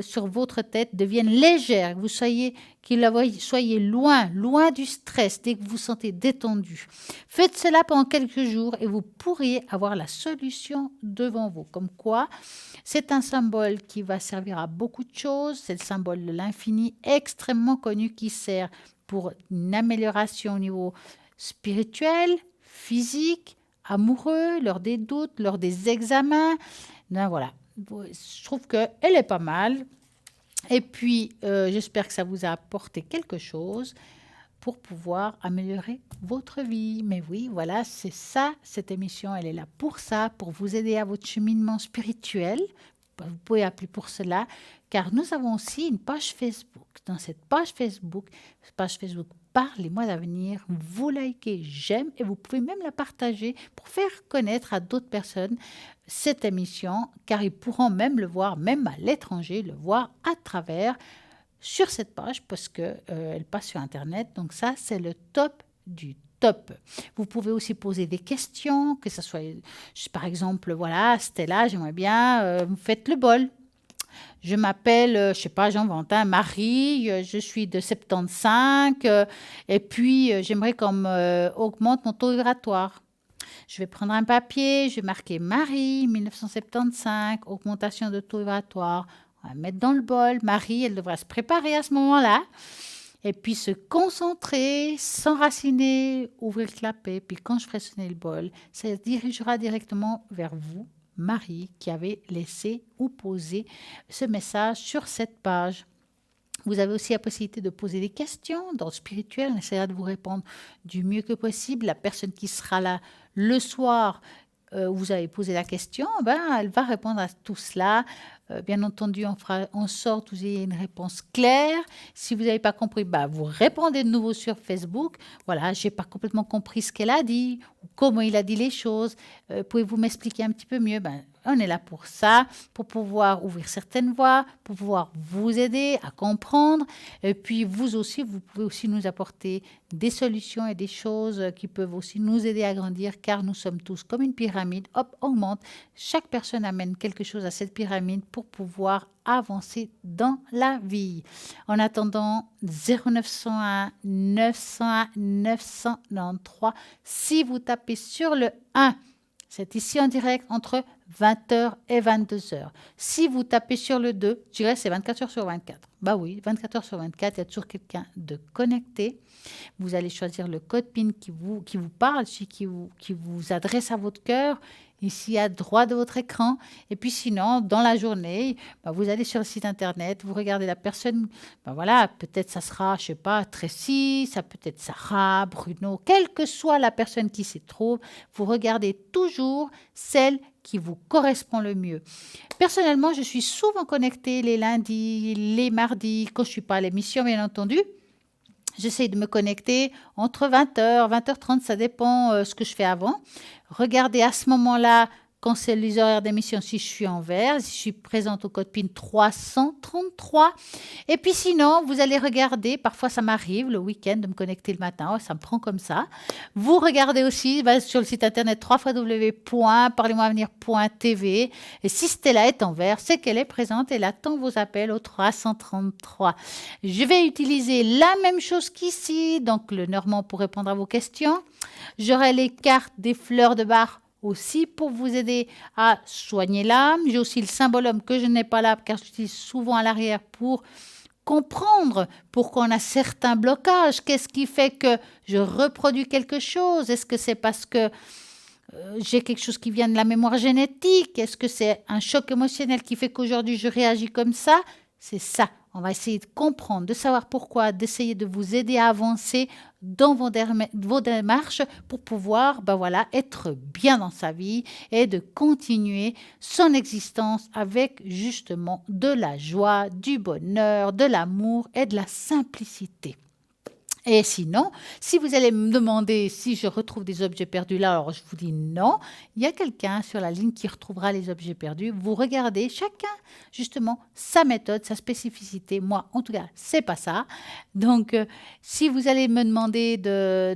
sur votre tête, devienne légère, soyez loin du stress dès que vous vous sentez détendu. Faites cela pendant quelques jours et vous pourriez avoir la solution devant vous. Comme quoi, c'est un symbole qui va servir à beaucoup de choses. C'est le symbole de l'infini extrêmement connu qui sert pour une amélioration au niveau spirituel, physique, amoureux, lors des doutes, lors des examens. Ben voilà, je trouve qu'elle est pas mal. Et puis, j'espère que ça vous a apporté quelque chose pour pouvoir améliorer votre vie. Mais oui, voilà, c'est ça, cette émission, elle est là pour ça, pour vous aider à votre cheminement spirituel. Vous pouvez appeler pour cela, car nous avons aussi une page Facebook. Dans cette page Facebook, Parlez-moi d'avenir, vous likez, j'aime et vous pouvez même la partager pour faire connaître à d'autres personnes cette émission, car ils pourront même le voir, même à l'étranger, le voir à travers sur cette page parce qu'elle passe sur Internet. Donc ça, c'est le top du top. Vous pouvez aussi poser des questions, que ce soit, par exemple, voilà, Stella, j'aimerais bien, vous faites le bol. Je m'appelle, je ne sais pas, Jean-Valentin, Marie, je suis de 75 et puis j'aimerais qu'on augmente mon taux vibratoire. Je vais prendre un papier, je vais marquer Marie, 1975, augmentation de taux vibratoire. On va mettre dans le bol. Marie, elle devra se préparer à ce moment-là et puis se concentrer, s'enraciner, ouvrir le clapet. Puis quand je ferai sonner le bol, ça se dirigera directement vers vous, Marie, qui avait laissé ou posé ce message sur cette page. Vous avez aussi la possibilité de poser des questions dans le spirituel. On essaiera de vous répondre du mieux que possible. La personne qui sera là le soir où vous avez posé la question, elle va répondre à tout cela. Bien entendu, on fera en sorte que vous ayez une réponse claire. Si vous n'avez pas compris, vous répondez de nouveau sur Facebook. Voilà, je n'ai pas complètement compris ce qu'elle a dit ou comment il a dit les choses. Pouvez-vous m'expliquer un petit peu mieux? On est là pour ça, pour pouvoir ouvrir certaines voies, pour pouvoir vous aider à comprendre. Et puis, vous aussi, vous pouvez aussi nous apporter des solutions et des choses qui peuvent aussi nous aider à grandir, car nous sommes tous comme une pyramide. Hop, on augmente. Chaque personne amène quelque chose à cette pyramide pour pouvoir avancer dans la vie. En attendant, 0901 901 993, si vous tapez sur le 1, c'est ici en direct entre 20h et 22h. Si vous tapez sur le 2, je dirais c'est 24h sur 24. Oui, 24h sur 24, il y a toujours quelqu'un de connecté. Vous allez choisir le code PIN qui vous parle, qui vous adresse à votre cœur, ici à droite de votre écran. Et puis sinon, dans la journée, vous allez sur le site internet, vous regardez la personne, peut-être ça sera, je ne sais pas, Tracy, ça peut être Sarah, Bruno, quelle que soit la personne qui s'y trouve, vous regardez toujours celle qui vous correspond le mieux. Personnellement, je suis souvent connectée les lundis, les mardis, quand je ne suis pas à l'émission, bien entendu. J'essaie de me connecter entre 20h, 20h30, ça dépend ce que je fais avant. Regardez à ce moment-là, quand c'est les horaires d'émission, si je suis en vert, si je suis présente au code PIN 333. Et puis sinon, vous allez regarder, parfois ça m'arrive le week-end de me connecter le matin, ça me prend comme ça. Vous regardez aussi sur le site internet www.parlez-moi-avenir.tv. Et si Stella est en vert, c'est qu'elle est présente, elle attend vos appels au 333. Je vais utiliser la même chose qu'ici, donc le Normand pour répondre à vos questions. J'aurai les cartes des fleurs de bar aussi pour vous aider à soigner l'âme. J'ai aussi le symbolome que je n'ai pas là car j'utilise souvent à l'arrière pour comprendre pourquoi on a certains blocages. Qu'est-ce qui fait que je reproduis quelque chose? Est-ce que c'est parce que j'ai quelque chose qui vient de la mémoire génétique? Est-ce que c'est un choc émotionnel qui fait qu'aujourd'hui je réagis comme ça? C'est ça. On va essayer de comprendre, de savoir pourquoi, d'essayer de vous aider à avancer dans vos démarches pour pouvoir être bien dans sa vie et de continuer son existence avec justement de la joie, du bonheur, de l'amour et de la simplicité. Et sinon, si vous allez me demander si je retrouve des objets perdus là, alors je vous dis non. Il y a quelqu'un sur la ligne qui retrouvera les objets perdus. Vous regardez chacun, justement, sa méthode, sa spécificité. Moi, en tout cas, c'est pas ça. Donc, si vous allez me demander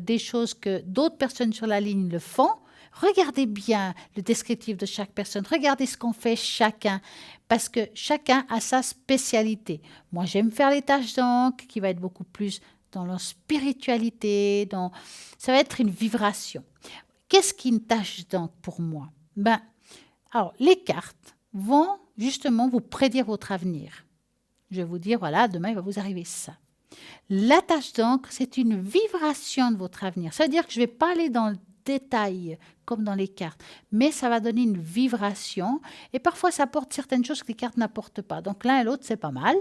des choses que d'autres personnes sur la ligne le font, regardez bien le descriptif de chaque personne. Regardez ce qu'on fait chacun. Parce que chacun a sa spécialité. Moi, j'aime faire les tâches d'encre qui va être beaucoup plus dans leur spiritualité, ça va être une vibration. Qu'est-ce qu'une tache d'encre pour moi? Alors, les cartes vont justement vous prédire votre avenir. Je vais vous dire, voilà, demain, il va vous arriver ça. La tache d'encre, c'est une vibration de votre avenir. Ça veut dire que je ne vais pas aller dans le détail comme dans les cartes, mais ça va donner une vibration et parfois, ça apporte certaines choses que les cartes n'apportent pas. Donc, l'un et l'autre, c'est pas mal.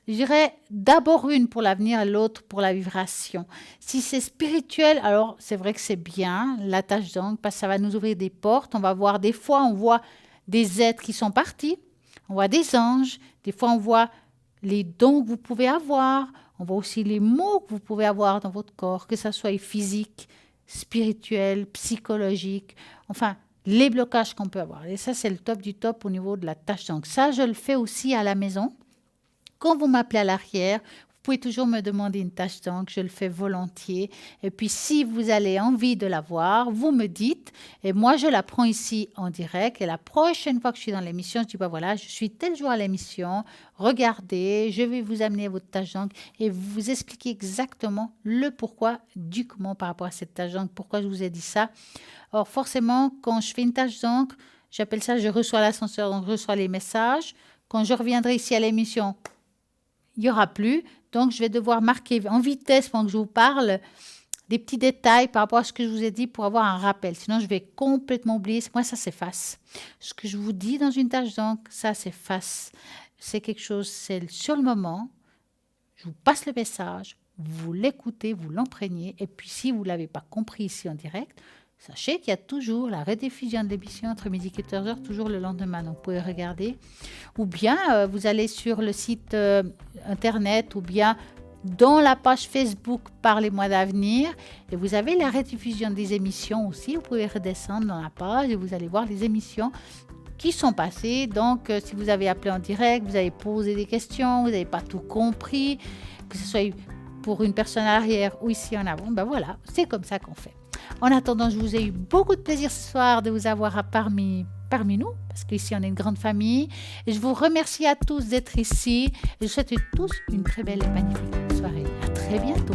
Je dirais d'abord une pour l'avenir et l'autre pour la vibration. Si c'est spirituel, alors c'est vrai que c'est bien, la tache d'encre, parce que ça va nous ouvrir des portes. On va voir, des fois, on voit des êtres qui sont partis, on voit des anges, des fois, on voit les dons que vous pouvez avoir, on voit aussi les mots que vous pouvez avoir dans votre corps, que ça soit physique, spirituel, psychologique, enfin, les blocages qu'on peut avoir. Et ça, c'est le top du top au niveau de la tache d'encre. Ça, je le fais aussi à la maison. Quand vous m'appelez à l'arrière, vous pouvez toujours me demander une tache d'encre, je le fais volontiers. Et puis, si vous avez envie de la voir, vous me dites. Et moi, je la prends ici en direct. Et la prochaine fois que je suis dans l'émission, je dis, voilà, je suis tel jour à l'émission. Regardez, je vais vous amener votre tache d'encre et vous expliquer exactement le pourquoi du comment par rapport à cette tache d'encre. Pourquoi je vous ai dit ça. Or, forcément, quand je fais une tache d'encre, j'appelle ça, je reçois l'ascenseur, donc je reçois les messages. Quand je reviendrai ici à l'émission, il n'y aura plus. Donc, je vais devoir marquer en vitesse pendant que je vous parle des petits détails par rapport à ce que je vous ai dit pour avoir un rappel. Sinon, je vais complètement oublier. Moi, ça s'efface. Ce que je vous dis dans une tâche d'encre, ça s'efface. C'est quelque chose, c'est sur le moment. Je vous passe le message, vous l'écoutez, vous l'imprégnez. Et puis, si vous ne l'avez pas compris ici en direct, sachez qu'il y a toujours la rediffusion de l'émission entre midi et 14h, toujours le lendemain. Donc, vous pouvez regarder. Ou bien, vous allez sur le site internet ou bien dans la page Facebook Parlez-moi d'avenir. Et vous avez la rediffusion des émissions aussi. Vous pouvez redescendre dans la page et vous allez voir les émissions qui sont passées. Donc, si vous avez appelé en direct, vous avez posé des questions, vous n'avez pas tout compris, que ce soit pour une personne à l'arrière ou ici en avant, voilà, c'est comme ça qu'on fait. En attendant, je vous ai eu beaucoup de plaisir ce soir de vous avoir parmi nous, parce qu'ici, on est une grande famille. Et je vous remercie à tous d'être ici. Et je vous souhaite tous une très belle et magnifique soirée. À très bientôt.